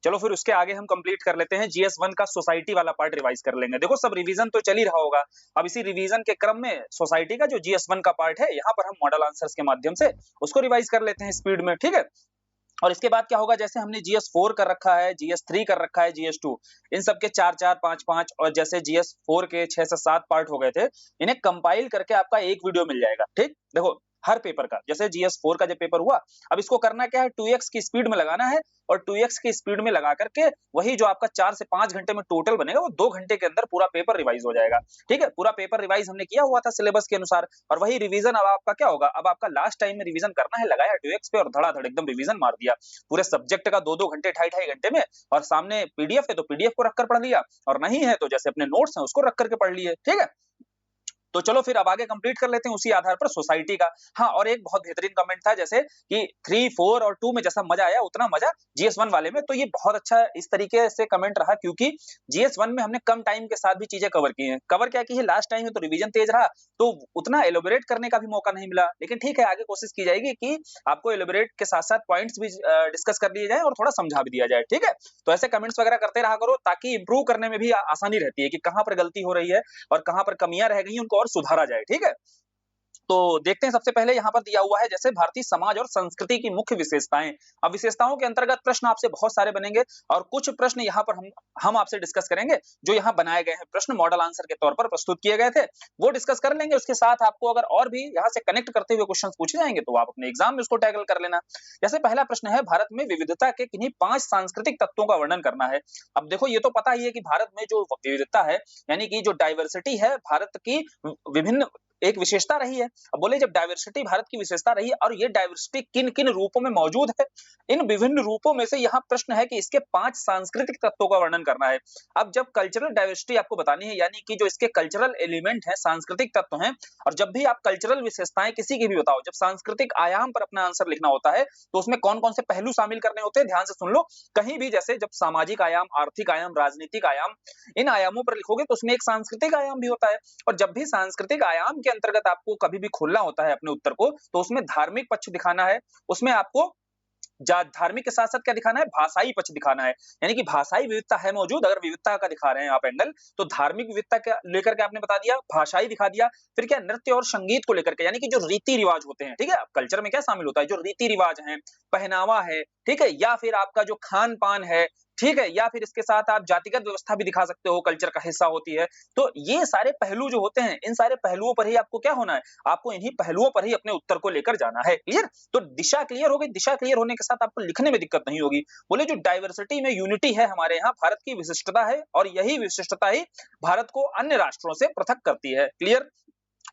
चलो फिर उसके आगे हम कंप्लीट कर लेते हैं, GS1 का सोसाइटी वाला पार्ट रिवाइज कर लेंगे। देखो सब रिवीजन तो चल ही रहा होगा, अब इसी रिवीजन के क्रम में सोसाइटी का जो GS1 का पार्ट है, यहाँ पर हम मॉडल आंसर्स के माध्यम से उसको रिवाइज कर लेते हैं स्पीड में, ठीक है। और इसके बाद क्या होगा, जैसे हमने GS4 कर रखा है, GS3 कर रखा है, GS2, इन सब के 4-4, 5-5 और जैसे GS4 के 6 से 7 पार्ट हो गए थे, इन्हें कंपाइल करके आपका एक वीडियो मिल जाएगा, ठीक। देखो हर पेपर का, जैसे GS4 का जब पेपर हुआ, अब इसको करना क्या है, 2x की स्पीड में लगाना है और 2x की स्पीड में लगा करके वही जो आपका 4 से 5 घंटे में टोटल बनेगा, वो 2 घंटे के अंदर पूरा पेपर रिवाइज हो जाएगा, ठीक है। पूरा पेपर रिवाइज हमने किया हुआ था सिलेबस के अनुसार, और वही रिवीजन अब आपका क्या होगा, अब आपका लास्ट टाइम में रिवीजन करना है, लगाया 2x पे और धड़ाधड़ एकदम रिवीजन मार दिया पूरे सब्जेक्ट का 2-2 घंटे, 2.5-2.5 घंटे में। और सामने पीडीएफ है तो पीडीएफ को रखकर पढ़ लिया, और नहीं है तो जैसे अपने नोट्स हैं उसको रख करके पढ़ लिए, ठीक है। तो चलो फिर अब आगे कंप्लीट कर लेते हैं उसी आधार पर सोसाइटी का। हाँ, और एक बहुत बेहतरीन कमेंट था, जैसे कि 3, 4 और 2 में जैसा मजा आया उतना मजा GS1 वाले में, तो ये बहुत अच्छा इस तरीके से कमेंट रहा, क्योंकि GS1 में हमने कम टाइम के साथ भी चीजें कवर की हैं। कवर क्या की है, लास्ट टाइम में तो रिवीजन तेज रहा, तो उतना एलोबरेट करने का भी मौका नहीं मिला, लेकिन ठीक है आगे कोशिश की जाएगी कि आपको एलोबरेट के साथ साथ पॉइंट्स भी डिस्कस कर लिए जाए और थोड़ा समझा भी दिया जाए, ठीक है। तो ऐसे कमेंट्स वगैरह करते रहा करो, ताकि इंप्रूव करने में भी आसानी रहती है कि कहां पर गलती हो रही है और कहां पर कमियां रह गई उनको और सुधारा जाए, ठीक है। तो देखते हैं, सबसे पहले यहाँ पर दिया हुआ है जैसे भारतीय समाज और संस्कृति की मुख्य विशेषताएं। अब विशेषताओं के अंतर्गत प्रश्न आपसे बहुत सारे बनेंगे, और कुछ प्रश्न यहाँ पर हम आपसे डिस्कस करेंगे, जो यहाँ बनाए गए हैं प्रश्न मॉडल आंसर के तौर पर प्रस्तुत किए गए थे, वो डिस्कस कर लेंगे। उसके साथ आपको अगर और भी यहाँ से कनेक्ट करते हुए क्वेश्चन पूछे जाएंगे तो आप अपने एग्जाम में उसको टैकल कर लेना। जैसे पहला प्रश्न है, भारत में विविधता के किन्हीं 5 सांस्कृतिक तत्वों का वर्णन करना है। अब देखो ये तो पता ही है कि भारत में जो विविधता है, यानी कि जो डाइवर्सिटी है भारत की, विभिन्न एक विशेषता रही है। अब बोले जब डाइवर्सिटी भारत की विशेषता रही है, और ये डाइवर्सिटी किन किन रूपों में मौजूद है, इन विभिन्न रूपों में से यहाँ प्रश्न है कि इसके 5 सांस्कृतिक तत्वों का वर्णन करना है। अब जब कल्चरल डाइवर्सिटी आपको बतानी है, यानी कि जो इसके कल्चरल एलिमेंट है, सांस्कृतिक तत्व हैं, और जब भी आप कल्चरल विशेषताएं किसी की भी बताओ, जब सांस्कृतिक आयाम पर अपना आंसर लिखना होता है, तो उसमें कौन कौन से पहलू शामिल करने होते हैं, ध्यान से सुन लो। कहीं भी जैसे जब सामाजिक आयाम, आर्थिक आयाम, राजनीतिक आयाम, इन आयामों पर लिखोगे तो उसमें एक सांस्कृतिक आयाम भी होता है। और जब भी सांस्कृतिक आयाम के अंतर्गत आपको कभी भी खोलना होता है अपने उत्तर को, तो उसमें धार्मिक पक्ष दिखाना है, उसमें आपको धार्मिक के साथ साथ क्या दिखाना है, भाषाई पक्ष दिखाना है। यानी कि भाषाई विविधता है मौजूद, अगर विविधता का दिखा रहे हैं आप एंगल, तो धार्मिक विविधता का लेकर के आपने बता दिया, भाषाई दिखा दिया, फिर क्या नृत्य और संगीत को लेकर के, यानी कि जो रीति रिवाज होते हैं, ठीक है। कल्चर में क्या शामिल होता है, जो रीति रिवाज है, पहनावा है, ठीक है, या फिर आपका जो खान पान है, ठीक है, या फिर इसके साथ आप जातिगत व्यवस्था भी दिखा सकते हो, कल्चर का हिस्सा होती है। तो ये सारे पहलू जो होते हैं, इन सारे पहलुओं पर ही आपको क्या होना है, आपको इन्हीं पहलुओं पर ही अपने उत्तर को लेकर जाना है। क्लियर? तो दिशा क्लियर हो गई, दिशा क्लियर होने के साथ आपको लिखने में दिक्कत नहीं होगी। बोले जो डाइवर्सिटी में यूनिटी है हमारे यहाँ, भारत की विशिष्टता है, और यही विशिष्टता ही भारत को अन्य राष्ट्रों से पृथक करती है। क्लियर?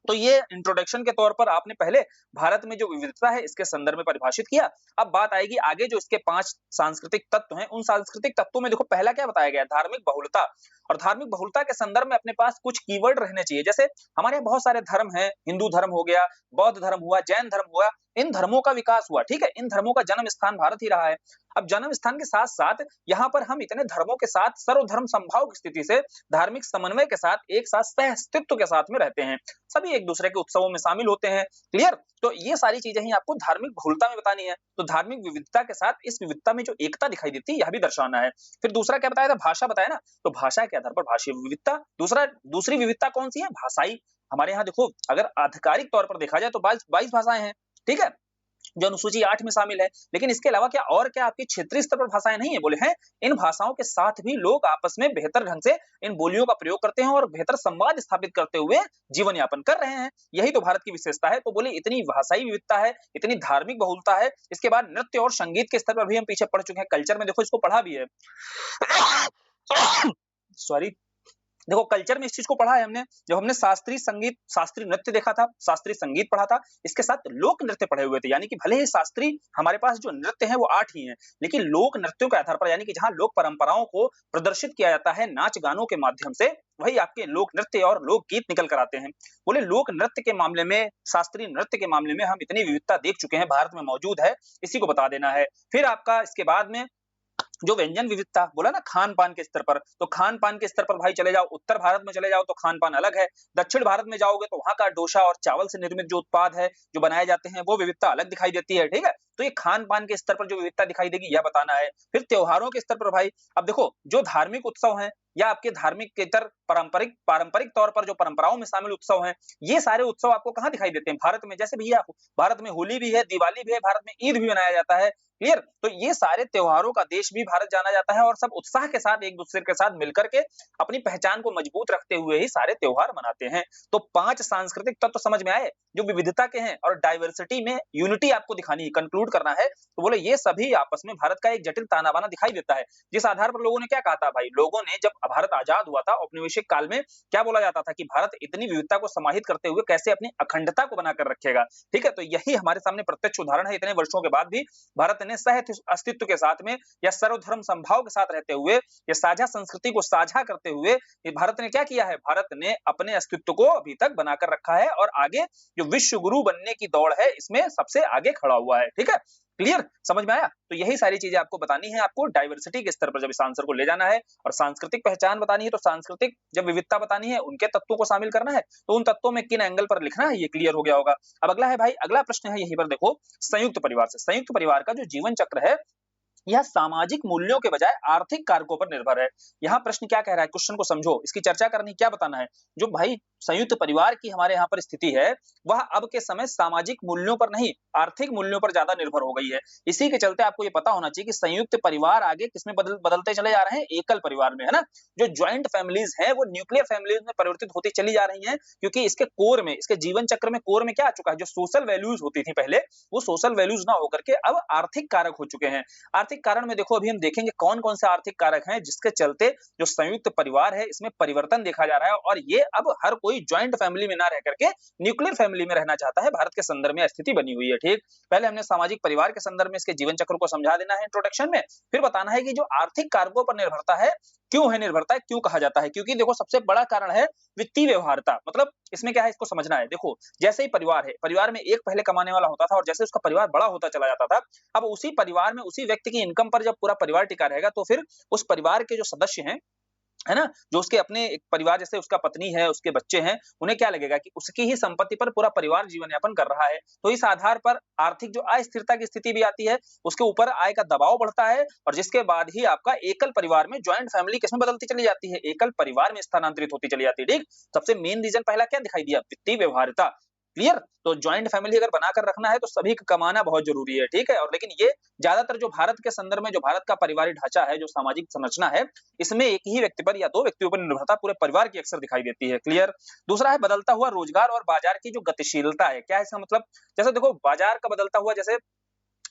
तो ये इंट्रोडक्शन के तौर पर आपने पहले भारत में जो विविधता है इसके संदर्भ में परिभाषित किया। अब बात आएगी आगे, जो इसके 5 सांस्कृतिक तत्व हैं, उन सांस्कृतिक तत्वों में देखो पहला क्या बताया गया है, धार्मिक बहुलता। और धार्मिक बहुलता के संदर्भ में अपने पास कुछ कीवर्ड रहने चाहिए। जैसे हमारे यहाँ बहुत सारे धर्म हैं, हिंदू धर्म हो गया, बौद्ध धर्म हुआ, जैन धर्म हुआ, इन धर्मों का विकास हुआ, ठीक है, इन धर्मों का जन्म स्थान भारत ही रहा है। अब जन्म स्थान के साथ साथ यहाँ पर हम इतने धर्मों के साथ सर्वधर्म समभाव की स्थिति से धार्मिक समन्वय के साथ एक साथ सह अस्तित्व के साथ में रहते हैं, सभी एक दूसरे के उत्सवों में शामिल होते हैं। क्लियर? तो ये सारी चीजें ही आपको धार्मिक बहुलता में बतानी है। तो धार्मिक विविधता के साथ इस विविधता में जो एकता दिखाई देती है, यह भी दर्शाना है। फिर दूसरा क्या बताया था, भाषा बताया ना, तो भाषा के आधार पर भाषीय विविधता। दूसरी विविधता कौन सी है, भाषाई। हमारे यहाँ देखो अगर आधिकारिक तौर पर देखा जाए तो 22 भाषाएं हैं, ठीक है, जो अनुसूची 8 में शामिल है। लेकिन इसके अलावा क्या और क्या आपकी क्षेत्रीय स्तर पर भाषाएं नहीं है, बोले हैं। इन भाषाओं के साथ भी लोग आपस में बेहतर ढंग से इन बोलियों का प्रयोग करते हैं और बेहतर संवाद स्थापित करते हुए जीवन यापन कर रहे हैं। यही तो भारत की विशेषता है। तो बोले इतनी भाषाई विविधता है, इतनी धार्मिक बहुलता है। इसके बाद नृत्य और संगीत के स्तर पर भी हम पीछे पड़ चुके हैं। कल्चर में देखो इसको पढ़ा भी है सॉरी, देखो कल्चर में इस चीज को पढ़ा है हमने, जब हमने शास्त्रीय संगीत, शास्त्रीय नृत्य देखा था, शास्त्रीय संगीत पढ़ा था, इसके साथ लोक नृत्य पढ़े हुए थे। यानी कि भले ही शास्त्रीय हमारे पास जो नृत्य है वो 8 ही हैं, लेकिन लोक नृत्यों के आधार पर, यानी कि जहां लोक परंपराओं को प्रदर्शित किया जाता है नाच गानों के माध्यम से, वही आपके लोक नृत्य और लोक गीत निकल कर आते हैं। बोले लोक नृत्य के मामले में, शास्त्रीय नृत्य के मामले में हम इतनी विविधता देख चुके हैं, भारत में मौजूद है, इसी को बता देना है। फिर आपका इसके बाद में जो व्यंजन विविधता बोला ना खान पान के स्तर पर, तो खान पान के स्तर पर भाई चले जाओ, उत्तर भारत में चले जाओ तो खान पान अलग है, दक्षिण भारत में जाओगे तो वहां का डोसा और चावल से निर्मित जो उत्पाद है जो बनाए जाते हैं वो विविधता अलग दिखाई देती है। ठीक है, तो ये खान पान के स्तर पर जो विविधता दिखाई देगी यह बताना है। फिर त्योहारों के स्तर पर भाई, अब देखो जो धार्मिक उत्सव हैं या आपके धार्मिक इतर पारंपरिक पारंपरिक तौर पर जो परंपराओं में शामिल उत्सव हैं, ये सारे उत्सव आपको कहाँ दिखाई देते हैं भारत में। जैसे भैया भारत में होली भी है, दिवाली भी है, भारत में ईद भी मनाया जाता है। क्लियर, तो ये सारे त्योहारों का देश भी भारत जाना जाता है और सब उत्साह के साथ एक दूसरे के साथ मिलकर के अपनी पहचान को मजबूत रखते हुए ही सारे त्योहार मनाते हैं। तो 5 सांस्कृतिक तत्व समझ में आए जो विविधता के हैं और डाइवर्सिटी में यूनिटी आपको दिखानी है, कंक्लूड करना है। तो बोले ये सभी आपस में भारत का एक जटिल ताना-बाना दिखाई देता है। जिस आधार पर लोगों ने क्या कहा था भाई, लोगों ने जब भारत आजाद हुआ था औपनिवेशिक काल में क्या बोला जाता था कि भारत इतनी विविधता को समाहित करते हुए कैसे अपनी अखंडता को बनाकर रखेगा। ठीक है, तो यही हमारे सामने प्रत्यक्ष उदाहरण है। इतने वर्षों के बाद भी भारत ने सह अस्तित्व के साथ में या सर्वधर्म समभाव के साथ रहते हुए या साझा संस्कृति को साझा करते हुए ये भारत ने क्या किया है, भारत ने अपने अस्तित्व को अभी तक बनाकर रखा है और आगे जो विश्व गुरु बनने की दौड़ है इसमें सबसे आगे खड़ा हुआ है। ठीक है, क्लियर, समझ में आया। तो यही सारी चीजें आपको बतानी है, आपको डाइवर्सिटी के स्तर पर जब इस आंसर को ले जाना है और सांस्कृतिक पहचान बतानी है तो सांस्कृतिक जब विविधता बतानी है उनके तत्वों को शामिल करना है तो उन तत्वों में किन एंगल पर लिखना है ये क्लियर हो गया होगा। अब अगला है भाई, अगला प्रश्न है यहीं पर देखो, संयुक्त परिवार से। संयुक्त परिवार का जो जीवन चक्र है यह सामाजिक मूल्यों के बजाय आर्थिक कारकों पर निर्भर है। यहाँ प्रश्न क्या कह रहा है, क्वेश्चन को समझो, इसकी चर्चा करनी, क्या बताना है। जो भाई संयुक्त परिवार की हमारे यहाँ पर स्थिति है वह अब के समय सामाजिक मूल्यों पर नहीं आर्थिक मूल्यों पर ज्यादा निर्भर हो गई है। इसी के चलते आपको ये पता होना चाहिए कि संयुक्त परिवार आगे किसमें बदलते चले जा रहे हैं, एकल परिवार में, है ना। जो ज्वाइंट फैमिलीज है वो न्यूक्लियर फैमिलीज में परिवर्तित होती चली जा रही हैं, क्योंकि इसके कोर में, इसके जीवन चक्र में कोर में क्या आ चुका है, जो सोशल वैल्यूज होती थी पहले वो सोशल वैल्यूज ना होकर के अब आर्थिक कारक हो चुके हैं। आर्थिक कारण में देखो अभी हम देखेंगे कौन कौन से आर्थिक कारक हैं जिसके चलते जो संयुक्त परिवार है इसमें परिवर्तन देखा जा रहा है और ये अब हर कोई ज्वाइंट फैमिली में ना रह करके न्यूक्लियर फैमिली में रहना चाहता है। भारत के संदर्भ में स्थिति बनी हुई है। ठीक, पहले हमने सामाजिक परिवार के संदर्भ में इसके जीवन चक्र को समझा देना है इंट्रोडक्शन में, फिर बताना है कि जो आर्थिक कारकों पर निर्भरता है क्यों है, निर्भरता है क्यों कहा जाता है, क्योंकि देखो सबसे बड़ा कारण है वित्तीय व्यवहार्यता। मतलब इसमें क्या है इसको समझना है। देखो जैसे ही परिवार है, परिवार में एक पहले कमाने वाला होता था और जैसे उसका परिवार बड़ा होता चला जाता था, अब उसी परिवार में उसी व्यक्ति की इनकम पर जब पूरा परिवार टिका रहेगा तो फिर उस परिवार के जो सदस्य हैं, है ना, जो उसके अपने एक परिवार जैसे उसका पत्नी है, उसके बच्चे हैं, उन्हें क्या लगेगा कि उसकी ही संपत्ति पर पूरा परिवार जीवन यापन कर रहा है। तो इस आधार पर आर्थिक जो अस्थिरता की स्थिति भी आती है, उसके ऊपर आय का दबाव बढ़ता है और जिसके बाद ही आपका एकल परिवार में ज्वाइंट फैमिली किसमें बदलती चली जाती है, एकल परिवार में स्थानांतरित होती चली जाती है। ठीक, सबसे मेन रीजन पहला क्या दिखाई दिया, वित्तीय व्यवहार्यता। क्लियर, तो ज्वाइंट फैमिली अगर बनाकर रखना है तो सभी को कमाना बहुत जरूरी है। ठीक है, और लेकिन ये ज्यादातर जो भारत के संदर्भ में जो भारत का पारिवारिक ढांचा है, जो सामाजिक संरचना है, इसमें एक ही व्यक्ति पर या दो व्यक्तियों पर निर्भरता पूरे परिवार की अक्सर दिखाई देती है। क्लियर, दूसरा है बदलता हुआ रोजगार और बाजार की जो गतिशीलता है। क्या है इसका मतलब, जैसे देखो बाजार का बदलता हुआ, जैसे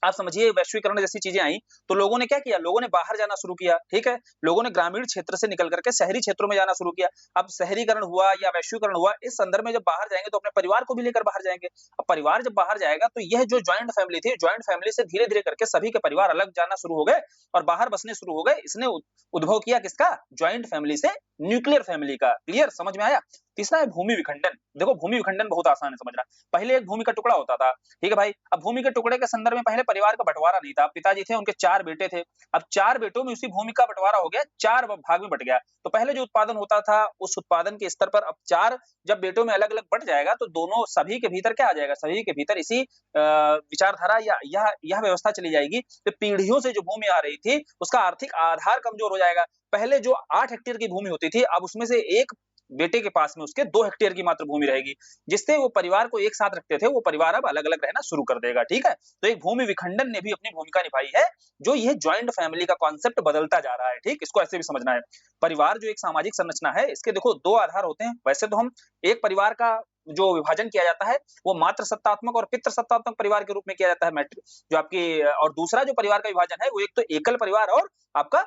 आप समझिए वैश्वीकरण जैसी चीजें आई तो लोगों ने क्या किया, लोगों ने बाहर जाना शुरू किया। ठीक है, लोगों ने ग्रामीण क्षेत्र से निकल करके शहरी क्षेत्रों में जाना शुरू किया। अब शहरीकरण हुआ या वैश्वीकरण हुआ, इस संदर्भ में जब बाहर जाएंगे तो अपने परिवार को भी लेकर बाहर जाएंगे। अब परिवार जब बाहर जाएगा तो यह जो ज्वाइंट फैमिली थी, ज्वाइंट फैमिली से धीरे धीरे करके सभी के परिवार अलग जाना शुरू हो गए और बाहर बसने शुरू हो गए। इसने उद्भव किया किसका, ज्वाइंट फैमिली से न्यूक्लियर फैमिली का। क्लियर, समझ में आया। तीसरा है भूमि विखंडन। देखो भूमि विखंडन बहुत आसान है समझना। पहले एक भूमि का टुकड़ा होता था, ठीक है भाई। अब भूमि के टुकड़े के संदर्भ में पहले परिवार का बंटवारा नहीं था। पिताजी थे, उनके 4 बेटे थे। अब 4 बेटों में उसी भूमि का बंटवारा हो गया, 4 भाग में बट गया। तो पहले जो उत्पादन होता था उस उत्पादन के स्तर पर अब 4 जब बेटों में अलग-अलग बट जाएगा तो दोनों सभी के भीतर क्या आ जाएगा, सभी के भीतर इसी विचारधारा या यह व्यवस्था चली जाएगी कि पीढ़ियों से जो भूमि आ रही थी उसका आर्थिक आधार कमजोर हो जाएगा। पहले जो 8 हेक्टेयर की भूमि होती थी अब उसमें से एक बेटे के पास में उसके 2 हेक्टेयर की मात्र भूमि रहेगी, जिससे वो परिवार को एक साथ रखते थे वो परिवार अब अलग-अलग रहना शुरू कर देगा। ठीक है, तो एक भूमि विखंडन ने भी अपनी भूमिका निभाई है, जो ये ज्वाइंट फैमिली का कॉन्सेप्ट बदलता जा रहा है। ठीक, इसको ऐसे भी समझना है। परिवार जो एक सामाजिक संरचना है इसके देखो 2 आधार होते हैं। वैसे तो हम एक परिवार का जो विभाजन किया जाता है वो मातृ सत्तात्मक और पितृ सत्तात्मक परिवार के रूप में किया जाता है, जो आपकी, और दूसरा जो परिवार का विभाजन है वो एक तो एकल परिवार और आपका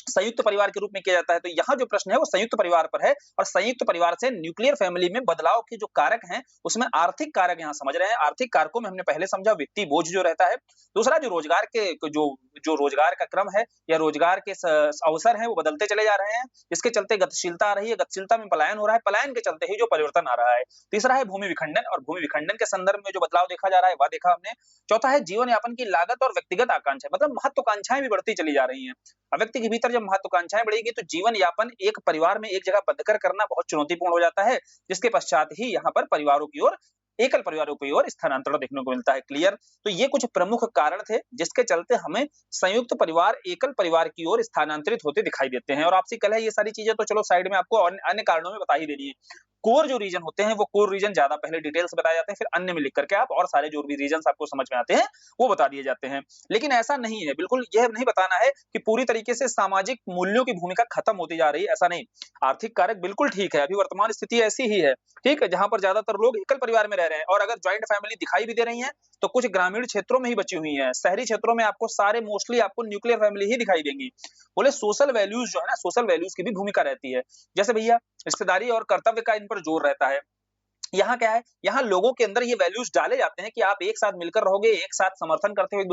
संयुक्त परिवार के रूप में किया जाता है। तो यहाँ जो प्रश्न है वो संयुक्त परिवार पर है और संयुक्त परिवार से न्यूक्लियर फैमिली में बदलाव के जो कारक हैं उसमें आर्थिक कारक यहाँ समझ रहे हैं। आर्थिक कारकों में हमने पहले समझा वित्तीय बोझ जो रहता है। दूसरा जो रोजगार के जो जो रोजगार का क्रम है या रोजगार के अवसर हैं वो बदलते चले जा रहे हैं, इसके चलते गतिशीलता आ रही है, गतिशीलता में पलायन हो रहा है, पलायन के चलते ही जो परिवर्तन आ रहा है। तीसरा है भूमि विखंडन, और भूमि विखंडन के संदर्भ में जो बदलाव देखा जा रहा है वह देखा हमने। चौथा है जीवन यापन की लागत और व्यक्तिगत आकांक्षा, मतलब महत्वाकांक्षाएं भी बढ़ती चली जा रही हैं। अब व्यक्ति के भीतर जब महत्वाकांक्षाएं बढ़ेगी तो जीवन यापन एक परिवार में एक जगह बंधकर करना बहुत चुनौतीपूर्ण हो जाता है, जिसके पश्चात ही यहाँ पर परिवारों की ओर, एकल परिवारों की ओर स्थानांतरण देखने को मिलता है। क्लियर? तो ये कुछ प्रमुख कारण थे जिसके चलते हमें संयुक्त परिवार एकल परिवार की ओर स्थानांतरित होते दिखाई देते हैं। और आपसे कल है ये सारी चीजें तो चलो साइड में आपको अन्य कारणों में बता ही देनी है। कोर जो रीजन होते हैं वो कोर रीजन ज्यादा पहले डिटेल से बताए जाते हैं, फिर अन्य में लिख करके आप और सारे जो भी रीजन आपको समझ में आते हैं वो बता दिए जाते हैं। लेकिन ऐसा नहीं है, बिल्कुल यह नहीं बताना है कि पूरी तरीके से सामाजिक मूल्यों की भूमिका खत्म होती जा रही है, ऐसा नहीं। आर्थिक कारक बिल्कुल ठीक है, अभी वर्तमान स्थिति ऐसी ही है, ठीक है, जहां पर ज्यादातर लोग एकल परिवार में रह रहे हैं, और अगर ज्वाइंट फैमिली दिखाई भी दे रही है तो कुछ ग्रामीण क्षेत्रों में ही बची हुई है। शहरी क्षेत्रों में आपको सारे मोस्टली आपको न्यूक्लियर फैमिली ही दिखाई देंगी। बोले सोशल वैल्यूज जो है ना, सोशल वैल्यूज की भी भूमिका रहती है। जैसे भैया रिश्तेदारी और कर्तव्य का इन पर जोर रहता है। यहाँ क्या है, यहाँ लोगों के अंदर ये वैल्यूज डाले जाते हैं कि आप एक साथ मिलकर रहोगे, एक साथ समर्थन करते हुए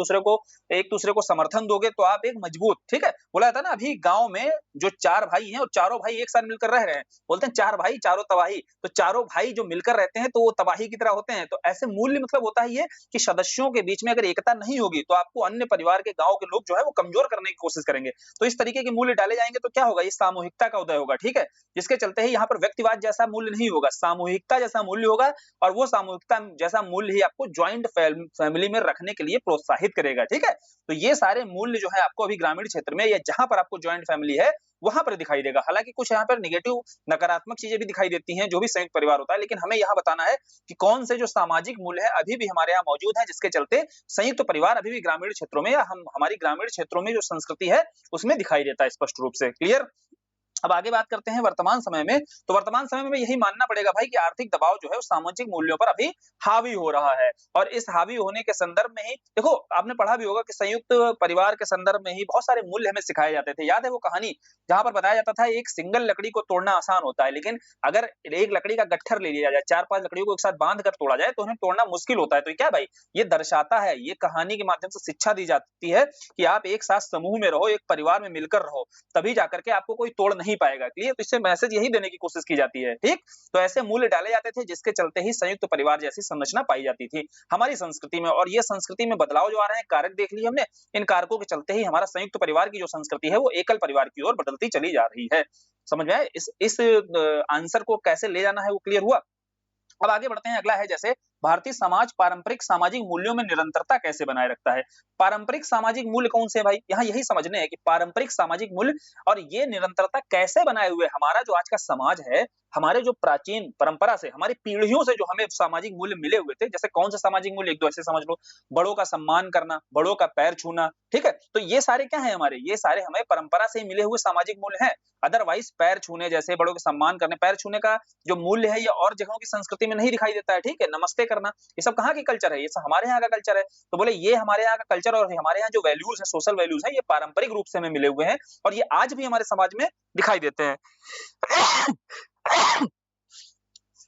एक दूसरे को समर्थन दोगे तो आप एक मजबूत, ठीक है, बोला जाता है ना, अभी गांव में जो चार भाई हैं और चारों भाई एक साथ मिलकर रह रहे हैं, बोलते हैं चार भाई चारों तबाही, तो चारों भाई जो मिलकर रहते हैं तो वो तबाही की तरह होते हैं। तो ऐसे मूल्य मतलब होता है ये कि सदस्यों के बीच में अगर एकता नहीं होगी तो आपको अन्य परिवार के गांव के लोग जो है वो कमजोर करने की कोशिश करेंगे। तो इस तरीके के मूल्य डाले जाएंगे तो क्या होगा, ये सामूहिकता का उदय होगा, ठीक है, जिसके चलते ही यहाँ पर व्यक्तिवाद जैसा मूल्य नहीं होगा, सामूहिकता जैसा मूल्य होगा, और वो सामूहिकता जैसा मूल्य ही आपको ज्वाइंट फैमिली में रखने के लिए प्रोत्साहित करेगा, ठीक है। तो ये सारे मूल्य जो है आपको अभी ग्रामीण क्षेत्र में या जहां पर आपको ज्वाइंट फैमिली है वहां पर दिखाई देगा। हालांकि कुछ यहाँ पर निगेटिव नकारात्मक चीजें भी दिखाई देती हैं जो भी संयुक्त परिवार होता है, लेकिन हमें यहाँ बताना है कि कौन से जो सामाजिक मूल्य है अभी भी हमारे यहाँ मौजूद है, जिसके चलते संयुक्त परिवार अभी भी ग्रामीण क्षेत्रों में या हमारी ग्रामीण क्षेत्रों में जो संस्कृति है उसमें दिखाई देता है स्पष्ट रूप से। क्लियर? अब आगे बात करते हैं वर्तमान समय में। तो वर्तमान समय में यही मानना पड़ेगा भाई कि आर्थिक दबाव जो है वो सामाजिक मूल्यों पर अभी हावी हो रहा है, और इस हावी होने के संदर्भ में ही देखो, आपने पढ़ा भी होगा कि संयुक्त परिवार के संदर्भ में ही बहुत सारे मूल्य हमें सिखाए जाते थे। याद है वो कहानी जहां पर बताया जाता था एक सिंगल लकड़ी को तोड़ना आसान होता है, लेकिन अगर एक लकड़ी का गट्ठर ले लिया जाए, चार पांच लकड़ियों को एक साथ बांध कर तोड़ा जाए तो उन्हें तोड़ना मुश्किल होता है। तो क्या भाई, ये दर्शाता है, ये कहानी के माध्यम से शिक्षा दी जाती है कि आप एक साथ समूह में रहो, एक परिवार में मिलकर रहो, तभी जाकर के आपको कोई तोड़ नहीं पाएगा। क्लियर? तो इससे मैसेज यही देने की कोशिश की जाती है, ठीक। तो ऐसे मूल्य डाले जाते थे जिसके चलते ही संयुक्त परिवार जैसी संरचना पाई जाती थी हमारी संस्कृति में, और ये संस्कृति में बदलाव जो आ रहे हैं कारक देख लिए हमने, इन कारकों के चलते ही हमारा संयुक्त परिवार की जो संस्कृति है वो एकल परिवार की ओर बदलती चली जा रही है। समझ में आए? इस आंसर को कैसे ले जाना है वो क्लियर हुआ। अब आगे बढ़ते हैं, अगला है जैसे भारतीय समाज पारंपरिक सामाजिक मूल्यों में निरंतरता कैसे बनाए रखता है। पारंपरिक सामाजिक मूल्य कौन से है भाई, यहाँ यही समझने हैं कि पारंपरिक सामाजिक मूल्य और ये निरंतरता कैसे बनाए हुए हमारा जो आज का समाज है, हमारे जो प्राचीन परंपरा से, हमारी पीढ़ियों से जो हमें सामाजिक मूल्य मिले हुए थे, जैसे कौन से सामाजिक मूल्य, एक दो ऐसे समझ लो, बड़ों का सम्मान करना, बड़ों का पैर छूना, ठीक है, तो ये सारे क्या है हमारे, ये सारे हमें परंपरा से ही मिले हुए सामाजिक मूल्य हैं। अदरवाइज पैर छूने जैसे, बड़ों के सम्मान करने, पैर छूने का जो मूल्य है ये और जगहों की संस्कृति में नहीं दिखाई देता है, ठीक है, नमस्ते करना, ये सब कहाँ की कल्चर है, ये सब हमारे यहाँ का कल्चर है। तो बोले ये हमारे यहाँ का कल्चर और हमारे यहाँ जो वैल्यूज है, सोशल वैल्यूज है, ये पारंपरिक रूप से हमें मिले हुए हैं और ये आज भी हमारे समाज में दिखाई देते हैं।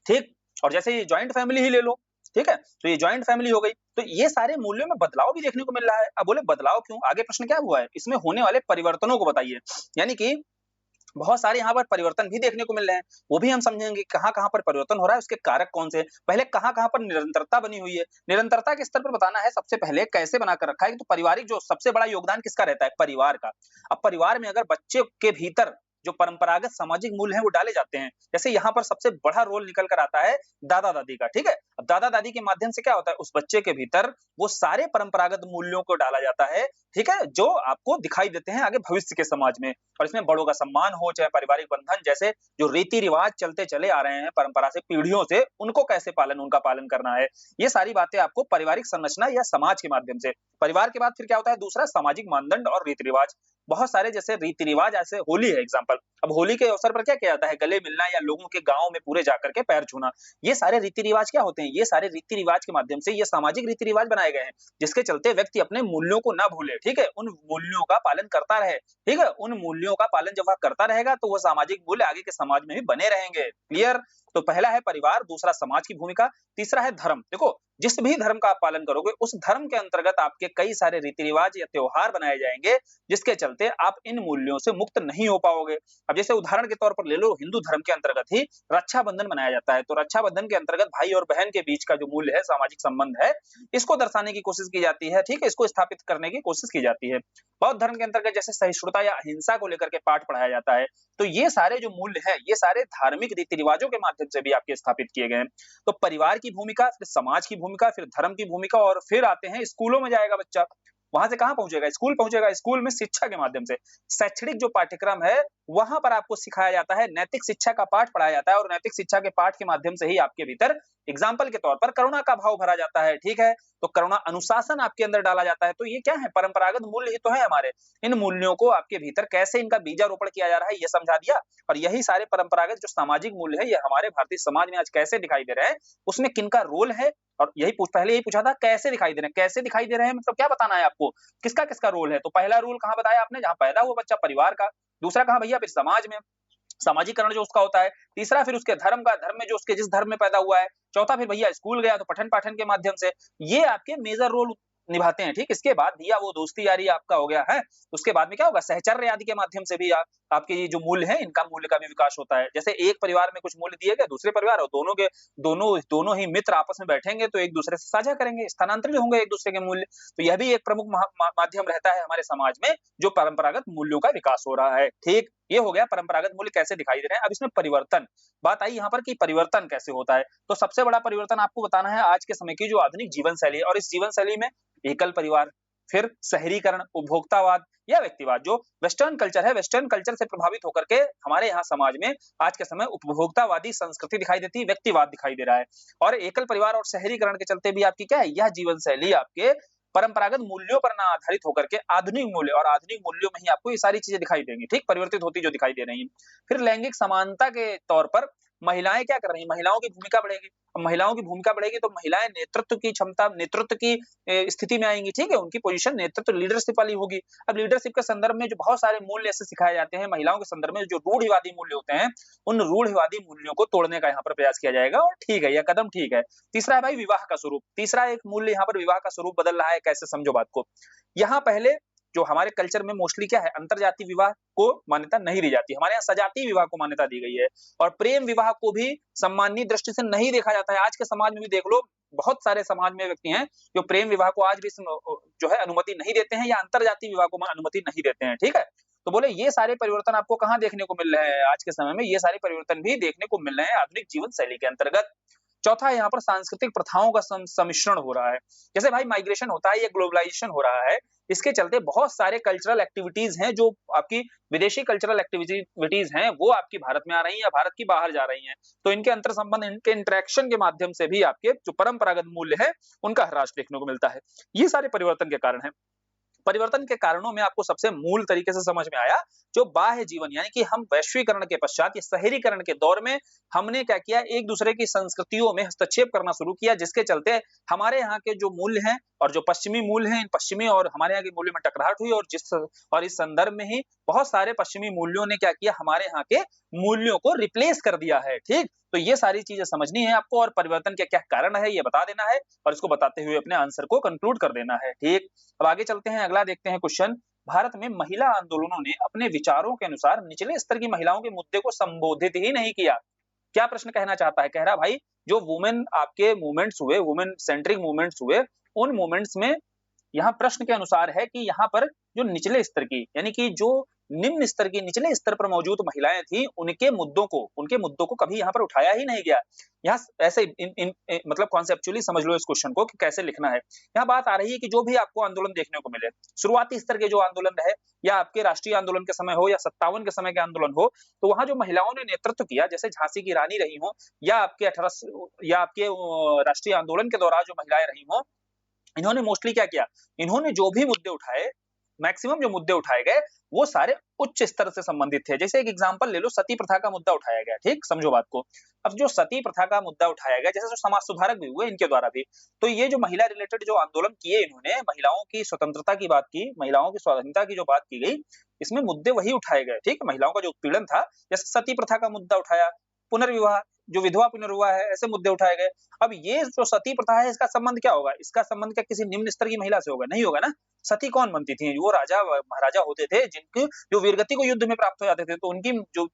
ठीक। और जैसे ये ज्वाइंट फैमिली ही ले लो, ठीक है, तो ये ज्वाइंट फैमिली हो गई, तो ये सारे मूल्यों में बदलाव भी देखने को मिल रहा है। अब बोले बदलाव क्यों, आगे प्रश्न क्या हुआ है, इसमें होने वाले परिवर्तनों को बताइए। यानी कि बहुत सारे यहाँ पर परिवर्तन भी देखने को मिल रहे हैं, वो भी हम समझेंगे कहाँ-कहाँ पर परिवर्तन हो रहा है, उसके कारक कौन से हैं। पहले कहाँ-कहाँ पर निरंतरता बनी हुई है, निरंतरता के स्तर पर बताना है। सबसे पहले कैसे बनाकर रखा है, तो पारिवारिक जो सबसे बड़ा योगदान किसका रहता है, परिवार का। अब परिवार में अगर बच्चे के भीतर जो परंपरागत सामाजिक मूल्य हैं वो डाले जाते हैं, जैसे यहाँ पर सबसे बड़ा रोल निकल कर आता है दादा-दादी का, ठीक है। अब दादा-दादी के माध्यम से क्या होता है, उस बच्चे के भीतर वो सारे परंपरागत मूल्यों को डाला जाता है, ठीक है, जो आपको दिखाई देते हैं आगे भविष्य के समाज में। और इसमें बड़ों का सम्मान हो, चाहे पारिवारिक बंधन जैसे जो रीति-रिवाज चलते चले आ रहे हैं परंपरा से, पीढ़ियों से, उनको कैसे उनका पालन करना है, ये सारी बातें आपको पारिवारिक संरचना या समाज के माध्यम से। परिवार के बाद फिर क्या होता है, दूसरा सामाजिक मानदंड और रीति-रिवाज। बहुत सारे जैसे रीति-रिवाज, ऐसे होली है एग्जांपल, अब होली के अवसर पर क्या किया जाता है, गले मिलना या लोगों के गाँव में पूरे जाकर के पैर छूना, ये सारे रीति-रिवाज क्या होते हैं, ये सारे रीति-रिवाज के माध्यम से ये सामाजिक रीति-रिवाज बनाए गए हैं, जिसके चलते व्यक्ति अपने मूल्यों को ना भूले, ठीक है, उन मूल्यों का पालन करता रहे, ठीक है, उन मूल्यों का पालन जब वह करता रहेगा तो वो सामाजिक मूल्य आगे के समाज में भी बने रहेंगे। क्लियर? तो पहला है परिवार, दूसरा समाज की भूमिका, तीसरा है धर्म। देखो जिस भी धर्म का आप पालन करोगे उस धर्म के अंतर्गत आपके कई सारे रीति रिवाज या त्योहार बनाए जाएंगे, जिसके चलते आप इन मूल्यों से मुक्त नहीं हो पाओगे। अब जैसे उदाहरण के तौर पर ले लो, हिंदू धर्म के अंतर्गत ही रक्षाबंधन मनाया जाता है, तो रक्षाबंधन के अंतर्गत भाई और बहन के बीच का जो मूल्य है, सामाजिक संबंध है, इसको दर्शाने की कोशिश की जाती है, ठीक है, इसको स्थापित करने की कोशिश की जाती है। बौद्ध धर्म के अंतर्गत जैसे सहिष्णुता या अहिंसा को लेकर के पाठ पढ़ाया जाता है। तो ये सारे जो मूल्य है, ये सारे धार्मिक रीति रिवाजों के माध्यम से भी आपके स्थापित किए गए हैं। तो परिवार की भूमिका, फिर समाज की भूमिका, फिर धर्म की भूमिका, और फिर आते हैं स्कूलों में जाएगा बच्चा। वहां से कहां पहुंचेगा? स्कूल पहुंचेगा। स्कूल में शिक्षा के माध्यम से शैक्षणिक जो पाठ्यक्रम है, वहां पर आपको सिखाया जाता है, नैतिक शिक्षा का पाठ पढ़ाया जाता है, और नैतिक शिक्षा के पाठ के माध्यम से ही आपके भीतर एग्जाम्पल के तौर पर करुणा का भाव भरा जाता है, ठीक है, तो करुणा अनुशासन आपके अंदर डाला जाता है। तो ये क्या है? परंपरागत मूल्य ही तो है हमारे। इन मूल्यों को आपके भीतर कैसे इनका बीजारोपण किया जा रहा है, ये समझा दिया। और यही सारे परंपरागत जो सामाजिक मूल्य है, ये हमारे भारतीय समाज में आज कैसे दिखाई दे रहे हैं, उसमें किनका रोल है, और पहले यही पूछा था कैसे दिखाई दे रहे हैं। कैसे दिखाई दे रहे हैं मतलब क्या बताना है आपको, किसका किसका रोल है? तो पहला रोल कहां बताया आपने? जहां पैदा हुआ बच्चा, परिवार का। दूसरा कहां भैया? फिर समाज में, सामाजिकरण जो उसका होता है। तीसरा फिर उसके धर्म का, धर्म में जो उसके जिस धर्म में पैदा हुआ है। चौथा फिर भैया स्कूल गया तो पठन पाठन के माध्यम से। ये आपके मेजर रोल निभाते हैं, ठीक। इसके बाद भैया वो दोस्ती यारी आपका हो गया है। उसके बाद में क्या होगा? सहचर्य आदि के माध्यम से भी आपके ये जो मूल्य है, इनका मूल्य का भी विकास होता है। जैसे एक परिवार में कुछ मूल्य दिए गए, दूसरे परिवार और दोनों ही मित्र आपस में बैठेंगे तो एक दूसरे से साझा करेंगे, स्थानांतरित होंगे एक दूसरे के मूल्य। तो यह भी एक प्रमुख माध्यम रहता है हमारे समाज में, जो परंपरागत मूल्यों का विकास हो रहा है, ठीक। ये हो गया परंपरागत मूल्य कैसे दिखाई दे रहे हैं। अब इसमें परिवर्तन, बात आई यहाँ पर कि परिवर्तन कैसे होता है। तो सबसे बड़ा परिवर्तन आपको बताना है आज के समय की जो आधुनिक जीवन शैली है, और इस जीवन शैली में एकल परिवार, फिर शहरीकरण, उपभोक्तावाद या व्यक्तिवाद, जो वेस्टर्न कल्चर है, वेस्टर्न कल्चर से प्रभावित होकर के हमारे यहाँ समाज में आज के समय उपभोक्तावादी संस्कृति दिखाई देती है, व्यक्तिवाद दिखाई दे रहा है। और एकल परिवार और शहरीकरण के चलते भी आपकी क्या है, यह जीवन शैली आपके परंपरागत मूल्यों पर ना आधारित होकर के आधुनिक मूल्य, और आधुनिक मूल्यों में ही आपको ये सारी चीजें दिखाई देंगी, ठीक, परिवर्तित होती जो दिखाई दे रही है। फिर लैंगिक समानता के तौर पर महिलाएं क्या कर रही हैं? महिलाओं की भूमिका बढ़ेगी। अब महिलाओं की भूमिका बढ़ेगी तो महिलाएं नेतृत्व की क्षमता, नेतृत्व की स्थिति में आएंगी, ठीक है, उनकी पोजीशन नेतृत्व, लीडरशिप वाली होगी। अब लीडरशिप के संदर्भ में जो बहुत सारे मूल्य ऐसे सिखाए जाते हैं महिलाओं के संदर्भ में, जो रूढ़िवादी मूल्य होते हैं, उन रूढ़िवादी मूल्यों को तोड़ने का यहाँ पर प्रयास किया जाएगा, और ठीक है, यह कदम ठीक है। तीसरा है भाई विवाह का स्वरूप। तीसरा एक मूल्य यहाँ पर विवाह का स्वरूप बदल रहा है। कैसे? समझो बात को। यहाँ पहले जो हमारे कल्चर में मोस्टली क्या है, अंतरजातीय विवाह को मान्यता नहीं दी जाती। हमारे यहाँ सजातीय विवाह को मान्यता दी गई है, और प्रेम विवाह को भी सम्माननीय दृष्टि से नहीं देखा जाता है। आज के समाज में भी देख लो, बहुत सारे समाज में व्यक्ति हैं जो प्रेम विवाह को आज भी जो है अनुमति नहीं देते हैं, या अंतरजातीय विवाह को अनुमति नहीं देते हैं, ठीक है। तो बोले ये सारे परिवर्तन आपको कहाँ देखने को मिल रहे हैं? आज के समय में ये सारे परिवर्तन भी देखने को मिल रहे हैं आधुनिक जीवन शैली के अंतर्गत। चौथा, यहाँ पर सांस्कृतिक प्रथाओं का सम्मिश्रण हो रहा है। जैसे भाई माइग्रेशन होता है, ये ग्लोबलाइजेशन हो रहा है, इसके चलते बहुत सारे कल्चरल एक्टिविटीज हैं, जो आपकी विदेशी कल्चरल एक्टिविटीज हैं, वो आपकी भारत में आ रही हैं या भारत की बाहर जा रही हैं। तो इनके अंतर संबंध, इनके इंटरेक्शन के माध्यम से भी आपके जो परंपरागत मूल्य है, उनका ह्रास देखने को मिलता है। ये सारे परिवर्तन के कारण है। परिवर्तन के कारणों में आपको सबसे मूल तरीके से समझ में आया, जो बाह्य जीवन, यानी कि हम वैश्वीकरण के पश्चात या शहरीकरण के दौर में हमने क्या किया, एक दूसरे की संस्कृतियों में हस्तक्षेप करना शुरू किया, जिसके चलते हमारे यहाँ के जो मूल्य हैं और जो पश्चिमी मूल्य हैं, इन पश्चिमी और हमारे यहाँ के मूल्य में टकराहट हुई, और इस संदर्भ में ही बहुत सारे पश्चिमी मूल्यों ने क्या किया, हमारे यहाँ के मूल्यों को रिप्लेस कर दिया है, ठीक। तो ये सारी चीजें समझनी है आपको, और परिवर्तन के क्या कारण है ये बता देना है, और इसको बताते हुए अपने आंसर को कंक्लूड कर देना है, ठीक। अब आगे चलते हैं, अगला देखते हैं क्वेश्चन। भारत में महिला आंदोलनों ने अपने विचारों के अनुसार निचले स्तर की महिलाओं के मुद्दे को संबोधित ही नहीं किया। क्या प्रश्न कहना चाहता है? कह रहा भाई जो वुमेन आपके मूवमेंट्स हुए, वुमेन सेंट्रिक मूवमेंट्स हुए, उन मूवमेंट्स में यहाँ प्रश्न के अनुसार है कि यहाँ पर जो निचले स्तर की, यानी कि जो निम्न स्तर की, निचले स्तर पर मौजूद महिलाएं थी, उनके मुद्दों को कभी यहाँ पर उठाया ही नहीं गया। यहाँ ऐसे मतलब कॉन्सेप्चुअली समझ लो इस क्वेश्चन को कि कैसे लिखना है। यहाँ बात आ रही है कि जो भी आपको आंदोलन देखने को मिले, शुरुआती स्तर के जो आंदोलन रहे, या आपके राष्ट्रीय आंदोलन के समय हो, या 57 के समय के आंदोलन हो, तो वहां जो महिलाओं ने नेतृत्व किया, जैसे झांसी की रानी रही हो, या आपके राष्ट्रीय आंदोलन के दौरान जो महिलाएं रही हो, इन्होंने मोस्टली क्या किया, इन्होंने जो भी मुद्दे उठाए, मैक्सिमम जो मुद्दे उठाए गए, वो सारे उच्च स्तर से संबंधित थे। जैसे एक एग्जांपल ले लो, सती प्रथा का मुद्दा उठाया गया, ठीक, समझो बात को। अब जो सती प्रथा का मुद्दा उठाया गया, जैसे जो समाज सुधारक भी हुए इनके द्वारा भी, तो ये जो महिला रिलेटेड जो आंदोलन किए इन्होंने, महिलाओं की स्वतंत्रता की बात की, महिलाओं की स्वाधीनता की जो बात की गई, इसमें मुद्दे वही उठाए गए, ठीक। महिलाओं का जो उत्पीड़न था, जैसे सती प्रथा का मुद्दा उठाया, पुनर्विवाह, जो विधवा पुनर्विवाह है, ऐसे मुद्दे उठाए गए। अब ये जो सती प्रथा है, इसका संबंध क्या होगा? इसका संबंध क्या किसी निम्न स्तर की महिला से होगा? नहीं होगा ना। सती कौन बनती थी? वो राजा महाराजा होते थे, जिनकी जो वीरगति को युद्ध में प्राप्त हो जाते थे, तो उनकी जो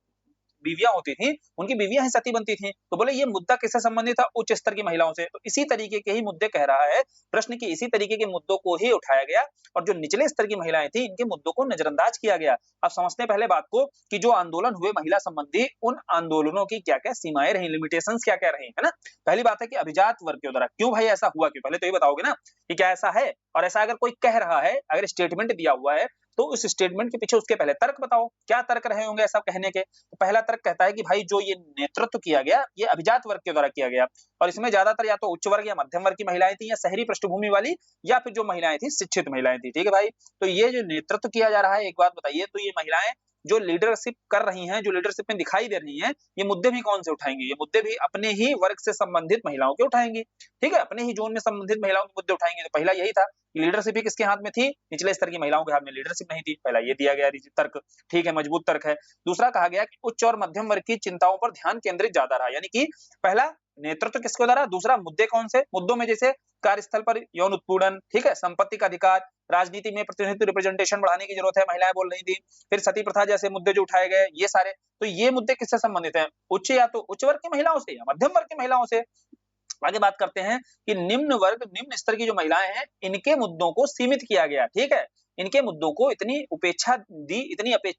बीवियां होती थी, उनकी बीवियां ही सती बनती थी। तो बोले ये मुद्दा किससे संबंधित था? उच्च स्तर की महिलाओं से। तो इसी तरीके के ही मुद्दे कह रहा है प्रश्न, की इसी तरीके के मुद्दों को ही उठाया गया और जो निचले स्तर की महिलाएं थी, इनके मुद्दों को नजरअंदाज किया गया। अब समझते हैं पहले बात को, कि जो आंदोलन हुए महिला संबंधी, उन आंदोलनों की क्या-क्या सीमाएं रही, लिमिटेशंस क्या-क्या रही, है ना? पहली बात है कि अभिजात वर्ग के द्वारा क्यों भाई ऐसा हुआ क्यों? पहले तो ये बताओगे ना कि क्या ऐसा है, और ऐसा अगर कोई कह रहा है, अगर स्टेटमेंट दिया हुआ है, तो उस स्टेटमेंट के पीछे उसके पहले तर्क बताओ, क्या तर्क रहे होंगे ऐसा कहने के? तो पहला तर्क कहता है कि भाई जो ये नेतृत्व किया गया, ये अभिजात वर्ग के द्वारा किया गया, और इसमें ज्यादातर या तो उच्च वर्ग या मध्यम वर्ग की महिलाएं थी, या शहरी पृष्ठभूमि वाली, या फिर जो महिलाएं थी शिक्षित महिलाएं थी। ठीक है भाई, तो ये जो नेतृत्व किया जा रहा है, एक बात बताइए, तो ये महिलाएं जो लीडरशिप कर रही हैं, जो लीडरशिप में दिखाई दे रही हैं, ये मुद्दे भी कौन से उठाएंगे? ये मुद्दे भी अपने ही वर्ग से संबंधित महिलाओं के उठाएंगी। ठीक है, अपने ही जोन में संबंधित महिलाओं के मुद्दे उठाएंगे। तो पहला यही था कि लीडरशिप ही किसके हाथ में थी? निचले स्तर की महिलाओं के हाथ में लीडरशिप नहीं थी। पहला ये दिया गया तर्क। ठीक है, मजबूत तर्क है। दूसरा कहा गया कि उच्च और मध्यम वर्ग की चिंताओं पर ध्यान केंद्रित ज्यादा रहा, यानी कि पहला नेतृत्व किसके द्वारा, दूसरा मुद्दे कौन से? मुद्दों में जैसे कार्यस्थल पर यौन उत्पीड़न, ठीक है, संपत्ति का अधिकार, राजनीति में प्रतिनिधित्व रिप्रेजेंटेशन बढ़ाने की जरूरत है, महिलाएं बोल रही थी, फिर सती प्रथा जैसे मुद्दे जो उठाए गए, ये सारे। तो ये मुद्दे किससे संबंधित हैं? उच्च या तो उच्च वर्ग की महिलाओं से, या मध्यम वर्ग की महिलाओं से। आगे बात करते हैं कि निम्न वर्ग, निम्न स्तर की जो महिलाएं हैं, इनके मुद्दों को सीमित किया गया। ठीक है, इनके मुद्दों को इतनी उपेक्षा दी,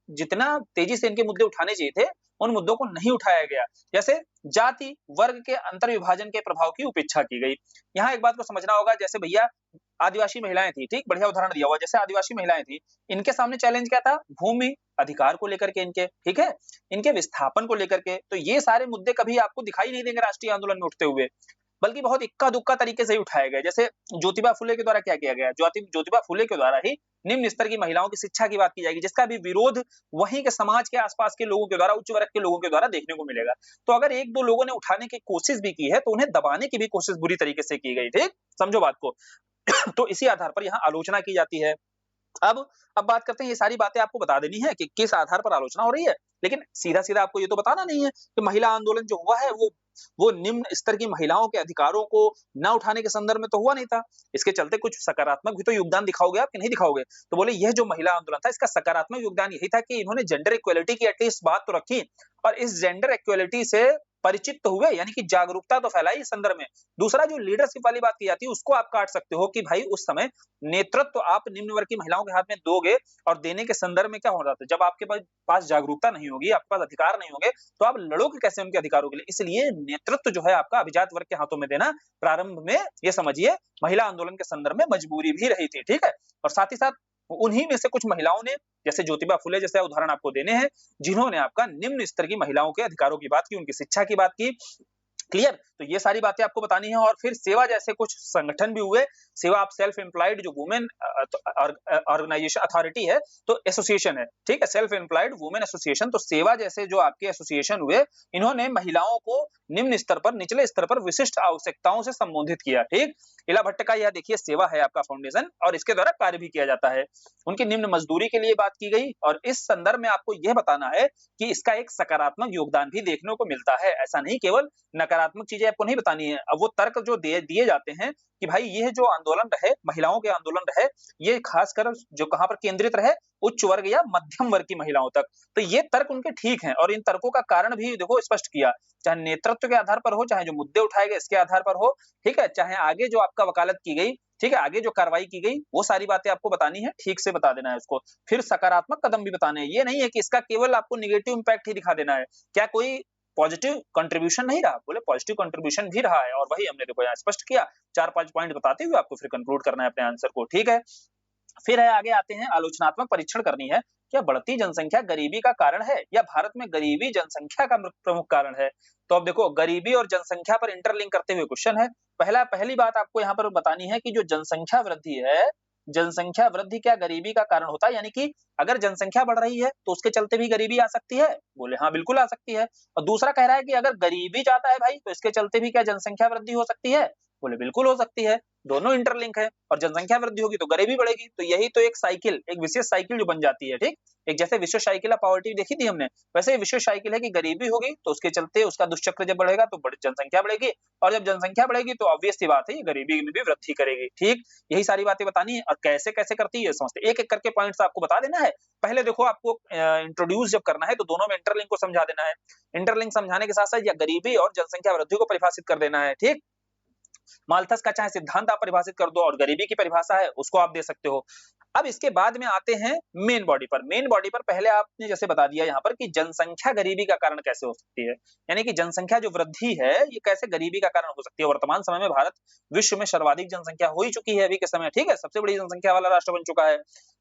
जितना तेजी से इनके मुद्दे उठाने चाहिए थे, उन मुद्दों को नहीं उठाया गया। जैसे जाति वर्ग के अंतर विभाजन के प्रभाव की उपेक्षा की गई। यहाँ एक बात को समझना होगा, जैसे भैया आदिवासी महिलाएं थी, ठीक, बढ़िया उदाहरण दिया हुआ, जैसे आदिवासी महिलाएं थी, इनके सामने चैलेंज क्या था? भूमि अधिकार को लेकर के इनके, ठीक है, इनके विस्थापन को लेकर के। तो ये सारे मुद्दे कभी आपको दिखाई नहीं देंगे राष्ट्रीय आंदोलन में उठते हुए, बल्कि बहुत इक्का-दुक्का तरीके से ही उठाए गए। जैसे ज्योतिबा फुले के द्वारा क्या किया गया? ज्योतिबा फुले के द्वारा ही निम्न स्तर की महिलाओं की शिक्षा की बात की जाएगी, जिसका भी विरोध वहीं के समाज के आसपास के लोगों के द्वारा, उच्च वर्ग के लोगों के द्वारा देखने को मिलेगा। तो अगर 1-2 लोगों ने उठाने की कोशिश भी की है, तो उन्हें दबाने की भी कोशिश बुरी तरीके से की गई। ठीक? समझो बात को। तो इसी आधार पर यहाँ आलोचना की जाती है। अब अब बात करते हैं, ये सारी बातें आपको बता देनी है कि किस आधार पर आलोचना हो रही है, लेकिन सीधा-सीधा आपको ये तो बताना नहीं है कि महिला आंदोलन जो हुआ है, वो निम्न स्तर की महिलाओं के अधिकारों को ना उठाने के संदर्भ में तो हुआ नहीं था। इसके चलते कुछ सकारात्मक भी तो योगदान दिखाओगे आप कि नहीं दिखाओगे? तो बोले यह जो महिला आंदोलन था, इसका सकारात्मक योगदान यही था कि इन्होंने जेंडर इक्वालिटी की एटलीस्ट बात तो रखी, और इस जेंडर इक्वालिटी से परिचित तो हुए, यानी कि जागरूकता तो फैलाई इस संदर्भ में। दूसरा जो लीडरशिप वाली बात की जाती है, उसको आप काट सकते हो कि भाई उस समय नेतृत्व तो आप निम्न वर्ग की महिलाओं के हाथ में दोगे, और देने के संदर्भ में क्या हो रहा था? जब आपके पास जागरूकता नहीं होगी, आपके पास अधिकार नहीं होंगे, तो आप लड़ोगे कैसे उनके अधिकारों के लिए? इसलिए नेतृत्व जो है आपका अभिजात वर्ग के हाथों में देना प्रारंभ में, ये समझिए, महिला आंदोलन के संदर्भ में मजबूरी भी रही थी। ठीक है, और साथ ही साथ उन्हीं में से कुछ महिलाओं ने, जैसे ज्योतिबा फुले जैसे उदाहरण आपको देने हैं, जिन्होंने आपका निम्न स्तर की महिलाओं के अधिकारों की बात की, उनकी शिक्षा की बात की। क्लियर? तो ये सारी बातें आपको बतानी है। और फिर सेवा जैसे कुछ संगठन भी हुए। सेवा आप सेल्फ एम्प्लॉयड जो वुमेन ऑर्गेनाइजेशन अथॉरिटी है, तो एसोसिएशन है, ठीक है, सेल्फ एम्प्लॉयड वुमेन एसोसिएशन। तो सेवा जैसे जो आपके एसोसिएशन हुए, इन्होंने महिलाओं को निम्न स्तर पर, निचले स्तर पर विशिष्ट आवश्यकताओं से संबोधित किया। ठीक, इला भट्ट का यह देखिए सेवा है आपका फाउंडेशन, और इसके द्वारा कार्य भी किया जाता है। उनकी निम्न मजदूरी के लिए बात की गई, और इस संदर्भ में आपको यह बताना है कि इसका एक सकारात्मक योगदान भी देखने को मिलता है। ऐसा नहीं केवल नकारात्मक चीजें आपको नहीं बतानी है। अब वो तर्क जो दिए जाते हैं कि भाई यह जो आंदोलन रहे, महिलाओं के आंदोलन रहे, ये खासकर जो कहां पर केंद्रित रहे, उच्च वर्ग या मध्यम वर्ग की महिलाओं तक। तो ये तर्क उनके ठीक हैं, और इन तर्कों का कारण भी देखो स्पष्ट किया, चाहे नेतृत्व के आधार पर हो, चाहे जो मुद्दे उठाए गए इसके आधार पर हो, ठीक है, चाहे आगे जो आपका वकालत की गई, ठीक है, आगे जो कार्रवाई की गई, वो सारी बातें आपको बतानी है, ठीक से बता देना है उसको। फिर सकारात्मक कदम भी बताने हैं, ये नहीं है कि इसका केवल आपको नेगेटिव इंपैक्ट ही दिखा देना है। क्या कोई पॉजिटिव कंट्रीब्यूशन नहीं रहा? बोले पॉजिटिव कंट्रीब्यूशन भी रहा है, और वही हमने देखो यहाँ स्पष्ट किया। 4-5 पॉइंट बताते हुए आपको फिर कंक्लूड करना है अपने आंसर को। ठीक है, फिर है आगे आते हैं, आलोचनात्मक परीक्षण करनी है। क्या बढ़ती जनसंख्या गरीबी का कारण है, या भारत में गरीबी जनसंख्या का प्रमुख कारण है? तो अब देखो, गरीबी और जनसंख्या पर इंटरलिंक करते हुए क्वेश्चन है। पहली बात आपको यहाँ पर बतानी है कि जो जनसंख्या वृद्धि है, जनसंख्या वृद्धि क्या गरीबी का कारण होता है? यानी कि अगर जनसंख्या बढ़ रही है, तो उसके चलते भी गरीबी आ सकती है? बोले हाँ, बिल्कुल आ सकती है। और दूसरा कह रहा है कि अगर गरीबी ज्यादा है भाई, तो इसके चलते भी क्या जनसंख्या वृद्धि हो सकती है? बोले बिल्कुल हो सकती है। दोनों इंटरलिंक है, और जनसंख्या वृद्धि होगी तो गरीबी बढ़ेगी। तो यही तो एक साइकिल, एक विशेष साइकिल जो बन जाती है, ठीक। एक जैसे विश्व साइकिल ऑफ पॉवर्टी देखी थी हमने, वैसे ही विश्व साइकिल है कि गरीबी होगी तो उसके चलते उसका दुष्चक्र जब बढ़ेगा तो जनसंख्या बढ़ेगी, और जब जनसंख्या बढ़ेगी तो ऑब्वियस सी बात है ये गरीबी में भी वृद्धि करेगी, ठीक। यही सारी बातें बतानी है, और कैसे कैसे करती है समझते, एक एक करके पॉइंट्स आपको बता देना है। पहले देखो आपको इंट्रोड्यूस जब करना है तो दोनों में इंटरलिंक को समझा देना है। इंटरलिंक समझाने के साथ साथ या गरीबी और जनसंख्या वृद्धि को परिभाषित कर देना है, ठीक। माल्थस का चाहे सिद्धांत आप परिभाषित कर दो, और गरीबी की परिभाषा है उसको आप दे सकते हो। अब इसके बाद में आते हैं मेन बॉडी पर। मेन बॉडी पर पहले आपने जैसे बता दिया यहाँ पर कि जनसंख्या गरीबी का कारण कैसे हो सकती है, यानी कि जनसंख्या जो वृद्धि है ये कैसे गरीबी का कारण हो सकती है। वर्तमान समय में भारत विश्व में सर्वाधिक जनसंख्या हो ही चुकी है अभी के समय, ठीक है, सबसे बड़ी जनसंख्या वाला राष्ट्र बन चुका है।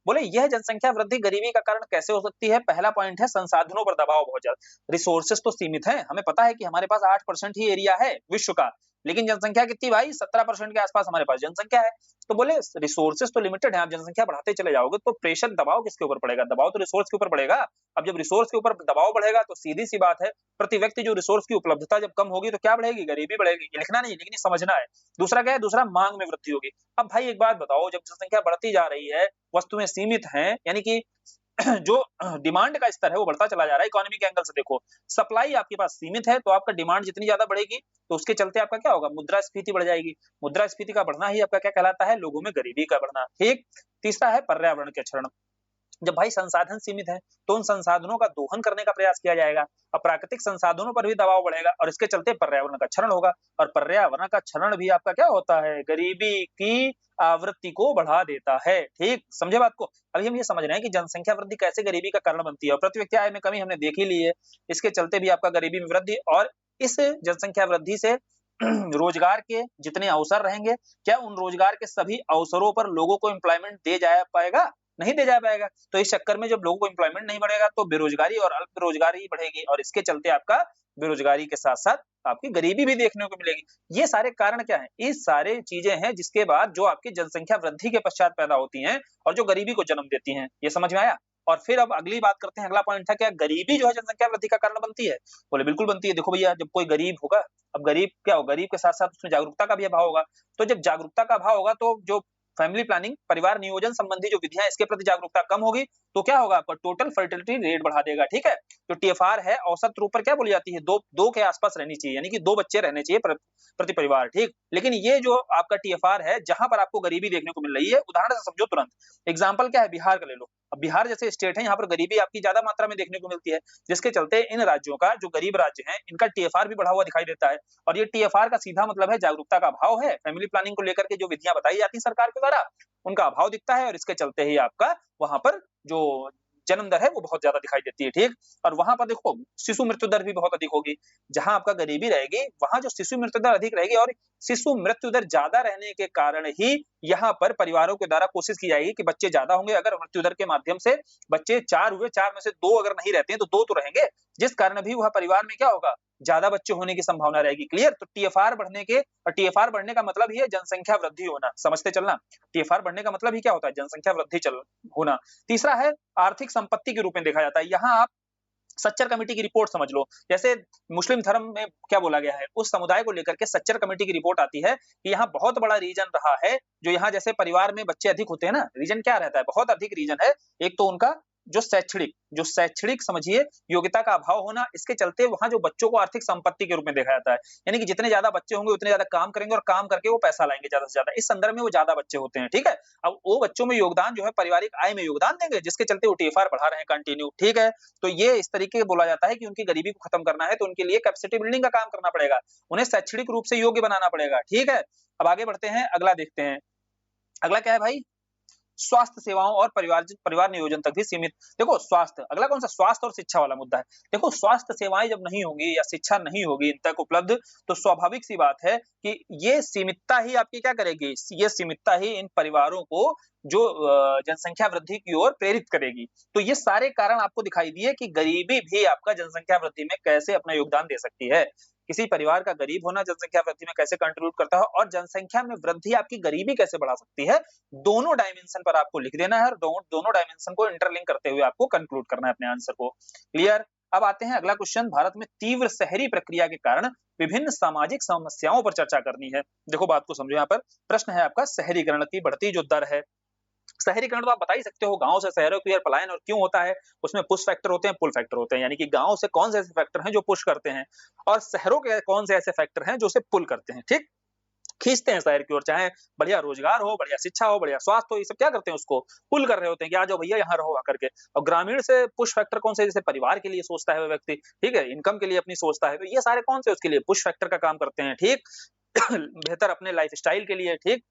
बोले यह जनसंख्या वृद्धि गरीबी का कारण कैसे हो सकती है। पहला पॉइंट है संसाधनों पर दबाव बहुत ज्यादा। रिसोर्सेस तो सीमित है, हमें पता है कि हमारे पास 8% ही एरिया है विश्व का, लेकिन जनसंख्या कितनी भाई, 17% के आसपास हमारे पास जनसंख्या है। तो बोले रिसोर्सेस तो लिमिटेड है, आप जनसंख्या बढ़ाते चले जाओगे तो प्रेशर, दबाव किसके ऊपर पड़ेगा, दबाव तो रिसोर्स के ऊपर पड़ेगा। अब जब रिसोर्स के ऊपर दबाव बढ़ेगा तो सीधी सी बात है, प्रति व्यक्ति जो रिसोर्स की उपलब्धता जब कम होगी तो क्या बढ़ेगी, गरीबी बढ़ेगी। ये लिखना नहीं लेकिन ये समझना है। दूसरा क्या है, दूसरा मांग में वृद्धि होगी। अब भाई एक बात बताओ, जब जनसंख्या बढ़ती जा रही है, वस्तुएं सीमित हैं, यानी कि जो डिमांड का स्तर है वो बढ़ता चला जा रहा है। इकोनॉमी के एंगल से देखो, सप्लाई आपके पास सीमित है तो आपका डिमांड जितनी ज्यादा बढ़ेगी तो उसके चलते आपका क्या होगा, मुद्रास्फीति बढ़ जाएगी। मुद्रास्फीति का बढ़ना ही आपका क्या कहलाता है, लोगों में गरीबी का बढ़ना, ठीक। तीसरा है पर्यावरण के क्षरण। जब भाई संसाधन सीमित है तो उन संसाधनों का दोहन करने का प्रयास किया जाएगा, अब प्राकृतिक संसाधनों पर भी दबाव बढ़ेगा और इसके चलते पर्यावरण का क्षरण होगा, और पर्यावरण का क्षरण भी आपका क्या होता है, गरीबी की आवृत्ति को बढ़ा देता है, ठीक। समझे बात को। अभी हम ये समझ रहे हैं कि जनसंख्या वृद्धि कैसे गरीबी का कारण बनती है, और प्रति व्यक्ति आय में कमी हमने देख ही ली है, इसके चलते भी आपका गरीबी में वृद्धि। और इस जनसंख्या वृद्धि से रोजगार के जितने अवसर रहेंगे, क्या उन रोजगार के सभी अवसरों पर लोगों को एम्प्लॉयमेंट दे जा पाएगा, नहीं दे जा पाएगा। तो इस चक्कर में जब लोगों को एम्प्लॉयमेंट नहीं बढ़ेगा तो बेरोजगारी और अल्प बेरोजगारी बढ़ेगी, और इसके चलते आपका बेरोजगारी के साथ साथ आपकी गरीबी भी देखने को मिलेगी। ये सारे कारण क्या है, ये सारे चीजें हैं जिसके बाद जो आपकी जनसंख्या वृद्धि के पश्चात पैदा होती हैं और जो गरीबी को जन्म देती हैं। ये समझ में आया। और फिर अब अगली बात करते हैं, अगला पॉइंट था क्या गरीबी जो है जनसंख्या वृद्धि का कारण बनती है। बोले बिल्कुल बनती है। देखो भैया, जब कोई गरीब होगा, अब गरीब क्या हो, गरीब के साथ साथ उसमें जागरूकता का भी अभाव होगा। तो जब जागरूकता का अभाव होगा तो जो फैमिली प्लानिंग, परिवार नियोजन संबंधी जो विधियां, इसके प्रति जागरूकता कम होगी तो क्या होगा, आपका टोटल फर्टिलिटी रेट बढ़ा देगा, ठीक है। जो टीएफआर है औसत रूप पर क्या बोली जाती है, दो के आसपास रहनी चाहिए, यानी कि 2 बच्चे रहने चाहिए प्रति परिवार, ठीक। लेकिन ये जो आपका टीएफआर है, जहां पर आपको गरीबी देखने को मिल रही है, उदाहरण से समझो तुरंत। एग्जाम्पल क्या है, बिहार का ले लो। अब बिहार जैसे स्टेट है, यहाँ पर गरीबी आपकी ज्यादा मात्रा में देखने को मिलती है, जिसके चलते इन राज्यों का, जो गरीब राज्य है, इनका टीएफआर भी बढ़ा हुआ दिखाई देता है। और ये टीएफआर का सीधा मतलब है जागरूकता का अभाव है। फैमिली प्लानिंग को लेकर के जो विधियां बताई जाती है सरकार के द्वारा, उनका अभाव दिखता है, और इसके चलते ही आपका वहां पर जो जन्म दर है वो बहुत ज्यादा दिखाई देती है, ठीक। और वहां पर देखो शिशु मृत्यु दर भी बहुत अधिक होगी। जहां आपका गरीबी रहेगी वहां जो शिशु मृत्यु दर अधिक रहेगी, और शिशु मृत्यु दर ज्यादा रहने के कारण ही यहाँ पर परिवारों के द्वारा कोशिश की जाएगी कि बच्चे ज्यादा होंगे। अगर मृत्यु दर के माध्यम से बच्चे 4 हुए, 4 में से 2 अगर नहीं रहते हैं तो 2 तो रहेंगे, जिस कारण भी वह परिवार में क्या होगा, ज्यादा बच्चे होने की संभावना रहेगी। क्लियर। तो टीएफआर बढ़ने के, और टीएफआर बढ़ने का मतलब ही है जनसंख्या वृद्धि होना, समझते चलना। टीएफआर बढ़ने का मतलब ही क्या होता है, जनसंख्या वृद्धि होना। तीसरा है आर्थिक संपत्ति के रूप में देखा जाता है। यहाँ आप सच्चर कमेटी की रिपोर्ट समझ लो। जैसे मुस्लिम धर्म में क्या बोला गया है, उस समुदाय को लेकर के सच्चर कमेटी की रिपोर्ट आती है कि यहाँ बहुत बड़ा रीजन रहा है, जो यहाँ जैसे परिवार में बच्चे अधिक होते हैं ना, रीजन क्या रहता है, बहुत अधिक रीजन है। एक तो उनका जो शैक्षणिक समझिए योग्यता का अभाव होना, इसके चलते वहां जो बच्चों को आर्थिक संपत्ति के रूप में देखा जाता है, यानी कि जितने ज्यादा बच्चे होंगे उतने ज्यादा काम करेंगे और काम करके वो पैसा लाएंगे ज्यादा से ज्यादा, इस संदर्भ में वो ज्यादा बच्चे होते हैं, ठीक है। अब वो बच्चों में योगदान जो है पारिवारिक आय में योगदान देंगे, जिसके चलते वो टीएफआर बढ़ा रहे हैं कंटिन्यू, ठीक है। तो ये इस तरीके बोला जाता है कि उनकी गरीबी को खत्म करना है तो उनके लिए कैपेसिटी बिल्डिंग का काम करना पड़ेगा, उन्हें शैक्षणिक रूप से योग्य बनाना पड़ेगा, ठीक है। अब आगे बढ़ते हैं, अगला देखते हैं। अगला क्या है भाई, स्वास्थ्य सेवाओं और परिवार नियोजन तक भी सीमित। देखो स्वास्थ्य, अगला कौन सा, स्वास्थ्य और शिक्षा वाला मुद्दा है। देखो स्वास्थ्य सेवाएं जब नहीं होंगी या शिक्षा नहीं होगी इन तक उपलब्ध, तो स्वाभाविक सी बात है कि ये सीमितता ही आपकी क्या करेगी, ये सीमितता ही इन परिवारों को जो जनसंख्या वृद्धि की ओर प्रेरित करेगी। तो ये सारे कारण आपको दिखाई दिए कि गरीबी भी आपका जनसंख्या वृद्धि में कैसे अपना योगदान दे सकती है। किसी परिवार का गरीब होना जनसंख्या वृद्धि में कैसे कंट्रीब्यूट करता है, और जनसंख्या में वृद्धि आपकी गरीबी कैसे बढ़ा सकती है, दोनों डायमेंशन पर आपको लिख देना है, और दोनों डायमेंशन को इंटरलिंक करते हुए आपको कंक्लूड करना है अपने आंसर को। क्लियर। अब आते हैं अगला क्वेश्चन, भारत में तीव्र शहरी प्रक्रिया के कारण विभिन्न सामाजिक समस्याओं पर चर्चा करनी है। देखो बात को समझो, यहाँ पर प्रश्न है आपका शहरीकरण की बढ़ती जो दर है। शहरीकरण तो आप बता ही सकते हो, गांव से शहरों की ओर पलायन और क्यों होता है, उसमें पुश फैक्टर होते हैं, पुल फैक्टर होते हैं, यानी कि गांव से कौन से ऐसे फैक्टर हैं जो पुश करते हैं और शहरों के कौन से ऐसे फैक्टर हैं जो उसे पुल करते हैं, ठीक, खींचते हैं शहर की ओर। चाहे बढ़िया रोजगार हो, बढ़िया शिक्षा हो, बढ़िया स्वास्थ्य हो, ये सब क्या करते हैं, उसको पुल कर रहे होते हैं कि आ जाओ भैया यहाँ रहो आकर के। और ग्रामीण से पुश फैक्टर कौन से, जैसे परिवार के लिए सोचता है वो व्यक्ति, ठीक है, इनकम के लिए अपनी सोचता है, तो ये सारे कौन से उसके लिए पुश फैक्टर का काम करते हैं, ठीक बेहतर अपने लाइफ स्टाइल के लिए, ठीक,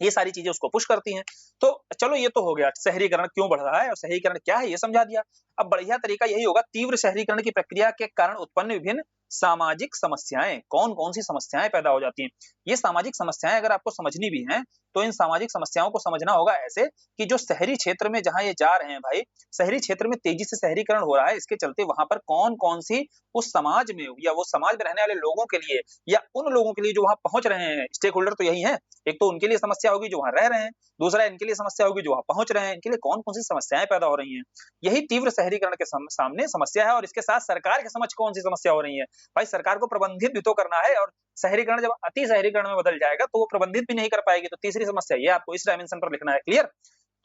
ये सारी चीजें उसको पुश करती हैं। तो चलो ये तो हो गया शहरीकरण क्यों बढ़ रहा है और शहरीकरण क्या है ये समझा दिया। अब बढ़िया तरीका यही होगा, तीव्र शहरीकरण की प्रक्रिया के कारण उत्पन्न विभिन्न सामाजिक समस्याएं, कौन कौन सी समस्याएं पैदा हो जाती हैं। ये सामाजिक समस्याएं अगर आपको समझनी भी हैं तो इन सामाजिक समस्याओं को समझना होगा ऐसे कि जो शहरी क्षेत्र में जहां ये जा रहे हैं भाई, शहरी क्षेत्र में तेजी से शहरीकरण हो रहा है, इसके चलते वहां पर कौन कौन सी उस समाज में या वो समाज में रहने वाले लोगों के लिए या उन लोगों के लिए जो वहां पहुंच रहे हैं, स्टेक होल्डर तो यही है, एक तो उनके लिए समस्या होगी जो वहां रह रहे हैं, दूसरा इनके लिए समस्या होगी जो वहां पहुंच रहे हैं, इनके लिए कौन कौन सी समस्याएं पैदा हो रही हैं। यही तीव्र शहरीकरण के सामने समस्या है और इसके साथ सरकार के समझ कौन सी समस्या हो रही है। भाई सरकार को प्रबंधित भी तो करना है और शहरीकरण जब अति शहरीकरण में बदल जाएगा तो वो प्रबंधित भी नहीं कर पाएगी, तो तीसरी समस्या ये आपको इस डायमेंशन पर लिखना है, क्लियर।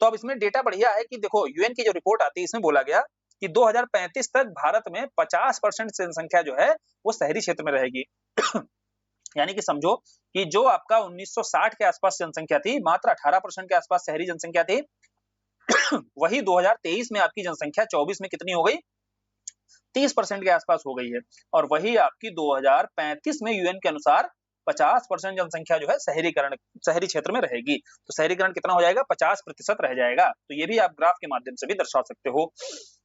तो अब इसमें डेटा बढ़िया है कि देखो यूएन की जो रिपोर्ट आती है इसमें बोला गया कि 2035 तक भारत में 50% जनसंख्या जो है वो शहरी क्षेत्र में रहेगी यानी कि समझो कि जो आपका 1960 के आसपास जनसंख्या थी, मात्र 18% के आसपास शहरी जनसंख्या थी वही 2023 में आपकी जनसंख्या 24 में कितनी हो गई, 30% के आसपास हो गई है। और वही आपकी 2035 में यूएन के अनुसार 50% जनसंख्या जो है शहरी क्षेत्र में रहेगी। तो शहरीकरण कितना हो जाएगा, 50% रह जाएगा। तो ये भी आप ग्राफ के माध्यम से भी दर्शा सकते हो।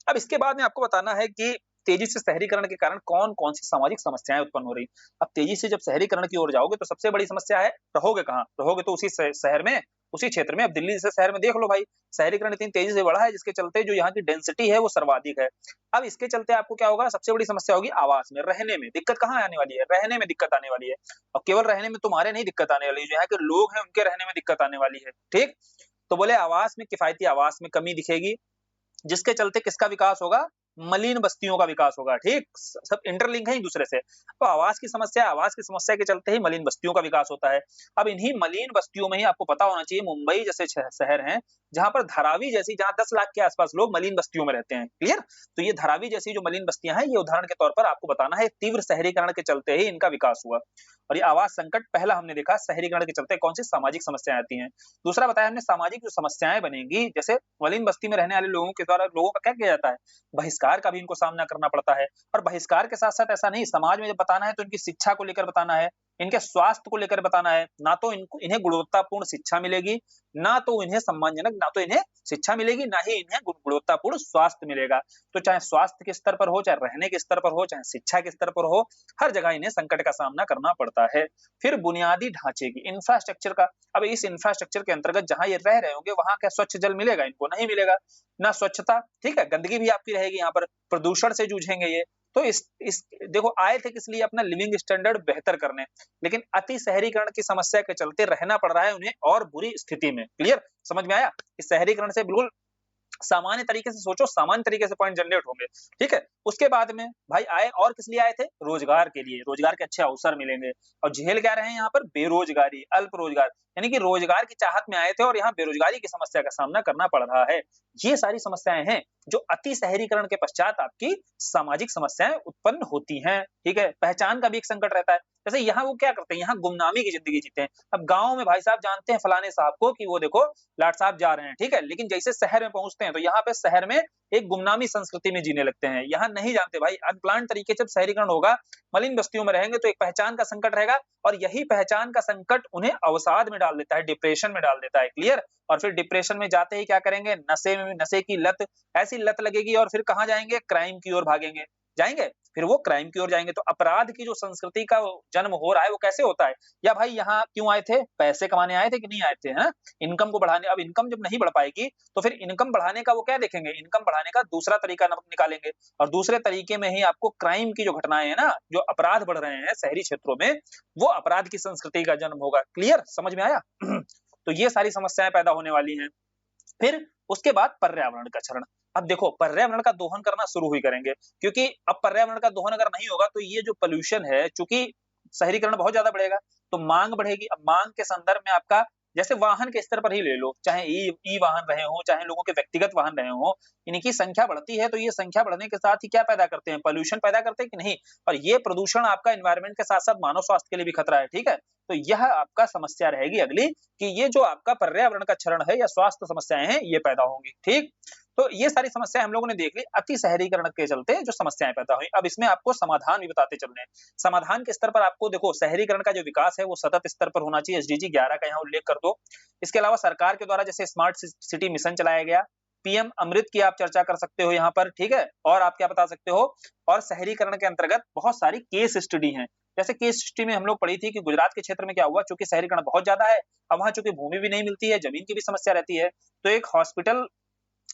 अब इसके बाद में आपको बताना है कि तेजी से शहरीकरण के कारण कौन कौन सी सामाजिक समस्याएं उत्पन्न हो रही। अब तेजी से जब शहरीकरण की ओर जाओगे तो सबसे बड़ी समस्या है, रहोगे कहाँ, रहोगे तो उसी शहर में, उसी क्षेत्र में। अब दिल्ली जैसे शहर में देख लो भाई, शहरीकरण इतनी तेजी से बढ़ा है जिसके चलते जो यहाँ की डेंसिटी है वो सर्वाधिक है। अब इसके चलते आपको क्या होगा, सबसे बड़ी समस्या होगी आवास में, रहने में दिक्कत कहाँ आने वाली है, रहने में दिक्कत आने वाली है। और केवल रहने में तुम्हारे नहीं दिक्कत आने वाली है, जो यहाँ के लोग हैं उनके रहने में दिक्कत आने वाली है, ठीक। तो बोले आवास में, किफायती आवास में कमी दिखेगी, जिसके चलते किसका विकास होगा, मलिन बस्तियों का विकास होगा, ठीक, सब इंटरलिंक है एक दूसरे से। तो आवास की समस्या के चलते ही मलिन बस्तियों का विकास होता है। अब इन्हीं मलिन बस्तियों में ही आपको पता होना चाहिए, मुंबई जैसे शहर हैं जहां पर धारावी जैसी, जहां 10 लाख के आसपास लोग मलिन बस्तियों में रहते हैं, क्लियर। तो ये धारावी जैसी जो मलिन बस्तियां हैं, ये उदाहरण के तौर पर आपको बताना है, तीव्र शहरीकरण के चलते ही इनका विकास हुआ। और ये आवास संकट पहला हमने देखा, शहरीकरण के चलते कौन सी सामाजिक समस्याएं आती हैं। दूसरा बताया हमने, सामाजिक जो समस्याएं बनेंगी, जैसे मलिन बस्ती में रहने वाले लोगों के द्वारा लोगों का क्या किया जाता है, बहिष्कार का भी इनको सामना करना पड़ता है। और बहिष्कार के साथ साथ ऐसा नहीं, समाज में जब बताना है तो इनकी शिक्षा को लेकर बताना है, इनके स्वास्थ्य को लेकर बताना है। ना तो इन्हें गुणवत्तापूर्ण शिक्षा मिलेगी, ना तो इन्हें सम्मानजनक, ना तो इन्हें शिक्षा मिलेगी, ना ही इन्हें गुणवत्तापूर्ण स्वास्थ्य मिलेगा। तो चाहे स्वास्थ्य के स्तर पर हो, चाहे रहने के स्तर पर हो, चाहे शिक्षा के स्तर पर हो, हर जगह इन्हें संकट का सामना करना पड़ता है। फिर बुनियादी ढांचे की, इंफ्रास्ट्रक्चर का। अब इस इंफ्रास्ट्रक्चर के अंतर्गत जहां ये रह रहे होंगे वहां क्या स्वच्छ जल मिलेगा, इनको नहीं मिलेगा, ना स्वच्छता, ठीक है, गंदगी भी आपकी रहेगी, यहाँ पर प्रदूषण से जूझेंगे ये। तो इस देखो आए थे किस लिए, अपना लिविंग स्टैंडर्ड बेहतर करने, लेकिन अति शहरीकरण की समस्या के चलते रहना पड़ रहा है उन्हें और बुरी स्थिति में, क्लियर, समझ में आया। इस शहरीकरण से बिल्कुल सामान्य तरीके से सोचो, सामान्य तरीके से पॉइंट जनरेट होंगे, ठीक है। उसके बाद में भाई आए, और किस लिए आए थे, रोजगार के लिए, रोजगार के अच्छे अवसर मिलेंगे। और झेल क्या रहे हैं यहाँ पर, बेरोजगारी, अल्प रोजगार, यानी कि रोजगार की चाहत में आए थे और यहाँ बेरोजगारी की समस्या का सामना करना पड़ रहा है। ये सारी समस्याएं हैं जो अति शहरीकरण के पश्चात आपकी सामाजिक समस्याएं उत्पन्न होती हैं, ठीक है। पहचान का भी एक संकट रहता है, जैसे यहाँ वो क्या करते हैं, यहाँ गुमनामी की जिंदगी जीते हैं। अब गांव में भाई साहब जानते हैं फलाने साहब को कि वो देखो लाट साहब जा रहे हैं, ठीक है, लेकिन जैसे शहर में पहुंचते हैं तो यहाँ पे शहर में एक गुमनामी संस्कृति में जीने लगते हैं। यहाँ नहीं जानते भाई, अनप्लान्ड तरीके से जब शहरीकरण होगा, मलिन बस्तियों में रहेंगे तो एक पहचान का संकट रहेगा, और यही पहचान का संकट उन्हें अवसाद में डाल देता है, डिप्रेशन में डाल देता है, क्लियर। और फिर डिप्रेशन में जाते ही क्या करेंगे, नशे की लत, ऐसी लत लगेगी, और फिर कहाँ जाएंगे, क्राइम की ओर भागेंगे, जाएंगे, फिर वो क्राइम की ओर जाएंगे। तो अपराध की जो संस्कृति का जन्म हो रहा है वो कैसे होता है, या भाई यहाँ क्यों आए थे, पैसे कमाने आए थे कि नहीं आए थे, है इनकम को बढ़ाने। अब इनकम जब नहीं बढ़ पाएगी तो फिर इनकम बढ़ाने का वो क्या देखेंगे, इनकम बढ़ाने का दूसरा तरीका निकालेंगे, और दूसरे तरीके में ही आपको क्राइम की जो घटनाएं है ना, जो अपराध बढ़ रहे हैं शहरी क्षेत्रों में, वो अपराध की संस्कृति का जन्म होगा, क्लियर, समझ में आया। तो ये सारी समस्याएं पैदा होने वाली हैं। फिर उसके बाद पर्यावरण का क्षरण। अब देखो पर्यावरण का दोहन करना शुरू ही करेंगे, क्योंकि अब पर्यावरण का दोहन अगर नहीं होगा तो ये जो पॉल्यूशन है, चूंकि शहरीकरण बहुत ज्यादा बढ़ेगा तो मांग बढ़ेगी। अब मांग के संदर्भ में आपका जैसे वाहन के स्तर पर ही ले लो, चाहे ई ई वाहन रहे हो, चाहे लोगों के व्यक्तिगत वाहन रहे हो, इनकी संख्या बढ़ती है तो ये संख्या बढ़ने के साथ ही क्या पैदा करते हैं, पॉल्यूशन पैदा करते हैं कि नहीं। और ये प्रदूषण आपका एनवायरनमेंट के साथ साथ मानव स्वास्थ्य के लिए भी खतरा है, ठीक है। तो यह आपका समस्या रहेगी अगली, कि ये जो आपका पर्यावरण का क्षरण है या स्वास्थ्य समस्याएं हैं ये पैदा होंगी, ठीक। तो ये सारी समस्याएं हम लोगों ने देख ली, अति शहरीकरण के चलते जो समस्याएं पैदा हुई। अब इसमें आपको समाधान भी बताते चल रहे हैं। समाधान के स्तर पर आपको देखो, शहरीकरण का जो विकास है वो सतत स्तर पर होना चाहिए, एसडीजी 11 का यहाँ उल्लेख कर दो। इसके अलावा सरकार के द्वारा जैसे स्मार्ट सिटी मिशन चलाया गया, पीएम अमृत की आप चर्चा कर सकते हो यहाँ पर, ठीक है। और आप क्या बता सकते हो, और शहरीकरण के अंतर्गत बहुत सारी केस स्टडी हैं। जैसे केस स्टडी में हम लोग पढ़ी थी कि गुजरात के क्षेत्र में क्या हुआ, चूंकि शहरीकरण बहुत ज्यादा है, अब वहां चूंकि भूमि भी नहीं मिलती है, जमीन की भी समस्या रहती है, तो एक हॉस्पिटल,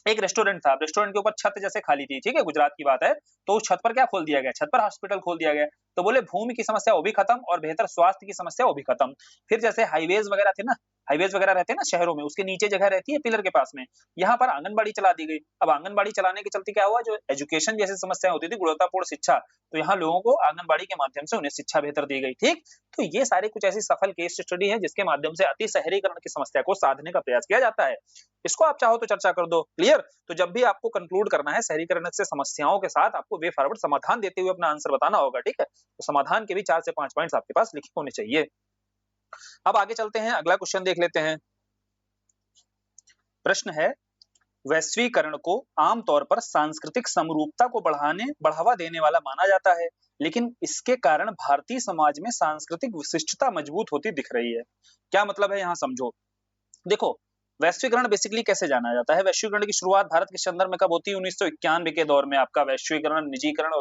एक रेस्टोरेंट था, रेस्टोरेंट के ऊपर छत जैसे खाली थी, ठीक है, गुजरात की बात है। तो उस छत पर क्या खोल दिया गया, छत पर हॉस्पिटल खोल दिया गया। तो बोले भूमि की समस्या वो भी खत्म और बेहतर स्वास्थ्य की समस्या वो भी खत्म। फिर जैसे हाईवेज वगैरह थे ना, हाईवेज वगैरह रहते हैं ना शहरों में, उसके नीचे जगह रहती है पिलर के पास में, यहाँ पर आंगनबाड़ी चला दी गई। अब आंगनबाड़ी चलाने के चलते क्या हुआ, जो एजुकेशन जैसी समस्या होती थी, गुणवत्तापूर्ण शिक्षा, तो यहाँ लोगों को आंगनबाड़ी के माध्यम से उन्हें शिक्षा बेहतर दी गई, ठीक। तो ये सारे कुछ ऐसी सफल केस स्टडी है जिसके माध्यम से अति शहरीकरण की समस्या को साधने का प्रयास किया जाता है। इसको आप चाहो तो चर्चा कर दो, क्लियर। तो जब भी आपको कंक्लूड करना है शहरीकरण से समस्याओं के साथ, आपको वे फॉरवर्ड समाधान देते हुए अपना आंसर बताना होगा, ठीक है। तो समाधान के भी 4 से 5 पॉइंट्स आपके पास लिखे होने चाहिए। अब आगे चलते हैं, अगला क्वेश्चन देख लेते हैं। प्रश्न है, वैश्वीकरण को आमतौर पर सांस्कृतिक समरूपता को बढ़ावा देने वाला माना जाता है, लेकिन इसके कारण भारतीय समाज में सांस्कृतिक विशिष्टता मजबूत होती दिख रही है। क्या मतलब है, यहाँ समझो। देखो, वैश्वीकरण बेसिकली कैसे जाना जाता है, वैश्वीकरण की शुरुआत भारत के संदर्भ में कब होती है, 1991 के दौर में आपका वैश्वीकरण, निजीकरण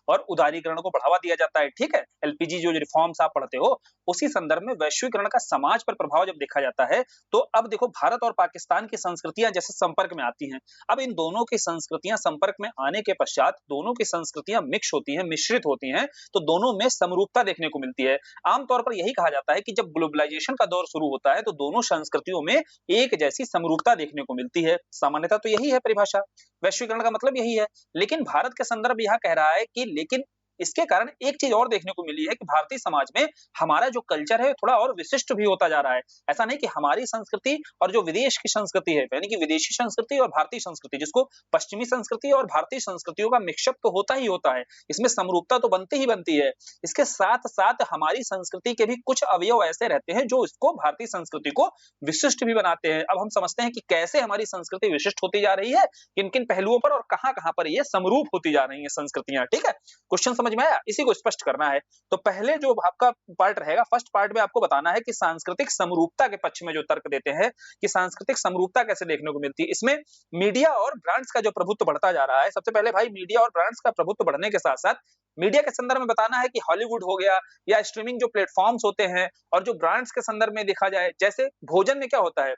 और उदारीकरण को बढ़ावा दिया जाता है, ठीक है। एलपीजी जो रिफॉर्म्स आप पढ़ते हो, उसी संदर्भ में वैश्वीकरण का समाज पर प्रभाव जब देखा जाता है, तो अब देखो भारत और पाकिस्तान की संस्कृतियां जैसे संपर्क में आती हैं। अब इन दोनों की संस्कृतियां संपर्क में आने के पश्चात दोनों की संस्कृतियां मिक्स होती हैं, मिश्रित होती हैं, तो दोनों में समरूपता देखने को मिलती है। आमतौर पर यही कहा जाता है कि जब ग्लोबलाइजेशन का दौर शुरू होता है तो दोनों संस्कृतियों में एक जैसी समरूपता देखने को मिलती है। सामान्यतः तो यही है परिभाषा, वैश्वीकरण का मतलब यही है। लेकिन भारत के संदर्भ यह कह रहा है कि लेकिन इसके कारण एक चीज और देखने को मिली है कि भारतीय समाज में हमारा जो कल्चर है थोड़ा और विशिष्ट भी होता जा रहा है। ऐसा नहीं कि हमारी संस्कृति और जो विदेश की संस्कृति है, यानी कि विदेशी संस्कृति और भारतीय संस्कृति, जिसको पश्चिमी संस्कृति और भारतीय संस्कृतियों का मिक्सअप तो होता ही होता है, इसमें समरूपता तो बनती ही बनती है। इसके साथ साथ हमारी संस्कृति के भी कुछ अवयव ऐसे रहते हैं जो इसको भारतीय संस्कृति को विशिष्ट भी बनाते हैं। अब हम समझते हैं कि कैसे हमारी संस्कृति विशिष्ट होती जा रही है, किन किन पहलुओं पर और कहां कहां पर ये समरूप होती जा रही है संस्कृतियां, ठीक है। क्वेश्चन समझ में आया, इसी को स्पष्ट करना है। तो पहले जो आपका पार्ट रहेगा, फर्स्ट पार्ट में आपको बताना है कि सांस्कृतिक समरूपता के पक्ष में जो तर्क देते हैं कि सांस्कृतिक समरूपता कैसे देखने को मिलती है। इसमें मीडिया और ब्रांड्स का जो प्रभुत्व बढ़ता जा रहा है, सबसे पहले भाई मीडिया और ब्रांड्स का प्रभुत्व बढ़ने के साथ साथ मीडिया के संदर्भ में बताना है कि हॉलीवुड हो गया या स्ट्रीमिंग जो प्लेटफॉर्म्स होते हैं, और जो ब्रांड्स के संदर्भ में देखा जाए, जैसे भोजन में क्या होता है,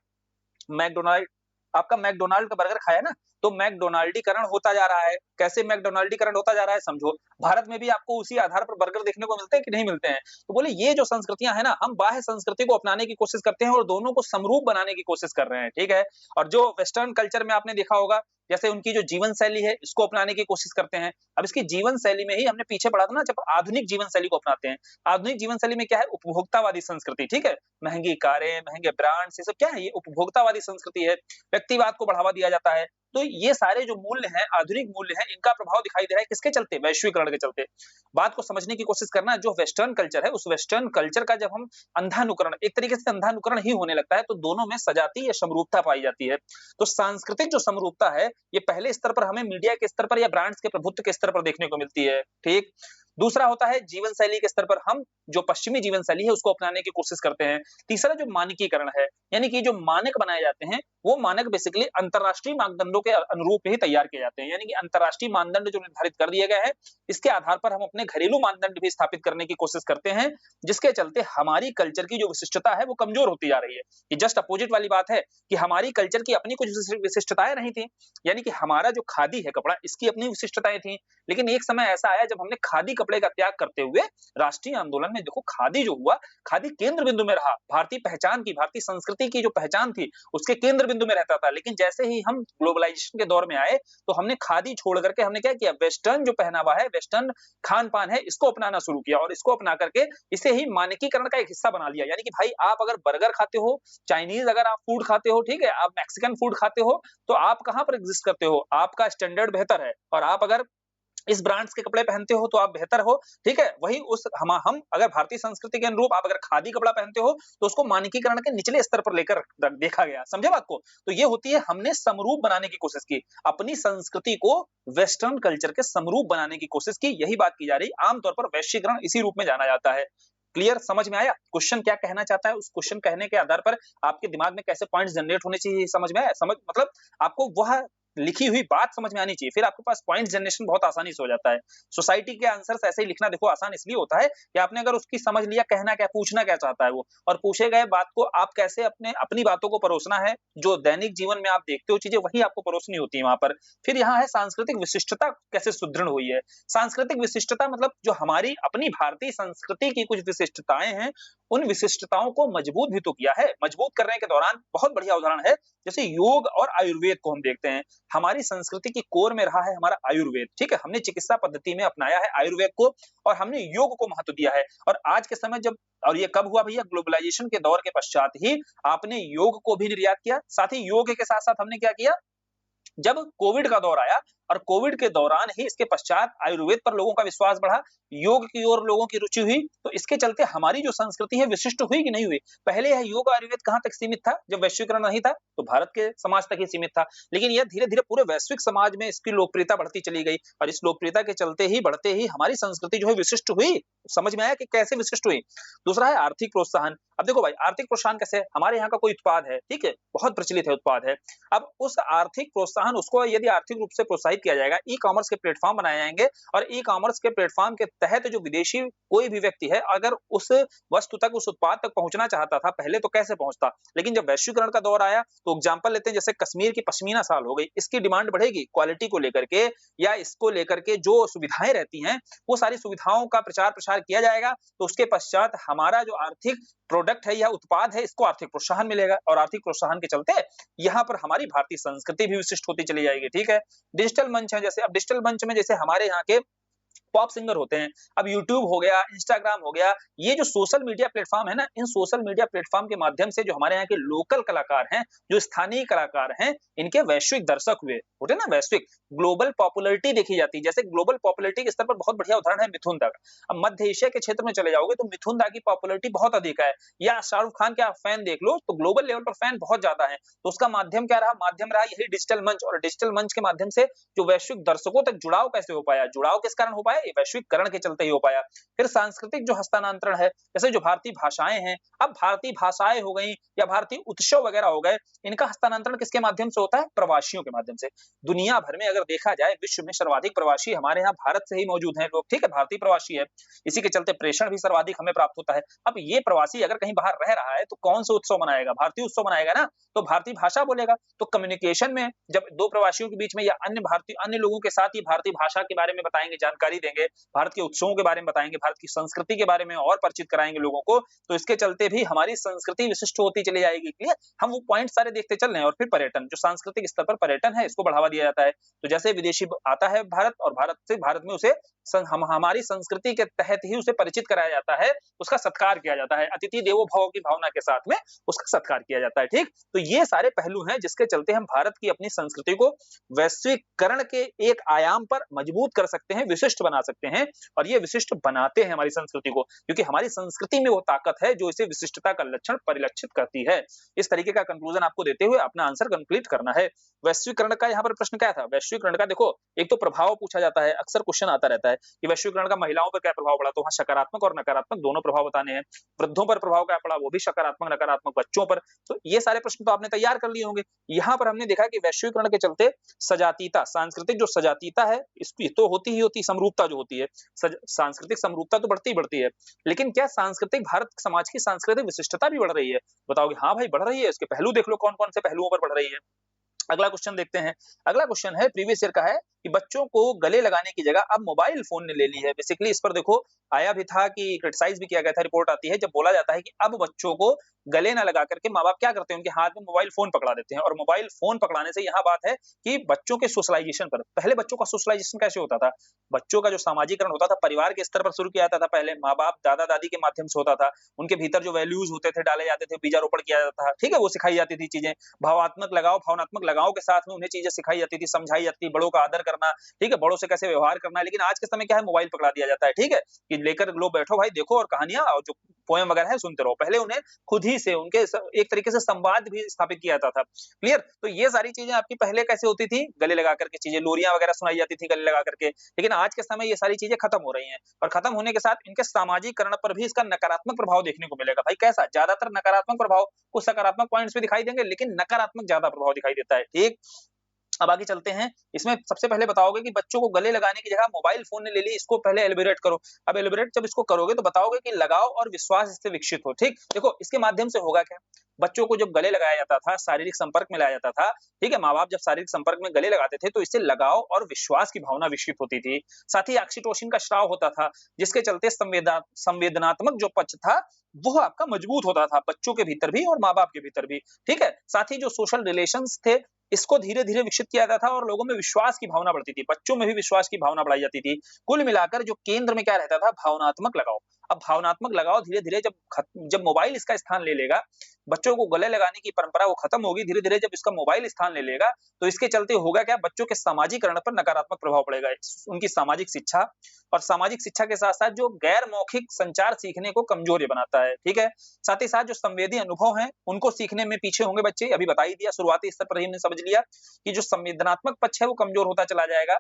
मैकडोनाल्ड, आपका मैकडोनाल्ड का बर्गर खाया ना, तो मैकडोनाल्डीकरण होता जा रहा है। कैसे मैकडोनाल्डीकरण होता जा रहा है समझो, भारत में भी आपको उसी आधार पर बर्गर देखने को मिलते हैं कि नहीं मिलते हैं। तो बोले ये जो संस्कृतियां है ना, हम बाह्य संस्कृति को अपनाने की कोशिश करते हैं और दोनों को समरूप बनाने की कोशिश कर रहे हैं, ठीक है। और जो वेस्टर्न कल्चर में आपने देखा होगा, जैसे उनकी जो जीवन शैली है इसको अपनाने की कोशिश करते हैं। अब इसकी जीवन शैली में ही हमने पीछे पढ़ा था ना, जब आधुनिक जीवन शैली को अपनाते हैं। आधुनिक जीवन शैली में क्या है, उपभोक्तावादी संस्कृति, ठीक है। महंगी कारें, महंगे ब्रांड्स, ये सब क्या है, ये उपभोक्तावादी संस्कृति है। व्यक्तिवाद को बढ़ावा दिया जाता है। तो ये सारे जो मूल्य हैं, आधुनिक मूल्य हैं, इनका प्रभाव दिखाई दे रहा है किसके चलते, वैश्वीकरण के चलते। बात को समझने की कोशिश करना, जो वेस्टर्न कल्चर है उस वेस्टर्न कल्चर का जब हम अंधानुकरण, एक तरीके से अंधानुकरण ही होने लगता है, तो दोनों में सजाती या समरूपता पाई जाती है। तो सांस्कृतिक जो समरूपता है, ये पहले स्तर पर हमें मीडिया के स्तर पर या ब्रांड्स के प्रभुत्व के स्तर पर देखने को मिलती है, ठीक। दूसरा होता है जीवन शैली के स्तर पर, हम जो पश्चिमी जीवन शैली है उसको अपनाने की कोशिश करते हैं। तीसरा जो मानकीकरण है, यानी कि जो मानक बनाए जाते हैं, वो मानक बेसिकली अंतरराष्ट्रीय मानदंडों के अनुरूप ही तैयार किए जाते हैं। यानी कि अंतरराष्ट्रीय मानदंड जो निर्धारित कर दिए गए हैं, इसके आधार पर हम अपने घरेलू मानदंड भी स्थापित करने की कोशिश करते हैं, जिसके चलते हमारी कल्चर की जो विशिष्टता है वो कमजोर होती जा रही है। ये जस्ट अपोजिट वाली बात है कि हमारी कल्चर की अपनी कुछ विशिष्टताएं नहीं थी। यानी कि हमारा जो खादी है कपड़ा, इसकी अपनी विशिष्टताएं थी, लेकिन एक समय ऐसा आया जब हमने खादी कपड़े का त्याग करते हुए राष्ट्रीय आंदोलन में देखो खादी जो हुआ, खादी केंद्र बिंदु में रहा, भारतीय पहचान की, भारतीय संस्कृति की जो पहचान थी उसके केंद्र बिंदु में रहता था। लेकिन जैसे ही हम ग्लोबलाइजेशन के दौर में आए तो हमने खादी छोड़ करके हमने क्या किया, वेस्टर्न जो पहनावा है, वेस्टर्न खान पान है, इसको अपनाना शुरू किया और इसको अपना करके इसे ही मानकीकरण का एक हिस्सा बना लिया। यानी कि भाई आप अगर बर्गर खाते हो, चाइनीज अगर आप फूड खाते हो, ठीक है, आप मैक्सिकन फूड खाते हो, तो आप कहां पर एग्जिस्ट करते हो, आपका स्टैंडर्ड बेहतर है और आप अगर इस ब्रांड्स के कपड़े पहनते हो तो आप बेहतर हो, ठीक है। वही उस हम अगर भारतीय संस्कृति के अनुरूप आप अगर खादी कपड़ा पहनते हो तो उसको मानकीकरण के निचले स्तर पर लेकर देखा गया। समझे बात को? तो ये होती है, हमने समरूप बनाने की कोशिश की, अपनी संस्कृति को वेस्टर्न कल्चर के समरूप बनाने की कोशिश की, यही बात की जा रही। आमतौर पर वैश्वीकरण इसी रूप में जाना जाता है। क्लियर, समझ में आया क्वेश्चन क्या कहना चाहता है? उस क्वेश्चन कहने के आधार पर आपके दिमाग में कैसे पॉइंट्स जनरेट होने चाहिए, समझ में आया? समझ मतलब आपको वह लिखी हुई बात समझ में आनी चाहिए, फिर आपके पास पॉइंट जनरेशन बहुत आसानी से हो जाता है। सोसाइटी के आंसर्स ऐसे ही लिखना देखो आसान इसलिए होता है कि आपने अगर उसकी समझ लिया, कहना क्या, पूछना क्या चाहता है वो, और पूछे गए बात को आप कैसे अपनी बातों को परोसना है, जो दैनिक जीवन में आप देखते हो चीजें वही आपको परोसनी होती है वहां पर। फिर यहाँ है सांस्कृतिक विशिष्टता कैसे सुदृढ़ हुई है। सांस्कृतिक विशिष्टता मतलब जो हमारी अपनी भारतीय संस्कृति की कुछ विशिष्टताएं हैं, उन विशिष्टताओं को मजबूत भी तो किया है। मजबूत करने के दौरान बहुत बढ़िया उदाहरण है, जैसे योग और आयुर्वेद को हम देखते हैं। हमारी संस्कृति की कोर में रहा है हमारा आयुर्वेद, ठीक है, हमने चिकित्सा पद्धति में अपनाया है आयुर्वेद को और हमने योग को महत्व दिया है। और आज के समय जब, और ये कब हुआ भैया, ग्लोबलाइजेशन के दौर के पश्चात ही आपने योग को भी निर्यात किया। साथ ही योग के साथ साथ हमने क्या किया, जब कोविड का दौर आया और कोविड के दौरान ही इसके पश्चात आयुर्वेद पर लोगों का विश्वास बढ़ा, योग की ओर लोगों की रुचि हुई, तो इसके चलते हमारी जो संस्कृति है विशिष्ट हुई कि नहीं हुई। पहले यह योग आयुर्वेद कहां तक सीमित था, जब वैश्वीकरण नहीं था तो भारत के समाज तक ही सीमित था। लेकिन यह धीरे धीरे पूरे वैश्विक समाज में इसकी लोकप्रियता बढ़ती चली गई और इस लोकप्रियता के चलते ही बढ़ते ही हमारी संस्कृति जो है विशिष्ट हुई। समझ में आया कि कैसे विशिष्ट हुई। दूसरा है आर्थिक प्रोत्साहन। अब देखो भाई, आर्थिक प्रोत्साहन कैसे, हमारे यहाँ का कोई उत्पाद है, ठीक है, बहुत प्रचलित है उत्पाद है, अब उस आर्थिक प्रोत्साहन, उसको यदि आर्थिक रूप से प्रोत्साहित किया जाएगा, ई कॉमर्स के प्लेटफॉर्म बनाए जाएंगे और ई कॉमर्स के प्लेटफॉर्म के तहत जो विदेशी कोई भी व्यक्ति है अगर उस वस्तु तक, उस उत्पाद तक पहुंचना चाहता था पहले तो कैसे पहुंचता, लेकिन जब वैश्वीकरण का दौर आया तो एग्जांपल लेते हैं, जैसे कश्मीर की पश्मीना शाल हो गई, इसकी डिमांड बढ़ेगी क्वालिटी को लेकर के या इसको लेकर के जो सुविधाएं रहती हैं वो सारी सुविधाओं का प्रचार प्रसार किया जाएगा, तो उसके पश्चात हमारा जो आर्थिक प्रोडक्ट है या उत्पाद है इसको आर्थिक प्रोत्साहन मिलेगा और आर्थिक प्रोत्साहन के चलते यहाँ पर हमारी भारतीय संस्कृति भी विशिष्ट होती चली जाएगी। ठीक है, डिजिटल मंच है, जैसे अब डिजिटल मंच में जैसे हमारे यहाँ के पॉप सिंगर होते हैं, अब यूट्यूब हो गया, इंस्टाग्राम हो गया, ये जो सोशल मीडिया प्लेटफॉर्म है ना, इन सोशल मीडिया प्लेटफॉर्म के माध्यम से जो हमारे यहाँ के लोकल कलाकार हैं, जो स्थानीय कलाकार हैं, इनके वैश्विक दर्शक हुए होते ना, वैश्विक ग्लोबल पॉपुलैरिटी देखी जाती है। जैसे ग्लोबल पॉपुलैरिटी के स्तर पर बहुत बढ़िया उदाहरण है मिथुन दा। अब मध्य एशिया के क्षेत्र में चले जाओगे तो मिथुन दा की पॉपुलैरिटी बहुत अधिक है, या शाहरुख खान के आप फैन देख लो तो ग्लोबल लेवल पर फैन बहुत ज्यादा है। तो उसका माध्यम क्या रहा, माध्यम रहा यही डिजिटल मंच, और डिजिटल मंच के माध्यम से जो वैश्विक दर्शकों तक जुड़ाव कैसे हो पाया, जुड़ाव किस कारण हो पाया, ये वैश्वीकरण के चलते ही हो पाया। फिर सांस्कृतिक जो हस्तांतरण है, जैसे जो भारतीय भाषाएं हैं, अब भारतीय भाषाएं हो गई या भारतीय उत्सव वगैरह हो गए, इनका हस्तांतरण किसके माध्यम से होता है, प्रवासियों के माध्यम से। दुनिया भर में अगर देखा जाए विश्व में सर्वाधिक प्रवासी हमारे यहाँ भारत से ही मौजूद हैं लोग, ठीक है, भारतीय प्रवासी है, इसी के चलते प्रेषण भी सर्वाधिक हमें प्राप्त होता है। अब ये प्रवासी अगर कहीं बाहर रह रहा है तो कौन सा उत्सव मनाएगा, भारतीय उत्सव मनाएगा ना, तो भारतीय भाषा बोलेगा। तो कम्युनिकेशन में जब दो प्रवासियों के बीच में या अन्य लोगों के साथ ही भारतीय भाषा के बारे में बताएंगे, जानकारी देंगे, भारत के उत्सवों के बारे में बताएंगे, भारत की संस्कृति के बारे में और परिचित कराएंगे लोगों को, तो इसके चलते भी हमारी संस्कृति विशिष्ट होती चली जाएगी। क्लियर, हम वो पॉइंट सारे देखते चल रहे हैं। और फिर पर्यटन, जो सांस्कृतिक स्तर पर पर्यटन है, इसको बढ़ावा दिया जाता है। तो जैसे विदेशी आता है भारत और भारत में उसे हमारी संस्कृति के तहत ही उसे परिचित कराया जाता है, उसका सत्कार किया जाता है, अतिथि देवो भव की भावना के साथ में उसका सत्कार किया जाता है। ठीक, तो ये सारे पहलू हैं जिसके चलते हम भारत की अपनी संस्कृति को वैश्वीकरण के एक आयाम पर मजबूत कर सकते हैं, विशिष्ट बना सकते हैं, और ये विशिष्ट बनाते हैं हमारी संस्कृति को, क्योंकि हमारी संस्कृति में वो ताकत है जो इसे विशिष्टता का लक्षण परिलक्षित करती है। इस तरीके का कंक्लूजन आपको देते हुए अपना आंसर कंप्लीट करना है। वैश्वीकरण का यहाँ पर प्रश्न क्या था, वैश्वीकरण का देखो एक तो प्रभाव पूछा जाता है, अक्सर क्वेश्चन आता रहता है कि वैश्वीकरण का महिलाओं पर क्या प्रभाव पड़ा, तो वहां सकारात्मक और नकारात्मक दोनों प्रभाव बताने हैं। वृद्धों पर प्रभाव क्या पड़ा, वो भी सकारात्मक नकारात्मक, बच्चों पर, तो ये सारे प्रश्न तो आपने तैयार कर लिए होंगे। यहाँ पर हमने देखा कि वैश्वीकरण के चलते सजातीयता, सांस्कृतिक जो सजातीयता है इसकी तो होती ही होती, समरूपता जो होती है, सांस्कृतिक समरूपता तो बढ़ती ही बढ़ती है, लेकिन क्या सांस्कृतिक भारत समाज की सांस्कृतिक विशिष्टता भी बढ़ रही है? बताओगे हाँ भाई बढ़ रही है, इसके पहलू देख लो कौन कौन से पहलुओं पर बढ़ रही है। अगला क्वेश्चन देखते हैं। अगला क्वेश्चन है प्रीवियस ईयर का है, कि बच्चों को गले लगाने की जगह अब मोबाइल फोन ने ले ली है। बेसिकली इस पर देखो आया भी था कि क्रिटिसाइज भी किया गया था, रिपोर्ट आती है जब बोला जाता है कि अब बच्चों को गले ना लगा करके माँ बाप क्या करते हैं, उनके हाथ में मोबाइल फोन पकड़ा देते हैं। और मोबाइल फोन पकड़ाने से यहाँ बात है कि बच्चों के सोशलाइजेशन पर, पहले बच्चों का सोशलाइजेशन कैसे होता था, बच्चों का जो सामाजिकरण होता था परिवार के स्तर पर शुरू किया जाता था। पहले माँ बाप दादा दादी के माध्यम से होता था, उनके भीतर जो वैल्यूज होते थे डाले जाते थे, बीजारोपण किया जाता था, ठीक है, वो सिखाई जाती थी चीजें, भावनात्मक लगाव के साथ में उन्हें चीजें सिखाई जाती थी, समझाई जाती थी, बड़ों का आदर करना, ठीक है, बड़ों से कैसे व्यवहार करना है। लेकिन आज के समय क्या है, मोबाइल पकड़ा दिया जाता है, ठीक है, कि लेकर लो बैठो भाई देखो और कहानियां और जो पोएम वगैरह है सुनते रहो। पहले उन्हें खुद ही से उनके एक तरीके से संवाद भी स्थापित किया जाता था। क्लियर? तो ये सारी चीजें आपकी पहले कैसे होती थी, गले लगा करके चीजें, लोरियां वगैरह सुनाई जाती थी गले लगा करके। लेकिन आज के समय ये सारी चीजें खत्म हो रही हैं और खत्म होने के साथ इनके सामाजिकरण पर भी इसका नकारात्मक प्रभाव देखने को मिलेगा। भाई कैसा? ज्यादातर नकारात्मक प्रभाव, कुछ सकारात्मक पॉइंट्स भी दिखाई देंगे लेकिन नकारात्मक ज्यादा प्रभाव दिखाई देता है। ठीक, अब आगे चलते हैं। इसमें सबसे पहले बताओगे कि बच्चों को गले लगाने की जगह मोबाइल फोन ने ले ली, इसको पहले एलिबरेट करो। अब एलिबरेट जब इसको करोगे तो बताओगे कि लगाव और विश्वास इससे विकसित हो। ठीक, देखो इसके माध्यम से होगा क्या, बच्चों को जब गले लगाया जाता था, शारीरिक संपर्क में लाया जाता था, ठीक है, माँ बाप जब शारीरिक संपर्क में गले लगाते थे तो इससे लगाव और विश्वास की भावना विकसित होती थी। साथ ही ऑक्सीटोसिन का स्राव होता था, जिसके चलते संवेदनात्मक जो पक्ष था वो आपका मजबूत होता था, बच्चों के भीतर भी और माँ बाप के भीतर भी। ठीक है, साथ ही जो सोशल रिलेशंस थे इसको धीरे धीरे विकसित किया जाता था और लोगों में विश्वास की भावना बढ़ती थी, बच्चों में भी विश्वास की भावना बढ़ाई जाती थी। कुल मिलाकर जो केंद्र में क्या रहता था, भावनात्मक लगाव। अब भावनात्मक लगाव धीरे धीरे जब मोबाइल इसका स्थान ले लेगा, बच्चों को गले लगाने की परंपरा वो खत्म होगी। धीरे धीरे जब इसका मोबाइल स्थान ले लेगा तो इसके चलते होगा क्या, बच्चों के सामाजिकरण पर नकारात्मक प्रभाव पड़ेगा। उनकी सामाजिक शिक्षा, और सामाजिक शिक्षा के साथ साथ जो गैर मौखिक संचार सीखने को कमजोर बनाता है। ठीक है, साथ ही साथ जो संवेदी अनुभव हैं उनको सीखने में पीछे होंगे बच्चे। अभी बता ही दिया, शुरुआती स्तर पर ही हमने समझ लिया कि जो संवेदनात्मक पक्ष है वो कमजोर होता चला जाएगा।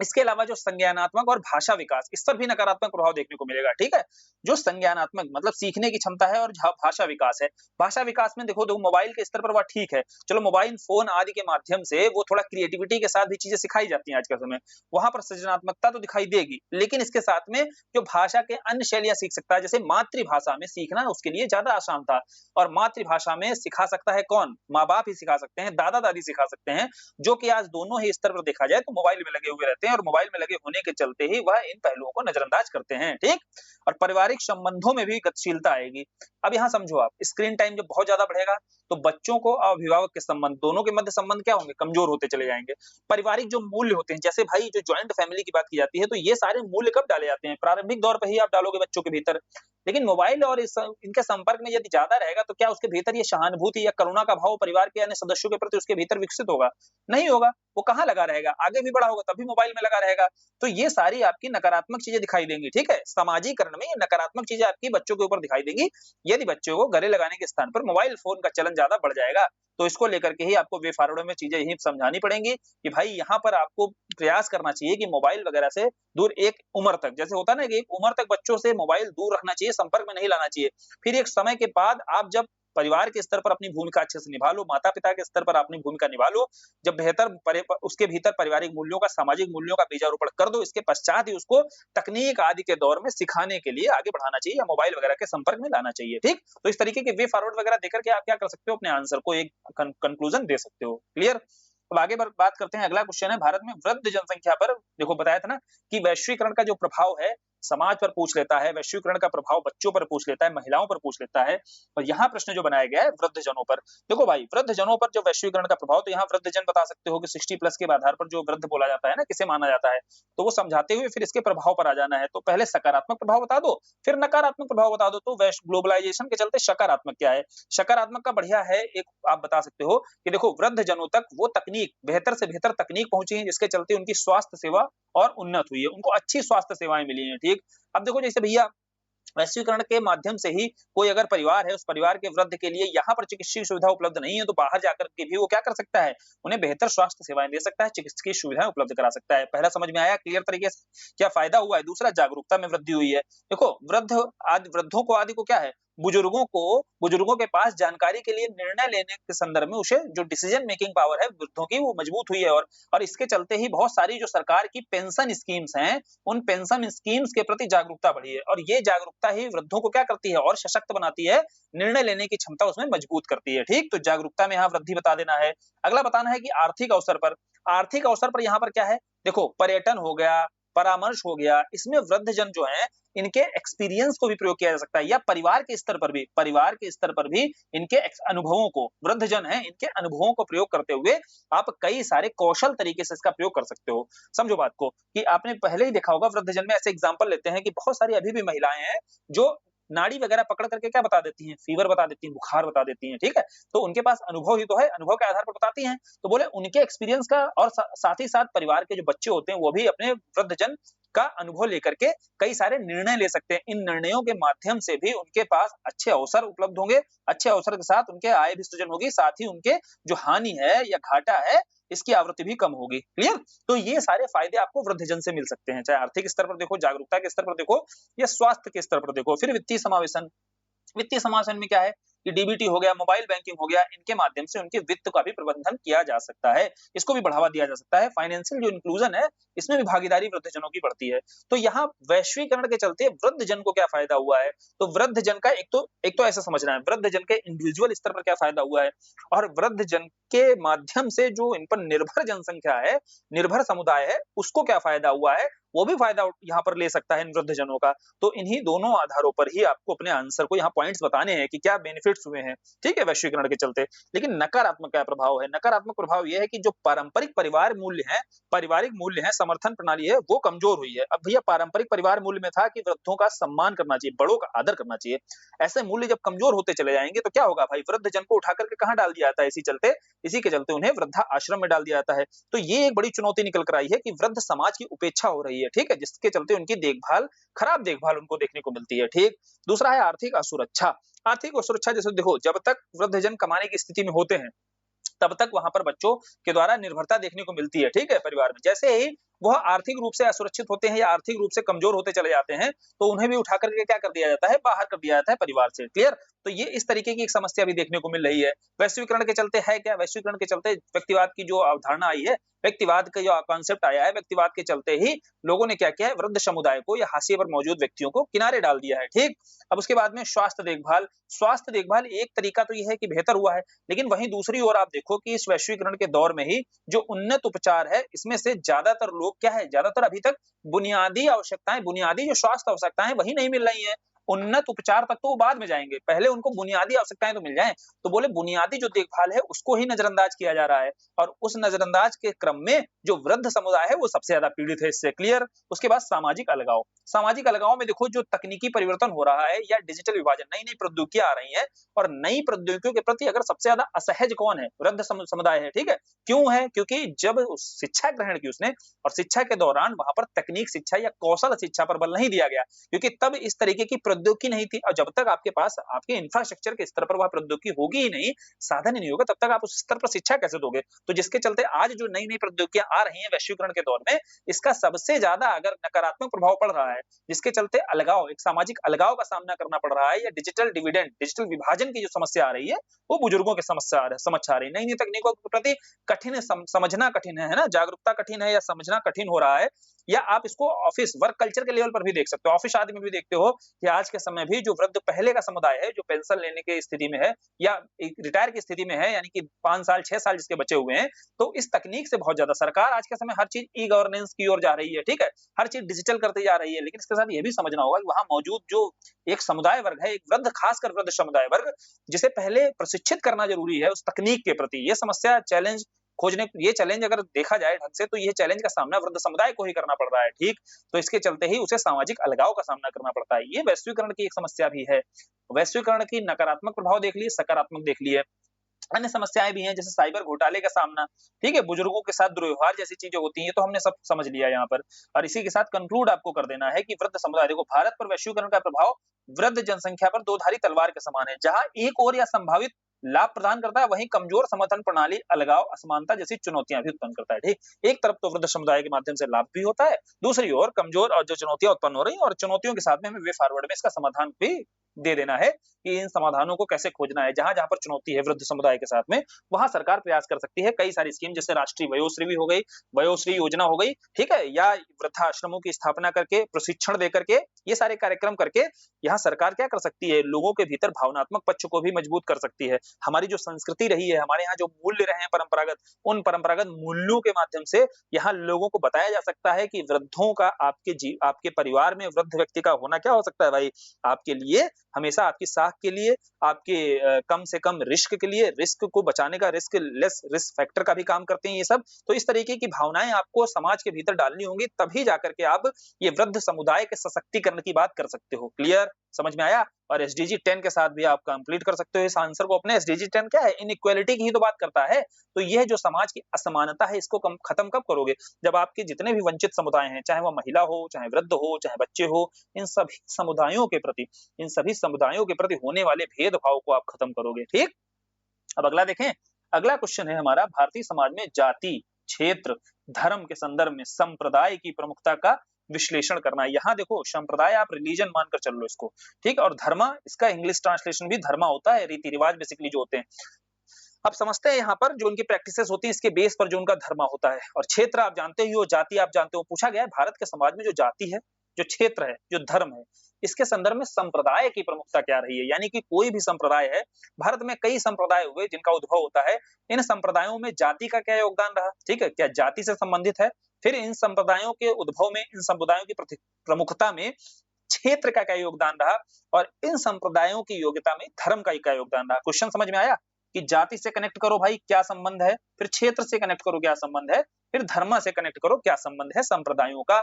इसके अलावा जो संज्ञानात्मक और भाषा विकास, इस पर भी नकारात्मक प्रभाव देखने को मिलेगा। ठीक है, जो संज्ञानात्मक मतलब सीखने की क्षमता है और भाषा विकास है, भाषा विकास में देखो मोबाइल के स्तर पर वह ठीक है, चलो मोबाइल फोन आदि के माध्यम से वो थोड़ा क्रिएटिविटी के साथ भी चीजें सिखाई जाती हैं आज के समय, वहां पर सृजनात्मकता तो दिखाई देगी, लेकिन इसके साथ में जो भाषा के अन्य शैलियां सीख सकता है, जैसे मातृभाषा में सीखना उसके लिए ज्यादा आसान था। और मातृभाषा में सिखा सकता है कौन, माँ बाप ही सिखा सकते हैं, दादा दादी सिखा सकते हैं, जो कि आज दोनों ही स्तर पर देखा जाए तो मोबाइल में लगे हुए रहते हैं और मोबाइल में लगे होने के चलते ही वह इन पहलुओं को नजरअंदाज करते हैं। ठीक, और पारिवारिक संबंधों में भी गतिशीलता आएगी। अब यहाँ समझो आप, स्क्रीन टाइम जब बहुत ज्यादा बढ़ेगा तो बच्चों को और अभिभावक के संबंध, दोनों के मध्य संबंध क्या होंगे, कमजोर होते चले जाएंगे। पारिवारिक जो मूल्य होते हैं, जैसे भाई जो ज्वाइंट फैमिली की बात की जाती है, तो ये सारे मूल्य कब डाले जाते हैं, प्रारंभिक दौर पर ही आप डालोगे बच्चों के भीतर। लेकिन मोबाइल और इनके संपर्क में यदि ज्यादा रहेगा तो क्या उसके भीतर ये सहानुभूति या करुणा का भाव परिवार के अन्य सदस्यों के प्रति उसके भीतर विकसित होगा? नहीं होगा। वो कहाँ लगा रहेगा, आगे भी बड़ा होगा तब भी मोबाइल में लगा रहेगा। तो ये सारी आपकी नकारात्मक चीजें दिखाई देंगी। ठीक है, सामाजिकरण में ये नकारात्मक चीजें आपकी बच्चों के ऊपर दिखाई देंगी यदि बच्चों को गले लगाने के स्थान पर मोबाइल फोन का चलन ज्यादा बढ़ जाएगा। तो इसको लेकर के ही आपको वे फॉरवर्ड में चीजें यही समझानी पड़ेंगी कि भाई यहाँ पर आपको प्रयास करना चाहिए कि मोबाइल वगैरह से दूर, एक उम्र तक, जैसे होता है ना कि एक उम्र तक बच्चों से मोबाइल दूर रखना चाहिए, संपर्क में नहीं लाना चाहिए। फिर एक समय के बाद आप जब परिवार के स्तर पर अपनी भूमिका अच्छे से निभा लो, माता पिता के स्तर पर अपनी भूमिका निभा लो, जब उसके भीतर पारिवारिक मूल्यों का, सामाजिक मूल्यों का बीजारोपण कर दो, इसके पश्चात ही उसको तकनीक आदि के दौर में सिखाने के लिए आगे बढ़ाना चाहिए या मोबाइल वगैरह के संपर्क में लाना चाहिए। ठीक, तो इस तरीके के वे फॉरवर्ड वगैरह देकर के आप क्या कर सकते हो, अपने आंसर को एक कंक्लूजन दे सकते हो। क्लियर? अब आगे बात करते हैं। अगला क्वेश्चन है, भारत में वृद्ध जनसंख्या पर, देखो बताया था ना कि वैश्वीकरण का जो प्रभाव है समाज पर पूछ लेता है, वैश्वीकरण का प्रभाव बच्चों पर पूछ लेता है, महिलाओं पर पूछ लेता है, और यहाँ प्रश्न जो बनाया गया है वृद्धजनों पर। देखो भाई, वृद्धजनों पर जो वैश्वीकरण का प्रभाव, तो यहाँ वृद्धजन बता सकते हो कि 60 प्लस के आधार पर जो वृद्ध बोला जाता है ना, किसे माना जाता है, तो वो समझाते हुए फिर इसके प्रभाव पर आ जाना है। तो पहले सकारात्मक प्रभाव बता दो, फिर नकारात्मक प्रभाव बता दो। तो ग्लोबलाइजेशन के चलते सकारात्मक क्या है, सकारात्मक का बढ़िया है एक, आप बता सकते हो कि देखो वृद्धजनों तक वो तकनीक, बेहतर से बेहतर तकनीक पहुंची है, जिसके चलते उनकी स्वास्थ्य सेवा और उन्नत हुई है, उनको अच्छी स्वास्थ्य सेवाएं मिली हैं। ठीक, अब देखो जैसे भैया वैश्वीकरण के माध्यम से ही कोई अगर परिवार है, उस परिवार के वृद्ध के लिए यहाँ पर चिकित्सीय सुविधा उपलब्ध नहीं है, तो बाहर जाकर के भी वो क्या कर सकता है, उन्हें बेहतर स्वास्थ्य सेवाएं दे सकता है, चिकित्सीय सुविधाएं उपलब्ध करा सकता है। पहला समझ में आया क्लियर तरीके से क्या फायदा हुआ है। दूसरा, जागरूकता में वृद्धि हुई है। देखो वृद्धों को आदि को क्या है, बुजुर्गों के पास जानकारी के लिए निर्णय लेने के संदर्भ में उसे जो डिसीजन मेकिंग पावर है वृद्धों की वो मजबूत हुई है। और इसके चलते ही बहुत सारी जो सरकार की पेंशन स्कीम्स हैं, उन पेंशन स्कीम्स के प्रति जागरूकता बढ़ी है और ये जागरूकता ही वृद्धों को क्या करती है और सशक्त बनाती है, निर्णय लेने की क्षमता उसमें मजबूत करती है। ठीक, तो जागरूकता में यहाँ वृद्धि बता देना है। अगला बताना है कि आर्थिक अवसर पर यहाँ पर क्या है, देखो पर्यटन हो गया, परामर्श हो गया, इसमें वृद्धजन जो है इनके एक्सपीरियंस को भी प्रयोग किया जा सकता है या परिवार के स्तर पर भी इनके अनुभवों को, वृद्धजन है इनके अनुभवों को प्रयोग करते हुए आप कई सारे कौशल तरीके से इसका प्रयोग कर सकते हो। समझो बात को कि आपने पहले ही देखा होगा वृद्धजन में ऐसे एग्जांपल लेते हैं कि बहुत सारी अभी भी महिलाएं हैं जो नाड़ी वगैरह पकड़ करके क्या बता देती हैं, फीवर बता देती हैं, बुखार बता देती हैं, ठीक है। तो उनके पास अनुभव ही तो है, अनुभव के आधार पर बताती हैं। तो बोले उनके एक्सपीरियंस का और साथ ही साथ परिवार के जो बच्चे होते हैं वो भी अपने वृद्धजन का अनुभव लेकर के कई सारे निर्णय ले सकते हैं। इन निर्णयों के माध्यम से भी उनके पास अच्छे अवसर उपलब्ध होंगे, अच्छे अवसर के साथ उनके आय भी सृजन होगी, साथ ही उनके जो हानि है या घाटा है इसकी आवृत्ति भी कम होगी। क्लियर? तो ये सारे फायदे आपको वृद्धजन से मिल सकते हैं, चाहे आर्थिक स्तर पर देखो, जागरूकता के स्तर पर देखो या स्वास्थ्य के स्तर पर देखो। फिर वित्तीय समावेशन में क्या है कि डीबीटी हो गया, मोबाइल बैंकिंग हो गया, इनके माध्यम से उनके वित्त का भी प्रबंधन किया जा सकता है, इसको भी बढ़ावा दिया जा सकता है। फाइनेंशियल जो इंक्लूजन है इसमें भी भागीदारी वृद्धजनों की बढ़ती है। तो यहाँ वैश्वीकरण के चलते वृद्धजन को क्या फायदा हुआ है, तो वृद्धजन का एक तो ऐसा समझना है वृद्धजन के इंडिविजुअल स्तर पर क्या फायदा हुआ है और वृद्धजन के माध्यम से जो इन पर निर्भर जनसंख्या है, निर्भर समुदाय है, उसको क्या फायदा हुआ है, वो भी फायदा यहाँ पर ले सकता है इन वृद्धजनों का। तो इन्हीं दोनों आधारों पर ही आपको अपने आंसर को यहाँ पॉइंट्स बताने हैं कि क्या बेनिफिट्स हुए हैं, ठीक है, वैश्वीकरण के चलते। लेकिन नकारात्मक क्या प्रभाव है, नकारात्मक प्रभाव यह है कि जो पारंपरिक पारिवारिक मूल्य है, समर्थन प्रणाली है, वो कमजोर हुई है। अब भैया पारंपरिक परिवार मूल्य में था कि वृद्धों का सम्मान करना चाहिए, बड़ों का आदर करना चाहिए। ऐसे मूल्य जब कमजोर होते चले जाएंगे तो क्या होगा भाई, वृद्धजन को उठा करके कहाँ डाल दिया जाता है, इसी के चलते उन्हें वृद्धा आश्रम में डाल दिया जाता है। तो ये एक बड़ी चुनौती निकल कर आई है कि वृद्ध समाज की उपेक्षा हो रही है, ठीक है, जिसके चलते उनकी खराब देखभाल उनको देखने को मिलती है। ठीक, दूसरा है आर्थिक असुरक्षा। आर्थिक असुरक्षा जैसे देखो, जब तक वृद्धजन कमाने की स्थिति में होते हैं तब तक वहां पर बच्चों के द्वारा निर्भरता देखने को मिलती है, ठीक है, परिवार में। जैसे ही वह आर्थिक रूप से असुरक्षित होते हैं या आर्थिक रूप से कमजोर होते चले जाते हैं तो उन्हें भी उठा करके क्या कर दिया जाता है, बाहर कर दिया जाता है परिवार से। क्लियर? तो ये इस तरीके की एक समस्या भी देखने को मिल रही है। वैश्वीकरण के चलते है क्या, वैश्वीकरण के चलते व्यक्तिवाद की जो अवधारणा आई है, व्यक्तिवाद का जो कॉन्सेप्ट आया है, व्यक्तिवाद के चलते ही लोगों ने क्या किया है, वृद्ध समुदाय को या हाशिए पर मौजूद व्यक्तियों को किनारे डाल दिया है। ठीक, अब उसके बाद में स्वास्थ्य देखभाल एक तरीका तो यह है कि बेहतर हुआ है, लेकिन वहीं दूसरी ओर आप देखो कि इस वैश्वीकरण के दौर में ही जो उन्नत उपचार है, इसमें से ज्यादातर लोग क्या है, ज्यादातर अभी तक बुनियादी जो स्वास्थ्य आवश्यकताएं वही नहीं मिल रही है। उन्नत उपचार तक तो वो बाद में जाएंगे, पहले उनको बुनियादी आवश्यकताएं तो मिल जाएं। तो बोले बुनियादी जो देखभाल है उसको ही नजरअंदाज किया जा रहा है और उस नजरअंदाज के क्रम में जो वृद्ध समुदाय है वो सबसे ज्यादा पीड़ित है इससे। क्लियर? उसके बाद सामाजिक अलगाव में देखो जो तकनीकी परिवर्तन हो रहा है या डिजिटल विभाजन, नई नई प्रौद्योगिकियां आ रही हैं और नई प्रौद्योगिकियों के प्रति अगर सबसे ज्यादा असहज कौन है, वृद्ध समुदाय है। ठीक है, क्यों है? क्योंकि जब शिक्षा ग्रहण की उसने और शिक्षा के दौरान वहां पर तकनीक शिक्षा या कौशल शिक्षा पर बल नहीं दिया गया, क्योंकि तब इस तरीके की प्रौद्योगिकी नहीं थी। और जब तक आपके पास आपके इंफ्रास्ट्रक्चर के स्तर पर वह प्रौद्योगिकी होगी ही नहीं, साधन ही नहीं होगा, तब तक आप उस स्तर पर शिक्षा कैसे दोगे? तो जिसके चलते आज जो नई नई प्रौद्योगिकियां आ रही हैं वैश्वीकरण के दौर में, इसका सबसे ज्यादा अगर नकारात्मक प्रभाव पड़ रहा है, जिसके चलते एक सामाजिक अलगाव का सामना करना पड़ रहा है या डिजिटल विभाजन की जो समस्या आ रही है वो बुजुर्गों की समझ आ रही है। नई नई तकनीकों के प्रति समझना कठिन है ना, जागरूकता कठिन है या समझना कठिन हो रहा है। या आप इसको ऑफिस वर्क कल्चर के लेवल पर भी देख सकते हो, ऑफिस आदि में भी देखते हो कि आज के समय भी जो वृद्ध पहले का समुदाय है जो पेंशन लेने की स्थिति में है या रिटायर की स्थिति में है, यानी कि 5 साल 6 साल जिसके बचे हुए हैं, तो इस तकनीक से बहुत ज्यादा सरकार आज के समय हर चीज ई गवर्नेंस की ओर जा रही है। ठीक है, हर चीज डिजिटल करती जा रही है, लेकिन इसके साथ ये भी समझना होगा कि वहां मौजूद जो एक समुदाय वर्ग है, एक वृद्ध, खासकर वृद्ध समुदाय वर्ग, जिसे पहले प्रशिक्षित करना जरूरी है उस तकनीक के प्रति। ये समस्या ये चैलेंज अगर देखा जाए ढंग से तो ये चैलेंज का सामना वृद्ध समुदाय को ही करना पड़ रहा है। ठीक, तो इसके चलते ही उसे सामाजिक अलगाव का सामना करना पड़ता है। ये वैश्वीकरण की एक समस्या भी है। वैश्वीकरण की नकारात्मक प्रभाव देख लिए, सकारात्मक देख लिए। अन्य समस्याएं भी हैं जैसे साइबर घोटाले का सामना, ठीक है, बुजुर्गों के साथ दुर्व्यवहार जैसी चीजें होती हैं, ये तो हमने सब समझ लिया यहाँ पर। और इसी के साथ कंक्लूड आपको कर देना है कि वृद्ध समुदाय, देखो भारत पर वैश्वीकरण का प्रभाव वृद्ध जनसंख्या पर दोधारी तलवार के समान है, जहां एक और या संभावित लाभ प्रदान करता है, वहीं कमजोर समर्थन प्रणाली अलगाव, असमानता जैसी चुनौतियां भी उत्पन्न करता है। ठीक, एक तरफ तो वृद्ध समुदाय के माध्यम से लाभ भी होता है, दूसरी ओर कमजोर और जो चुनौतियां उत्पन्न हो रही हैं, और चुनौतियों के साथ में हमें वे फॉरवर्ड में इसका समाधान भी दे देना है कि इन समाधानों को कैसे खोजना है। जहां जहां पर चुनौती है वृद्ध समुदाय के साथ में, वहां सरकार प्रयास कर सकती है कई सारी स्कीम, जैसे राष्ट्रीय वयोश्री भी हो गई, वयोश्री योजना हो गई, ठीक है, या वृद्धाश्रमों की स्थापना करके, प्रशिक्षण दे करके, ये सारे कार्यक्रम करके यहाँ सरकार क्या कर सकती है, लोगों के भीतर भावनात्मक पक्ष को भी मजबूत कर सकती है। हमारी जो संस्कृति रही है, हमारे यहाँ जो मूल्य रहे हैं परंपरागत, उन परंपरागत मूल्यों के माध्यम से यहाँ लोगों को बताया जा सकता है कि वृद्धों का आपके परिवार में वृद्ध व्यक्ति का होना क्या हो सकता है भाई, आपके लिए हमेशा आपकी साख के लिए, आपके कम से कम रिस्क के लिए, रिस्क को बचाने का, रिस्क लेस रिस्क फैक्टर का भी काम करते हैं ये सब। तो इस तरीके की भावनाएं आपको समाज के भीतर डालनी होंगी, तभी जाकर के आप ये वृद्ध समुदाय के सशक्तिकरण की बात कर सकते हो। क्लियर, समझ में आया? और एसडीजी 10 के साथ भी आप कंप्लीट कर सकते हो इस आंसर को अपने। एसडीजी 10 क्या है, इनइक्वालिटी की ही तो बात करता है। तो यह जो समाज की असमानता है, इसको खत्म कब करोगे, जब आपके जितने भी वंचित समुदाय हैं, चाहे वह महिला हो, चाहे वृद्ध हो, चाहे बच्चे हो, इन सभी समुदायों के प्रति, इन सभी समुदायों के प्रति होने वाले भेदभाव को आप खत्म करोगे। ठीक, अब अगला देखें। अगला क्वेश्चन है हमारा, भारतीय समाज में जाति, क्षेत्र, धर्म के संदर्भ में संप्रदाय की प्रमुखता का विश्लेषण करना। यहाँ देखो, संप्रदाय आप रिलीजन मानकर चल लो इसको, ठीक, और धर्मा, इसका इंग्लिश ट्रांसलेशन भी धर्मा होता है, रीति रिवाज बेसिकली जो होते हैं। अब समझते हैं यहाँ पर जो उनकी प्रैक्टिसेस होती है, इसके बेस पर जो उनका धर्म होता है। और क्षेत्र आप जानते ही हो, जाति आप जानते हो। पूछा गया है भारत के समाज में जो जाति है, जो क्षेत्र है, जो धर्म है, इसके संदर्भ में संप्रदाय की प्रमुखता क्या रही है। यानी कि कोई भी संप्रदाय है, भारत में कई संप्रदाय हुए जिनका उद्भव होता है, इन संप्रदायों में जाति का क्या योगदान रहा, ठीक है, क्या जाति से संबंधित है। फिर इन संप्रदायों के उद्भव में, इन संप्रदायों की प्रमुखता में क्षेत्र का क्या योगदान रहा, और इन संप्रदायों की योग्यता में धर्म का क्या योगदान रहा। क्वेश्चन समझ में आया कि जाति से कनेक्ट करो भाई क्या संबंध है, फिर क्षेत्र से कनेक्ट करो क्या संबंध है, फिर धर्म से कनेक्ट करो क्या संबंध है संप्रदायों का।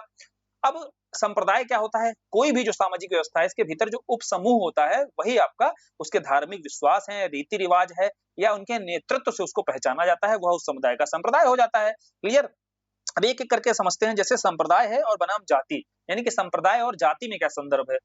अब संप्रदाय क्या होता है, कोई भी जो सामाजिक व्यवस्था है, इसके भीतर जो उप समूह होता है, वही आपका उसके धार्मिक विश्वास है, रीति रिवाज है, या उनके नेतृत्व से उसको पहचाना जाता है, वह उस समुदाय का संप्रदाय हो जाता है। क्लियर? अब एक एक करके समझते हैं। जैसे संप्रदाय है और बनाम जाति, यानी कि संप्रदाय और जाति में क्या संदर्भ है।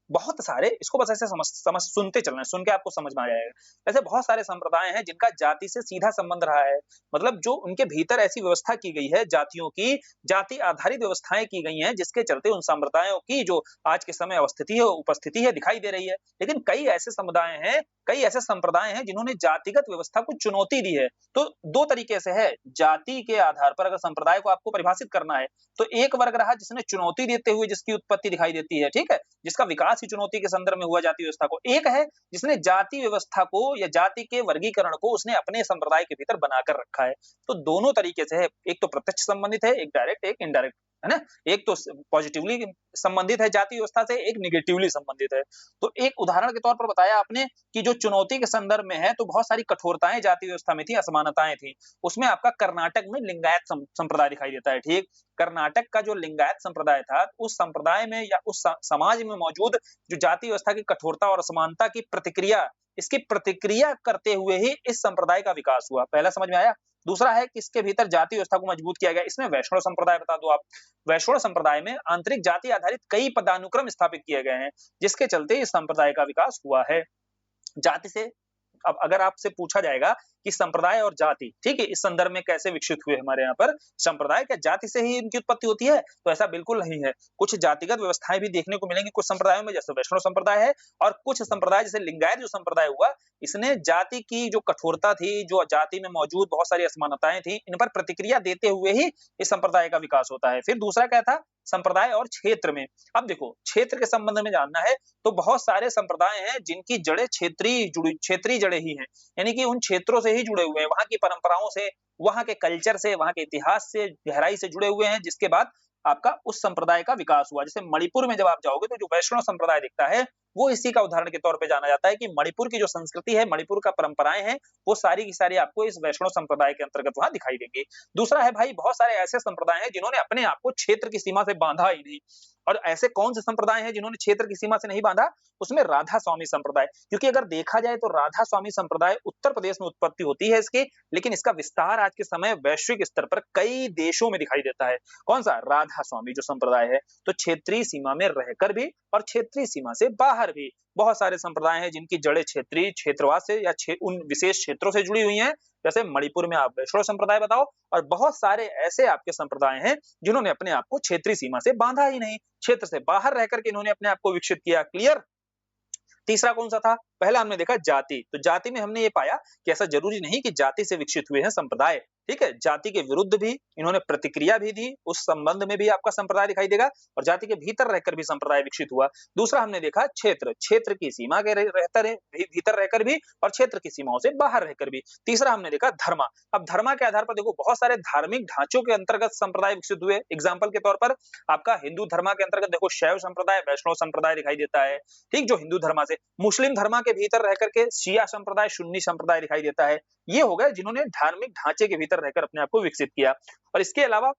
बहुत सारे, इसको बस ऐसे समझ सुनते चलना है, सुन के आपको समझ में आ जाएगा। ऐसे बहुत सारे संप्रदाय हैं जिनका जाति से सीधा संबंध रहा है, मतलब जो उनके भीतर ऐसी व्यवस्था की गई है, जातियों की, जाति आधारित व्यवस्थाएं की गई हैं, जिसके चलते उन संप्रदायों की जो आज के समय अवस्थिति है, उपस्थिति है, दिखाई दे रही है। लेकिन कई ऐसे समुदाय हैं, कई ऐसे संप्रदाय हैं जिन्होंने जातिगत व्यवस्था को चुनौती दी है। तो दो तरीके से है, जाति के आधार पर अगर संप्रदाय को आपको परिभाषित करना है, तो एक वर्ग रहा जिसने चुनौती देते हुए जिसकी उत्पत्ति दिखाई देती है, ठीक है, जिसका विकास ही चुनौती के संदर्भ में हुआ जाति व्यवस्था को। एक है जिसने जाति व्यवस्था को या जाति के वर्गीकरण को उसने अपने संप्रदाय के भीतर बनाकर रखा है। तो दोनों तरीके से है, एक तो प्रत्यक्ष संबंधित है, एक डायरेक्ट, एक इनडायरेक्ट, है ना। एक तो पॉजिटिवली संबंधित है जाति व्यवस्था से, एक निगेटिवली संबंधित है। तो एक उदाहरण के तौर पर बताया आपने कि जो चुनौती के संदर्भ में है, तो बहुत सारी कठोरताएं जाति व्यवस्था में थी, असमानताएं थी। उसमें आपका कर्नाटक में लिंगायत संप्रदाय दिखाई देता है। ठीक, कर्नाटक का जो लिंगायत संप्रदाय था, उस संप्रदाय में या उस समाज में मौजूद जो जाति व्यवस्था की कठोरता और असमानता की प्रतिक्रिया, इसकी प्रतिक्रिया करते हुए ही इस संप्रदाय का विकास हुआ। पहला समझ में आया। दूसरा है कि इसके भीतर जाति व्यवस्था को मजबूत किया गया। इसमें वैष्णव संप्रदाय बता दो आप। वैष्णव संप्रदाय में आंतरिक जाति आधारित कई पदानुक्रम स्थापित किए गए हैं, जिसके चलते इस संप्रदाय का विकास हुआ है। जाति से, अब अगर आपसे पूछा जाएगा कि संप्रदाय और जाति, ठीक है, इस संदर्भ में कैसे विकसित हुए हमारे यहाँ पर संप्रदाय, क्या जाति से ही इनकी उत्पत्ति होती है, तो ऐसा बिल्कुल नहीं है। कुछ जातिगत व्यवस्थाएं भी देखने को मिलेंगी कुछ संप्रदायों में, जैसे वैष्णव संप्रदाय है, और कुछ संप्रदाय जैसे लिंगायत जो संप्रदाय हुआ, इसने जाति की जो कठोरता थी, जो जाति में मौजूद बहुत सारी असमानताएं थी, इन पर प्रतिक्रिया देते हुए ही इस संप्रदाय का विकास होता है। फिर दूसरा क्या था, संप्रदाय और क्षेत्र में। अब देखो, क्षेत्र के संबंध में जानना है तो बहुत सारे संप्रदाय हैं जिनकी जड़ें क्षेत्रीय जड़ें ही हैं, यानी कि उन क्षेत्रों से ही जुड़े हुए हैं, वहां की परंपराओं से, वहां के कल्चर से, वहां के इतिहास से गहराई से जुड़े हुए हैं, जिसके बाद आपका उस संप्रदाय का विकास हुआ। जैसे मणिपुर में जब आप जाओगे तो जो वैष्णव संप्रदाय दिखता है, वो इसी का उदाहरण के तौर पे जाना जाता है कि मणिपुर की जो संस्कृति है, मणिपुर का परंपराएं हैं, वो सारी की सारी आपको इस वैष्णव संप्रदाय के अंतर्गत वहां दिखाई देंगी। दूसरा है भाई, बहुत सारे ऐसे संप्रदाय हैं जिन्होंने अपने आप को क्षेत्र की सीमा से बांधा ही नहीं। और ऐसे कौन से संप्रदाय हैं जिन्होंने क्षेत्र की सीमा से नहीं बांधा, उसमें राधा स्वामी संप्रदाय। क्योंकि अगर देखा जाए तो राधा स्वामी संप्रदाय उत्तर प्रदेश में उत्पत्ति होती है इसकी, लेकिन इसका विस्तार आज के समय वैश्विक स्तर पर कई देशों में दिखाई देता है। कौन सा? राधा राधा स्वामी जो संप्रदाय है, तो क्षेत्रीय सीमा में रहकर भी और क्षेत्रीय सीमा से बाहर भी बहुत सारे संप्रदाय हैं जिनकी जड़ें क्षेत्रीय क्षेत्रवाद से या उन विशेष क्षेत्रों से जुड़ी हुई हैं। जैसे मणिपुर में आप वैष्णव संप्रदाय बताओ, और बहुत सारे ऐसे आपके संप्रदाय हैं जिन्होंने अपने आप को क्षेत्रीय सीमा से बांधा ही नहीं, क्षेत्र से बाहर रह करके इन्होंने अपने आप को विकसित किया। क्लियर? तीसरा कौन सा था? पहला हमने देखा जाति, तो जाति में हमने ये पाया कि ऐसा जरूरी नहीं कि जाति से विकसित हुए हैं संप्रदाय, ठीक है, जाति के विरुद्ध भी इन्होंने प्रतिक्रिया भी दी, उस संबंध में भी आपका संप्रदाय दिखाई देगा, और जाति के भीतर रहकर भी संप्रदाय विकसित हुआ। दूसरा हमने देखा क्षेत्र, क्षेत्र की सीमा के भीतर रहकर भी और क्षेत्र की सीमाओं से बाहर रहकर भी। तीसरा हमने देखा धर्म। अब धर्म के आधार पर देखो बहुत सारे धार्मिक ढांचों के अंतर्गत संप्रदाय विकसित हुए। एग्जाम्पल के तौर पर आपका हिंदू धर्म के अंतर्गत देखो शैव संप्रदाय, वैष्णव संप्रदाय दिखाई देता है, ठीक, जो हिंदू धर्म से। मुस्लिम धर्म के भीतर रहकर के शिया संप्रदाय, सुन्नी संप्रदाय दिखाई देता है। ये हो गए जिन्होंने धार्मिक ढांचे के भीतर रहकर अपने आप को विकसित किया। और इसके अलावा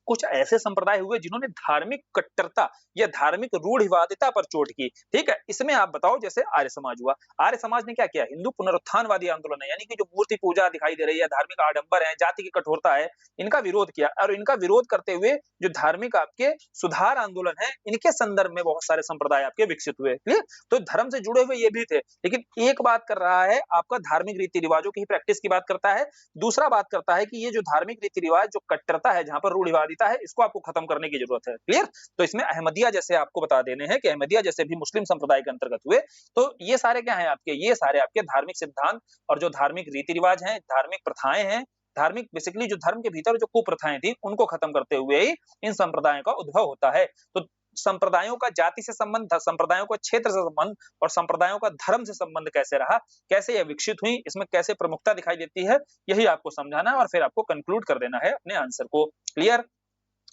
कुछ ऐसे संप्रदाय हुए जिन्होंने धार्मिक कट्टरता या धार्मिक रूढ़िवादिता पर चोट की, ठीक है। इसमें आप बताओ, जैसे आर्य समाज हुआ। आर्य समाज ने क्या किया? हिंदू पुनरुत्थानवादी आंदोलन है, यानी कि जो मूर्ति पूजा दिखाई दे रही है, धार्मिक आडंबर है, जाति की कठोरता है, इनका विरोध किया। और इनका विरोध करते हुए जो धार्मिक आपके सुधार आंदोलन है, इनके संदर्भ में बहुत सारे संप्रदाय आपके विकसित हुए। क्लियर? तो धर्म से जुड़े हुए ये भी थे, लेकिन एक बात कर रहा है आपका धार्मिक रीति रिवाजों की प्रैक्टिस की बात करता है, दूसरा बात करता है कि ये जो धार्मिक रीति रिवाज जो कट्टरता है, जहां पर रूढ़िवादी है, इसको आपको खत्म करने की जरूरत है। क्लियर? तो इसमें अहमदिया जैसे आपको बता देने हैं कि अहमदिया जैसे भी मुस्लिम संप्रदाय के अंतर्गत हुए। तो ये सारे क्या हैं आपके? ये सारे आपके धार्मिक सिद्धांत और जो धार्मिक रीति रिवाज हैं, धार्मिक प्रथाएं हैं, धार्मिक बेसिकली जो धर्म के भीतर जो कुप्रथाएं थी, उनको खत्म करते हुए ही इन संप्रदायों का उद्भव होता है। तो संप्रदायों का जाति से संबंध, संप्रदायों का क्षेत्र से संबंध और संप्रदायों का धर्म से संबंध कैसे रहा, कैसे यह विकसित हुई, इसमें कैसे प्रमुखता दिखाई देती है, यही आपको समझाना है और फिर आपको कंक्लूड कर देना है अपने आंसर को। क्लियर?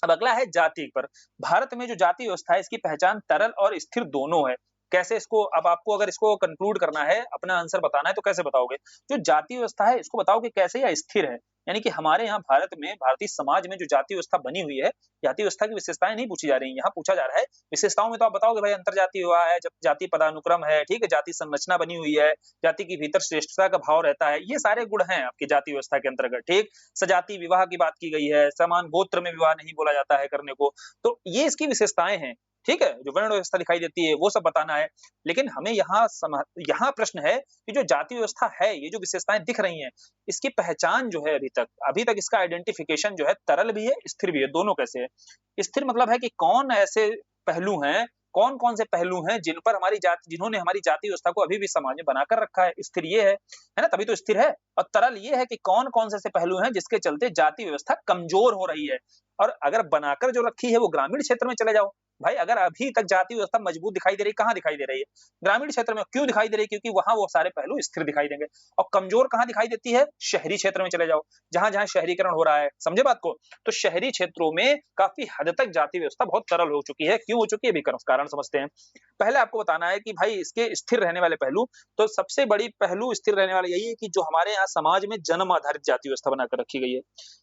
अब अगला है जाति पर। भारत में जो जाति व्यवस्था है, इसकी पहचान तरल और स्थिर दोनों है। कैसे इसको, अब आपको अगर इसको कंक्लूड करना है, अपना आंसर बताना है, तो कैसे बताओगे? जो जाति व्यवस्था है, इसको बताओ कि कैसे यह स्थिर है। यानी कि हमारे यहाँ भारत में, भारतीय समाज में जो जाति व्यवस्था बनी हुई है, जाति व्यवस्था की विशेषताएं नहीं पूछी जा रही, यहाँ पूछा जा रहा है विशेषताओं में। तो आप बताओगे भाई अंतरजातीय विवाह है, जब जाति पदानुक्रम है, ठीक है, जाति संरचना बनी हुई है, जाति के भीतर श्रेष्ठता का भाव रहता है, ये सारे गुण हैं आपकी जाति व्यवस्था के अंतर्गत, ठीक। सजातीय विवाह की बात की गई है, समान गोत्र में विवाह नहीं बोला जाता है करने को, तो ये इसकी विशेषताएं हैं, ठीक है। जो वर्ण व्यवस्था दिखाई देती है, वो सब बताना है। लेकिन हमें यहाँ प्रश्न है कि जो जाति व्यवस्था है, ये जो विशेषताएं दिख रही हैं, इसकी पहचान जो है अभी तक इसका आइडेंटिफिकेशन जो है तरल भी है, स्थिर भी है, दोनों कैसे है? स्थिर मतलब है कि कौन ऐसे पहलू हैं, कौन-कौन से पहलू हैं जिन पर जिन्होंने हमारी जाति व्यवस्था को अभी भी समाज में बनाकर रखा है, स्थिर ये है ना? तभी तो स्थिर है। और तरल ये है कि कौन-कौन से ऐसे पहलू हैं जिसके चलते जाति व्यवस्था कमजोर हो रही है। और अगर बनाकर जो रखी है वो ग्रामीण क्षेत्र में चले जाओ, भाई अगर अभी तक जाति व्यवस्था मजबूत दिखाई दे रही है, कहाँ दिखाई दे रही है? ग्रामीण क्षेत्र में। क्यों दिखाई दे रही है? क्योंकि वहां वो सारे पहलू स्थिर दिखाई देंगे। और कमजोर कहाँ दिखाई देती है? शहरी क्षेत्र में चले जाओ, जहां-जहां शहरीकरण हो रहा है, समझे बात को? तो शहरी क्षेत्रों में काफी हद तक जाति व्यवस्था बहुत तरल हो चुकी है। क्यों हो चुकी है? भी कारण समझते हैं। पहले आपको बताना है कि भाई इसके स्थिर रहने वाले पहलू, तो सबसे बड़ी पहलू स्थिर रहने वाला यही है कि जो हमारे यहाँ समाज में जन्म आधारित जाति व्यवस्था बनाकर रखी गई है।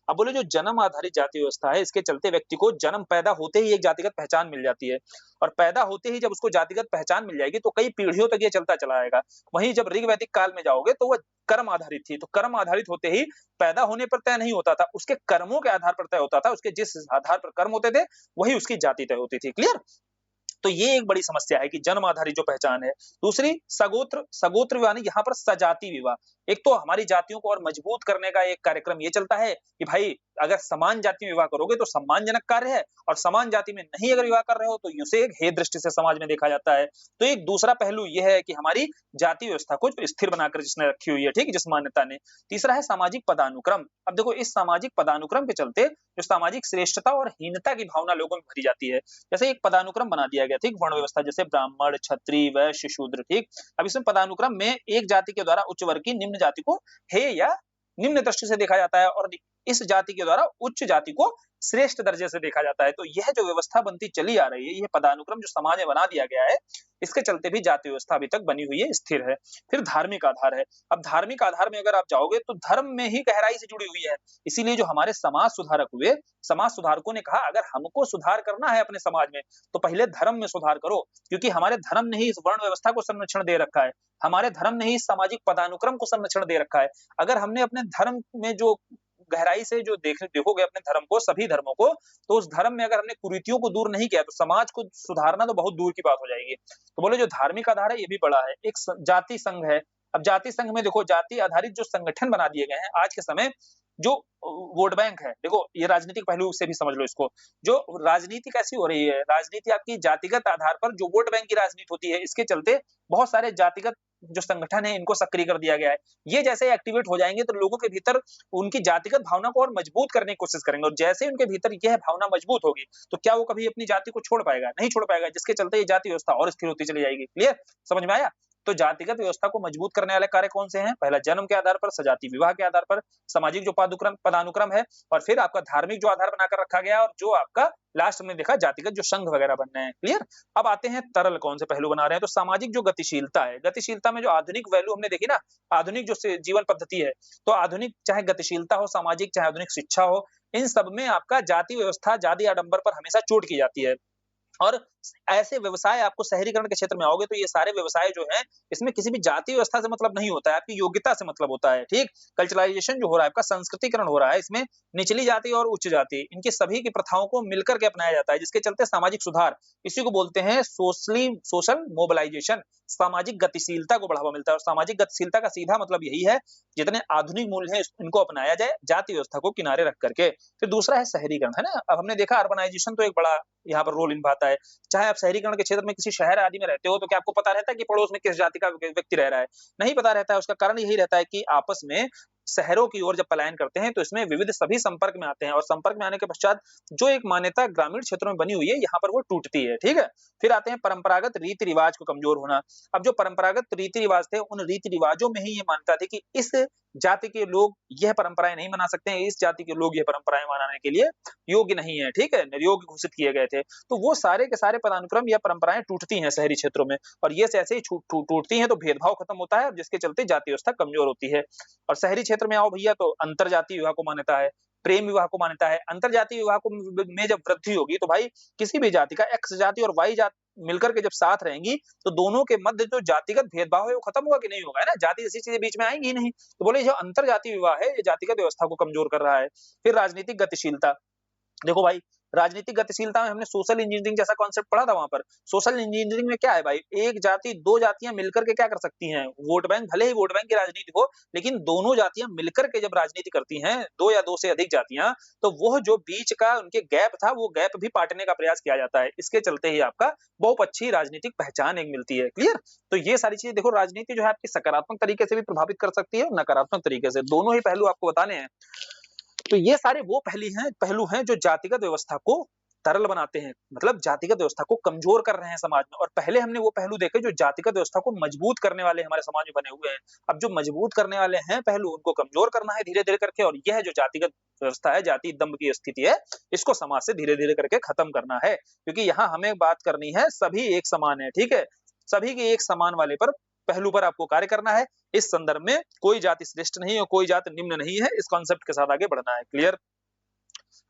अब बोले जो जन्म आधारित जाति व्यवस्था है, इसके चलते व्यक्ति को जन्म पैदा होते ही एक जातिगत पहचान मिल जाती है, और पैदा होते ही जब उसको जातिगत पहचान मिल जाएगी तो कई पीढ़ियों तक ये चलता चला आएगा। वहीं जब ऋग वैदिक काल में जाओगे तो वह कर्म आधारित थी, तो कर्म आधारित होते ही पैदा होने पर तय नहीं होता था, उसके कर्मों के आधार पर तय होता था, उसके जिस आधार पर कर्म होते थे वही उसकी जाति तय होती थी। क्लियर? तो ये एक बड़ी समस्या है कि जन्म आधारित जो पहचान है। दूसरी सगोत्र विवाह, यहाँ पर सजाति विवाह। एक तो हमारी जातियों को और मजबूत करने का एक कार्यक्रम ये चलता है कि भाई अगर समान जाति में विवाह करोगे तो सम्मानजनक कार्य है, और समान जाति में नहीं अगर विवाह कर रहे हो तो उसे एक हेय दृष्टि से समाज में देखा जाता है। तो एक दूसरा पहलू यह है कि हमारी जाति व्यवस्था को स्थिर बनाकर जिसने रखी हुई है, ठीक, जिस मान्यता ने। तीसरा है सामाजिक पदानुक्रम। अब देखो इस सामाजिक पदानुक्रम के चलते जो सामाजिक श्रेष्ठता और हीनता की भावना लोगों में भरी जाती है। जैसे एक पदानुक्रम बना दिया गया, ठीक, वर्ण व्यवस्था, जैसे ब्राह्मण, क्षत्रिय, वैश्य, शूद्र, ठीक। अब इसमें पदानुक्रम में एक जाति के द्वारा उच्च वर्ग की निम्न जाति को हेय या निम्न दृष्टि से देखा जाता है, और इस जाति के द्वारा उच्च जाति को श्रेष्ठ दर्जे से देखा जाता है। तो यह जो व्यवस्था बनती चली आ रही है, यह पदानुक्रम जो समाज में बना दिया गया है, इसके चलते भी जाति व्यवस्था अभी तक बनी हुई है, स्थिर है। फिर धार्मिक आधार है। अब धार्मिक आधार में अगर आप जाओगे तो धर्म में ही गहराई से जुड़ी हुई है। इसीलिए जो हमारे समाज सुधारक हुए, समाज सुधारकों ने कहा अगर हमको सुधार करना है अपने समाज में तो पहले धर्म में सुधार करो, क्योंकि हमारे धर्म ने ही इस वर्ण व्यवस्था को संरक्षण दे रखा है, हमारे धर्म ने ही सामाजिक पदानुक्रम को संरक्षण दे रखा है। अगर हमने अपने धर्म में जो गहराई से जो देखोगे अपने धर्म को, सभी धर्मों को, तो उस धर्म में अगर हमने कुरीतियों को दूर नहीं किया तो समाज को सुधारना तो बहुत दूर की बात हो जाएगी। तो बोले जो धार्मिक आधार है ये भी बड़ा है। एक जाति संघ है। अब जाति संघ में देखो जाति आधारित जो संगठन बना दिए गए हैं आज के समय, जो वोट बैंक है, देखो ये राजनीतिक पहलू से भी समझ लो इसको। जो राजनीति कैसी हो रही है, राजनीति आपकी जातिगत आधार पर जो वोट बैंक की राजनीति होती है, इसके चलते बहुत सारे जातिगत जो संगठन है इनको सक्रिय कर दिया गया है। ये जैसे एक्टिवेट हो जाएंगे तो लोगों के भीतर उनकी जातिगत भावना को और मजबूत करने की कोशिश करेंगे, और जैसे उनके भीतर यह भावना मजबूत होगी तो क्या वो कभी अपनी जाति को छोड़ पाएगा? नहीं छोड़ पाएगा, जिसके चलते ये जाति व्यवस्था और स्थिर होती चली जाएगी। क्लियर? समझ में आया? तो जातिगत व्यवस्था को मजबूत करने वाले कार्य कौन से हैं? पहला जन्म के आधार पर, सजातीय विवाह के आधार पर, सामाजिक जो पदानुक्रम है, और फिर आपका धार्मिक जो आधार बनाकर रखा गया, और जो आपका लास्ट में देखा जातिगत जो संघ वगैरह बन रहे हैं। क्लियर? अब आते हैं तरल कौन से पहलू बना रहे हैं, तो सामाजिक जो गतिशीलता है, गतिशीलता में जो आधुनिक वैल्यू हमने देखी ना, आधुनिक जो जीवन पद्धति है, तो आधुनिक चाहे गतिशीलता हो, सामाजिक चाहे आधुनिक शिक्षा हो, इन सब में आपका जाति व्यवस्था, जाति आडंबर पर हमेशा चोट की जाती है। और ऐसे व्यवसाय आपको शहरीकरण के क्षेत्र में आओगे तो ये सारे व्यवसाय जो हैं, इसमें किसी भी जाति व्यवस्था से मतलब नहीं होता है, आपकी योग्यता से मतलब होता है। ठीक? कल्चरलाइजेशन जो हो रहा है, आपका संस्कृतिकरण हो रहा है, इसमें निचली जाति और उच्च जाति, इनकी सभी की प्रथाओं को मिलकर के अपनाया जाता है, जिसके चलते सामाजिक सुधार, इसी को बोलते हैं सोशल मोबिलाइजेशन, सामाजिक गतिशीलता को बढ़ावा मिलता है। और सामाजिक गतिशीलता का सीधा मतलब यही है, जितने आधुनिक मूल्य हैं इनको अपनाया जाए, जाति व्यवस्था को किनारे रख करके। फिर दूसरा है शहरीकरण, है ना? अब हमने देखा अर्बनाइजेशन तो एक बड़ा यहाँ पर रोल निभाता है। चाहे आप शहरीकरण के क्षेत्र में किसी शहर आदि में रहते हो, तो क्या आपको पता रहता है कि पड़ोस में किस जाति का व्यक्ति रह रहा है? नहीं पता रहता है। उसका कारण यही रहता है कि आपस में शहरों की ओर जब पलायन करते हैं तो इसमें विविध सभी संपर्क में आते हैं, और संपर्क में आने के पश्चात जो एक मान्यता ग्रामीण क्षेत्रों में बनी हुई है, यहाँ पर वो टूटती है। ठीक है? फिर आते हैं परंपरागत रीति रिवाज को कमजोर होना। अब जो परंपरागत रीति रिवाज थे, उन रीति रिवाजों में ही ये मान्यता थी कि इस जाति के लोग यह परंपराएं नहीं मना सकते हैं, इस जाति के लोग यह परंपराएं मनाने के लिए योग्य नहीं है। ठीक है? निर्योग्य घोषित किए गए थे। तो वो सारे के सारे पदानुक्रम या परंपराएं टूटती हैं शहरी क्षेत्रों में, और ये जैसे ही टूटती हैं तो भेदभाव खत्म होता है, जिसके चलते जाति व्यवस्था कमजोर होती है। और शहरी क्षेत्र में आओ भैया तो अंतर जातीय विवाह को मान्यता है, प्रेम विवाह को मान्यता है। अंतर जातीय विवाह को में जब वृद्धि होगी तो भाई किसी भी जाति का एक्स जाति और वाई जाति मिलकर के जब साथ रहेंगी तो दोनों के मध्य जो जातिगत भेदभाव है वो खत्म होगा कि नहीं होगा? है ना? जाति जैसी चीजें बीच में आएंगी ही नहीं। तो बोले जो अंतर जातीय विवाह है ये जातिगत व्यवस्था को कमजोर कर रहा है। फिर राजनीतिक गतिशीलता, देखो भाई राजनीतिक गतिशीलता में हमने सोशल इंजीनियरिंग जैसा कॉन्सेप्ट पढ़ा था वहां पर। सोशल इंजीनियरिंग में क्या है भाई, एक जाति दो जातियां मिलकर के क्या कर सकती हैं? वोट बैंक, भले ही वोट बैंक की राजनीति हो, लेकिन दोनों जातियां मिलकर के जब राजनीति करती हैं, दो या दो से अधिक जातियां, तो वो जो बीच का उनके गैप था वो गैप भी पाटने का प्रयास किया जाता है। इसके चलते ही आपका बहुत अच्छी राजनीतिक पहचान एक मिलती है। क्लियर? तो ये सारी चीजें देखो, राजनीति जो है आपकी सकारात्मक तरीके से भी प्रभावित कर सकती है और नकारात्मक तरीके से, दोनों ही पहलू आपको बताने हैं। तो ये सारे वो पहलू हैं जो जातिगत व्यवस्था को तरल बनाते हैं, मतलब जातिगत व्यवस्था को कमजोर कर रहे हैं समाज में। और पहले हमने वो पहलू देखे जो जातिगत व्यवस्था को मजबूत करने वाले हमारे समाज में बने हुए हैं। अब जो मजबूत करने वाले हैं पहलू, उनको कमजोर करना है धीरे धीरे करके, और यह जो जातिगत व्यवस्था है, जाति दंभ की स्थिति है, इसको समाज से धीरे धीरे करके खत्म करना है। क्योंकि यहाँ हमें बात करनी है सभी एक समान है। ठीक है? सभी के एक समान वाले पर पहलू पर आपको कार्य करना है। इस संदर्भ में कोई जाति श्रेष्ठ नहीं और कोई जाति निम्न नहीं है, इस कॉन्सेप्ट के साथ आगे बढ़ना है। क्लियर?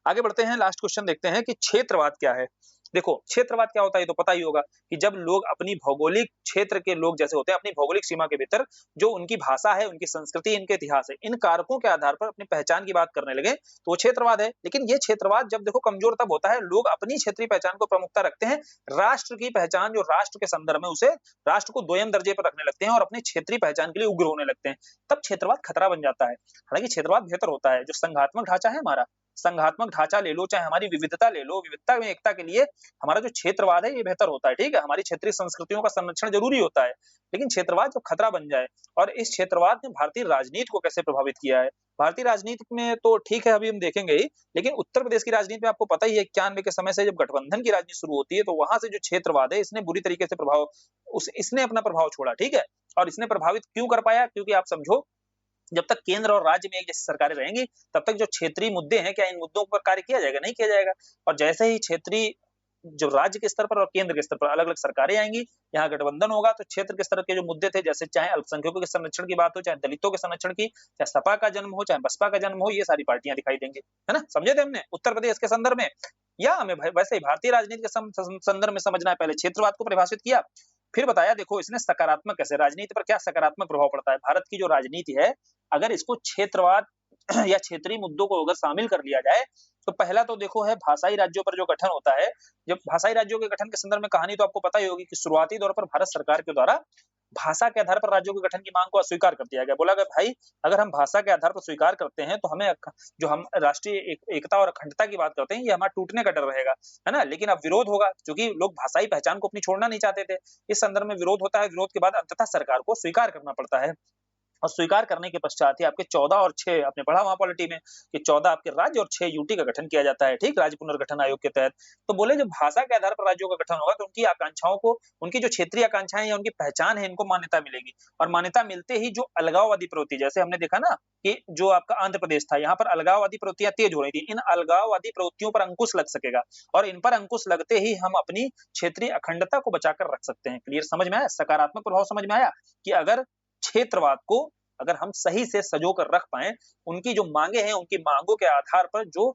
आगे बढ़ते हैं, लास्ट क्वेश्चन देखते हैं कि क्षेत्रवाद क्या है। देखो क्षेत्रवाद क्या होता है ये तो पता ही होगा कि जब लोग अपनी भौगोलिक क्षेत्र के लोग जैसे होते हैं, अपनी भौगोलिक सीमा के भीतर जो उनकी भाषा है, उनकी संस्कृति, इनके इतिहास है, इन कारकों के आधार पर अपनी पहचान की बात करने लगे तो वो क्षेत्रवाद है। लेकिन ये क्षेत्रवाद जब देखो कमजोर तब होता है, लोग अपनी क्षेत्रीय पहचान को प्रमुखता रखते हैं, राष्ट्र की पहचान जो राष्ट्र के संदर्भ में उसे राष्ट्र को दोयम दर्जे पर रखने लगते हैं और अपनी क्षेत्रीय पहचान के लिए उग्र होने लगते हैं, तब क्षेत्रवाद खतरा बन जाता है। हालांकि क्षेत्रवाद बेहतर होता है, जो संघात्मक ढांचा है हमारा, संघात्मक ढांचा ले लो, चाहे हमारी विविधता ले लो, विविधता में एकता के लिए हमारा जो क्षेत्रवाद है ये बेहतर होता है। ठीक है? हमारी क्षेत्रीय संस्कृतियों का संरक्षण जरूरी होता है, लेकिन क्षेत्रवाद जब खतरा बन जाए, और इस क्षेत्रवाद ने भारतीय राजनीति को कैसे प्रभावित किया है, भारतीय राजनीति में तो ठीक है अभी हम देखेंगे ही, लेकिन उत्तर प्रदेश की राजनीति में आपको पता ही है 91 के समय से जब गठबंधन की राजनीति शुरू होती है तो वहां से जो क्षेत्रवाद है इसने बुरी तरीके से इसने अपना प्रभाव छोड़ा। ठीक है? और इसने प्रभावित क्यों कर पाया? क्योंकि आप समझो, जब तक केंद्र और राज्य में एक जैसी सरकारें रहेंगी तब तक जो क्षेत्रीय मुद्दे हैं, क्या इन मुद्दों पर कार्य किया जाएगा? नहीं किया जाएगा। और जैसे ही क्षेत्रीय जो राज्य के स्तर पर और केंद्र के स्तर पर अलग अलग सरकारें आएंगी, यहाँ गठबंधन होगा, तो क्षेत्र के स्तर के जो मुद्दे थे, जैसे चाहे अल्पसंख्यकों के संरक्षण की बात हो, चाहे दलितों के संरक्षण की, चाहे सपा का जन्म हो, चाहे बसपा का जन्म हो, ये सारी पार्टियां दिखाई देंगी। है ना? समझे थे हमने उत्तर प्रदेश के संदर्भ में, या हमें वैसे ही भारतीय राजनीति के संदर्भ में समझना है। पहले क्षेत्रवाद को परिभाषित किया, फिर बताया देखो इसने सकारात्मक कैसे, राजनीति पर क्या सकारात्मक प्रभाव पड़ता है। भारत की जो राजनीति है, अगर इसको क्षेत्रवाद या क्षेत्रीय मुद्दों को अगर शामिल कर लिया जाए, तो पहला तो देखो है भाषाई राज्यों पर जो गठन होता है। जब भाषाई राज्यों के गठन के संदर्भ में कहानी तो आपको पता ही होगी कि शुरुआती दौर पर भारत सरकार के द्वारा भाषा के आधार पर राज्यों के गठन की मांग को अस्वीकार कर दिया गया। बोला गया भाई अगर हम भाषा के आधार पर स्वीकार करते हैं तो हमें जो हम राष्ट्रीय एकता और अखंडता की बात करते हैं ये हमारा टूटने का डर रहेगा, है ना। लेकिन अब विरोध होगा क्योंकि लोग भाषाई पहचान को अपनी छोड़ना नहीं चाहते थे। इस संदर्भ में विरोध होता है, विरोध के बाद अंततः सरकार को स्वीकार करना पड़ता है। और स्वीकार करने के पश्चात ही आपके 14 और 6 आपने पढ़ा वहाँ पॉलिटी में कि 14 आपके राज्य और 6 यूटी का गठन किया जाता है, ठीक, राज्य पुनर्गठन आयोग के तहत। तो बोले जब भाषा के आधार पर राज्यों का गठन होगा तो उनकी आकांक्षाओं को, उनकी जो क्षेत्रीय आकांक्षाएं या उनकी पहचान है इनको मान्यता मिलेगी। और मान्यता मिलते ही जो अलगाववादी प्रवृत्ति, जैसे हमने देखा ना कि जो आपका आंध्र प्रदेश था, यहाँ पर अलगाववादी प्रवृत्तियां तेज हो रही थी, इन अलगाववादी प्रवृत्तियों पर अंकुश लग सकेगा और इन पर अंकुश लगते ही हम अपनी क्षेत्रीय अखंडता को बचाकर रख सकते हैं। क्लियर समझ में आया, सकारात्मक प्रभाव समझ में आया कि अगर क्षेत्रवाद को अगर हम सही से सजो कर रख पाए, उनकी जो मांगे हैं उनकी मांगों के आधार पर जो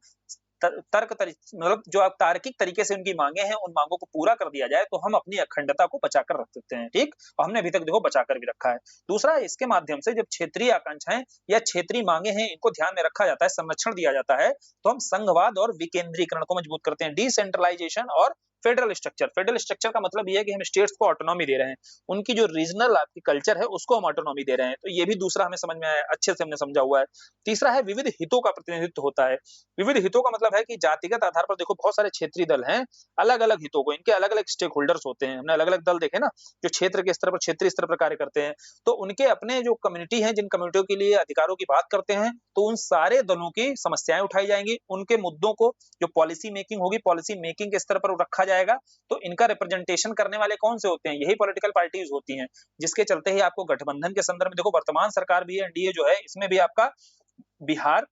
मतलब जो तार्किक तरीके से उनकी मांगे हैं उन मांगों को पूरा कर दिया जाए तो हम अपनी अखंडता को बचाकर रख सकते हैं, ठीक। और हमने अभी तक देखो बचाकर भी रखा है। दूसरा, इसके माध्यम से जब क्षेत्रीय आकांक्षाएं या क्षेत्रीय मांगे हैं इनको ध्यान में रखा जाता है, संरक्षण दिया जाता है, तो हम संघवाद और विकेंद्रीकरण को मजबूत करते हैं, डिसेंट्रलाइजेशन और फेडरल स्ट्रक्चर। फेडरल स्ट्रक्चर का मतलब ये है कि हम स्टेट्स को ऑटोनॉमी दे रहे हैं, उनकी जो रीजनल आपकी कल्चर है उसको हम ऑटोनॉमी दे रहे हैं। तो ये भी दूसरा हमें समझ में आया, अच्छे से हमने समझा हुआ है। तीसरा है विविध हितों का प्रतिनिधित्व होता है। विविध हितों का मतलब है कि जातिगत आधार पर देखो बहुत सारे क्षेत्रीय दल हैं, अलग-अलग हितों को, इनके अलग-अलग स्टेक होल्डर्स होते हैं। हमने अलग-अलग दल देखे ना, जो क्षेत्र के स्तर पर, क्षेत्रीय स्तर पर कार्य करते हैं। तो उनके अपने जो कम्युनिटी है, जिन कम्युनिटियों के लिए अधिकारों की बात करते हैं, तो उन सारे दलों की समस्याएं उठाई जाएंगी, उनके मुद्दों को जो पॉलिसी मेकिंग होगी, पॉलिसी मेकिंग के स्तर पर रखा जाएगा। तो इनका रिप्रेजेंटेशन करने वाले कौन से होते हैं, यही पॉलिटिकल पार्टीज होती हैं, जिसके चलते ही आपको गठबंधन के संदर्भ में देखो वर्तमान सरकार भी है, एनडीए जो है, इसमें भी आपका बिहार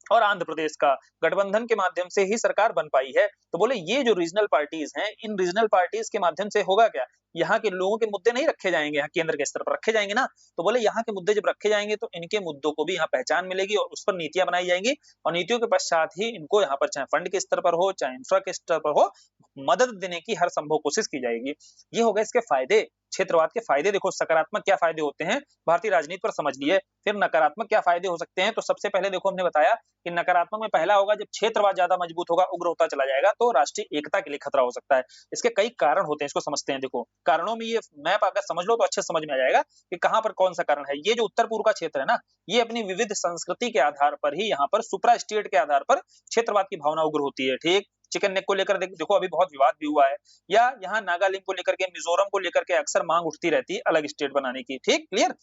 और आंध्र प्रदेश का गठबंधन के माध्यम से ही सरकार बन पाई है। तो बोले ये जो रीजनल पार्टीज हैं, इन रीजनल पार्टीज के माध्यम से होगा क्या, यहाँ के लोगों के मुद्दे नहीं रखे जाएंगे, यहाँ केंद्र के स्तर पर रखे जाएंगे ना। तो बोले यहाँ के मुद्दे जब रखे जाएंगे तो इनके मुद्दों को भी यहाँ पहचान मिलेगी और उस पर नीतियां बनाई जाएंगी और नीतियों के पश्चात ही इनको यहाँ पर चाहे फंड के स्तर पर हो चाहे इंफ्रा के स्तर पर हो, मदद देने की हर संभव कोशिश की जाएगी। ये हो गए इसके फायदे, क्षेत्रवाद के फायदे। देखो सकारात्मक क्या फायदे होते हैं भारतीय राजनीति पर समझ लिए, फिर नकारात्मक क्या फायदे हो सकते हैं। तो सबसे पहले देखो हमने बताया कि नकारात्मक में पहला होगा जब क्षेत्रवाद ज्यादा मजबूत होगा, उग्र होता चला जाएगा तो राष्ट्रीय एकता के लिए खतरा हो सकता है। इसके कई कारण होते हैं, इसको समझते हैं। देखो कारणों में ये मैप अगर समझ लो तो अच्छे समझ में आ जाएगा कि कहां पर कौन सा कारण है। ये जो उत्तर पूर्व का क्षेत्र है ना, ये अपनी विविध संस्कृति के आधार पर ही यहाँ पर सुपरा स्टेट के आधार पर क्षेत्रवाद की भावना उग्र होती है, ठीक। चिकन नेक को लेकर देखो अभी बहुत विवाद भी हुआ है, या यहाँ नागालैंड को लेकर के, मिजोरम को लेकर के अक्सर मांग उठती रहती है अलग स्टेट बनाने की, ठीक, क्लियर।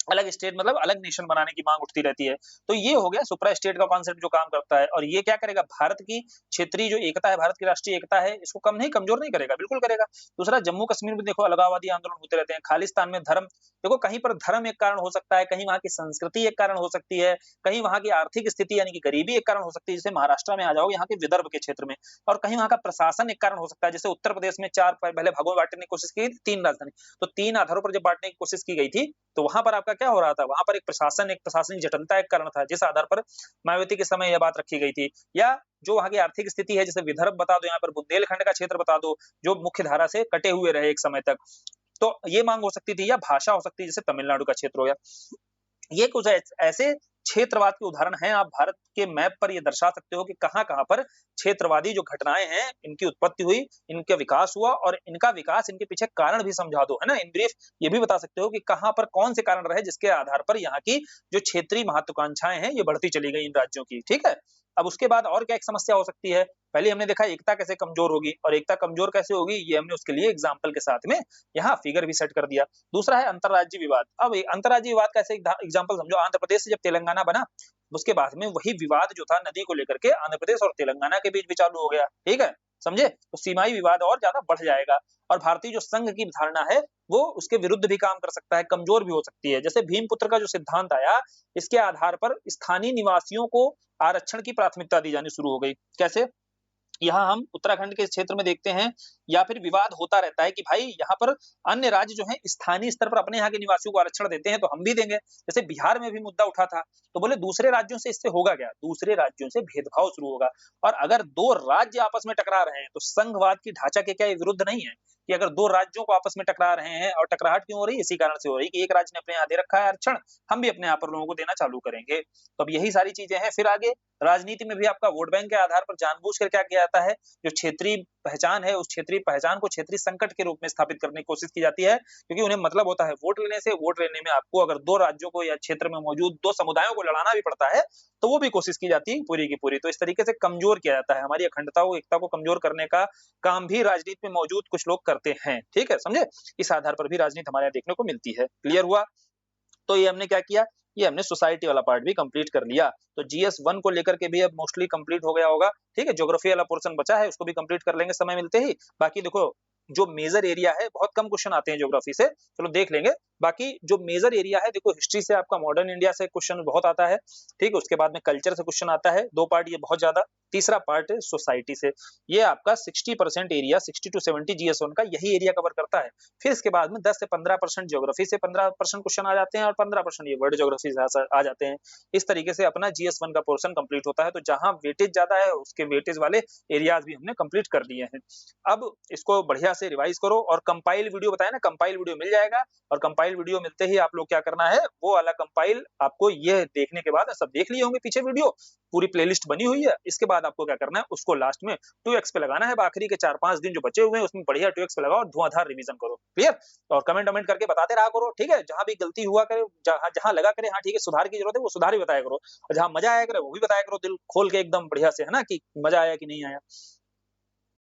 अलग स्टेट मतलब अलग नेशन बनाने की मांग उठती रहती है। तो ये हो गया सुपरा स्टेट का कॉन्सेप्ट जो काम करता है, और ये क्या करेगा, भारत की क्षेत्रीय जो एकता है, भारत की राष्ट्रीय एकता है, इसको कम नहीं कमजोर नहीं करेगा, बिल्कुल करेगा। दूसरा, जम्मू कश्मीर में देखो अलगाववादी आंदोलन होते रहते हैं, खालिस्तान में धर्म, देखो कहीं पर धर्म एक कारण हो सकता है, कहीं वहां की संस्कृति एक कारण हो सकती है, कहीं वहां की आर्थिक स्थिति यानी कि गरीबी एक कारण हो सकती है, जैसे महाराष्ट्र में आ जाओ यहाँ के विदर्भ के क्षेत्र में, और कहीं वहां का प्रशासन एक कारण हो सकता है, जैसे उत्तर प्रदेश में 4 पहले भागों में बांटने की कोशिश की, 3 राजधानी, तो 3 आधारों पर जब बांटने की कोशिश की गई थी तो वहां पर आपका क्या हो रहा था, वहां पर एक प्रशासनिक जटिलता एक कारण था, जिस आधार पर मायावती के समय यह बात रखी गई थी। या जो वहां की आर्थिक स्थिति है, जैसे विदर्भ बता दो, यहाँ पर बुंदेलखंड का क्षेत्र बता दो, जो मुख्य धारा से कटे हुए रहे एक समय तक, तो ये मांग हो सकती थी। या भाषा हो सकती है, जैसे तमिलनाडु का क्षेत्र हो गया। ये कुछ ऐसे क्षेत्रवाद के उदाहरण हैं। आप भारत के मैप पर ये दर्शा सकते हो कि कहां-कहां पर क्षेत्रवादी जो घटनाएं हैं, इनकी उत्पत्ति हुई, इनका विकास हुआ, और इनका विकास, इनके पीछे कारण भी समझा दो, है ना। इन ब्रीफ ये भी बता सकते हो कि कहां पर कौन से कारण रहे जिसके आधार पर यहाँ की जो क्षेत्रीय महत्वाकांक्षाएं हैं ये बढ़ती चली गई इन राज्यों की, ठीक है। अब उसके बाद और क्या एक समस्या हो सकती है, पहले हमने देखा एकता कैसे कमजोर होगी, और एकता कमजोर कैसे होगी ये हमने उसके लिए एग्जाम्पल के साथ में यहाँ फिगर भी सेट कर दिया। दूसरा है अंतरराज्यीय विवाद। अब अंतरराज्यीय विवाद का ऐसे एग्जाम्पल समझो, आंध्र प्रदेश से जब तेलंगाना बना, उसके बाद में वही विवाद जो था नदी को लेकर के आंध्र प्रदेश और तेलंगाना के बीच भी चालू हो गया, ठीक है, समझे। तो सीमाई विवाद और ज्यादा बढ़ जाएगा, और भारतीय जो संघ की धारणा है वो उसके विरुद्ध भी काम कर सकता है, कमजोर भी हो सकती है। जैसे भीमपुत्र का जो सिद्धांत आया, इसके आधार पर स्थानीय निवासियों को आरक्षण की प्राथमिकता दी जानी शुरू हो गई। कैसे, यहाँ हम उत्तराखंड के क्षेत्र में देखते हैं, या फिर विवाद होता रहता है कि भाई यहाँ पर अन्य राज्य जो है स्थानीय स्तर पर अपने यहाँ के निवासियों को आरक्षण देते हैं तो हम भी देंगे। जैसे बिहार में भी मुद्दा उठा था, तो बोले दूसरे राज्यों से इससे होगा क्या, दूसरे राज्यों से भेदभाव शुरू होगा। और अगर 2 राज्य आपस में टकरा रहे हैं तो संघवाद की ढांचा के क्या ये विरुद्ध नहीं है, कि अगर दो राज्यों को आपस में टकरा रहे हैं और टकराहट क्यों हो रही है, इसी कारण से हो रही है कि एक राज्य ने अपने यहाँ दे रखा है आरक्षण, हम भी अपने यहाँ पर लोगों को देना चालू करेंगे। तो अब यही सारी चीजें हैं। फिर आगे राजनीति में भी आपका वोट बैंक के आधार पर जानबूझकर क्या किया जाता है, जो क्षेत्रीय पहचान है उस क्षेत्रीय पहचान को क्षेत्रीय संकट के रूप में स्थापित करने की कोशिश की जाती है, क्योंकि उन्हें मतलब होता है वोट लेने से। वोट लेने में आपको अगर दो राज्यों को या क्षेत्र में मौजूद दो समुदायों को लड़ाना भी पड़ता है तो वो भी कोशिश की जाती है पूरी की पूरी। तो इस तरीके से कमजोर किया जाता है, हमारी अखंडता को, एकता को कमजोर करने का काम भी राजनीति में मौजूद कुछ लोग करते हैं। ठीक है, समझे? इस आधार पर भी राजनीति हमारे यहाँ देखने को मिलती है। क्लियर हुआ? तो ये हमने क्या किया, ये हमने सोसाइटी वाला पार्ट भी कंप्लीट कर लिया। तो जीएस 1 को लेकर के भी अब मोस्टली कंप्लीट हो गया होगा। ठीक है, ज्योग्राफी वाला पोर्शन बचा है, उसको भी कंप्लीट कर लेंगे समय मिलते ही। बाकी देखो जो मेजर एरिया है, बहुत कम क्वेश्चन आते हैं ज्योग्राफी से, चलो देख लेंगे। बाकी जो मेजर एरिया है, देखो हिस्ट्री से आपका मॉडर्न इंडिया से क्वेश्चन बहुत आता है। ठीक है, उसके बाद में कल्चर से क्वेश्चन आता है, 2 पार्ट ये बहुत ज्यादा। तीसरा पार्ट है सोसाइटी से, ये आपका 60% एरिया, 60 टू 70 जीएस1 का यही एरिया कवर करता है। फिर इसके बाद में 10 से 15% ज्योग्राफी से 15% क्वेश्चन आ जाते हैं और 15% ये वर्ल्ड ज्योग्राफी से आ जाते हैं। इस तरीके से अपना जीएस1 का पोर्शन कंप्लीट होता है। तो जहां वेटेज ज्यादा है उसके वेटेज वाले एरियाज भी हमने कंप्लीट कर दिए हैं। अब इसको बढ़िया से रिवाइज करो और कंपाइल वीडियो बताया ना, कंपाइल वीडियो मिल जाएगा, और कंपाइल वीडियो मिलते ही आप लोग क्या करना है, वो वाला कंपाइल आपको ये देखने के बाद, सब देख लिए होंगे पीछे वीडियो, पूरी प्लेलिस्ट बनी हुई है। इसके बाद आपको क्या करना है, उसको लास्ट में 2x पे लगाना है। अब आखिरी के 4-5 दिन जो बचे हुए हैं उसमें बढ़िया 2x पे लगाओ और धुआंधार रिवीजन करो। क्लियर? और कमेंट कमेंट करके बताते रहा करो। ठीक है, जहां भी गलती हुआ करे, जहां जहां लगा करे हाँ ठीक है सुधार की जरूरत है, वो सुधार ही बताया करो, और जहां मजा आया करे वो भी बताया करो, दिल खोल के एकदम बढ़िया से, है ना, कि मजा आया कि नहीं आया।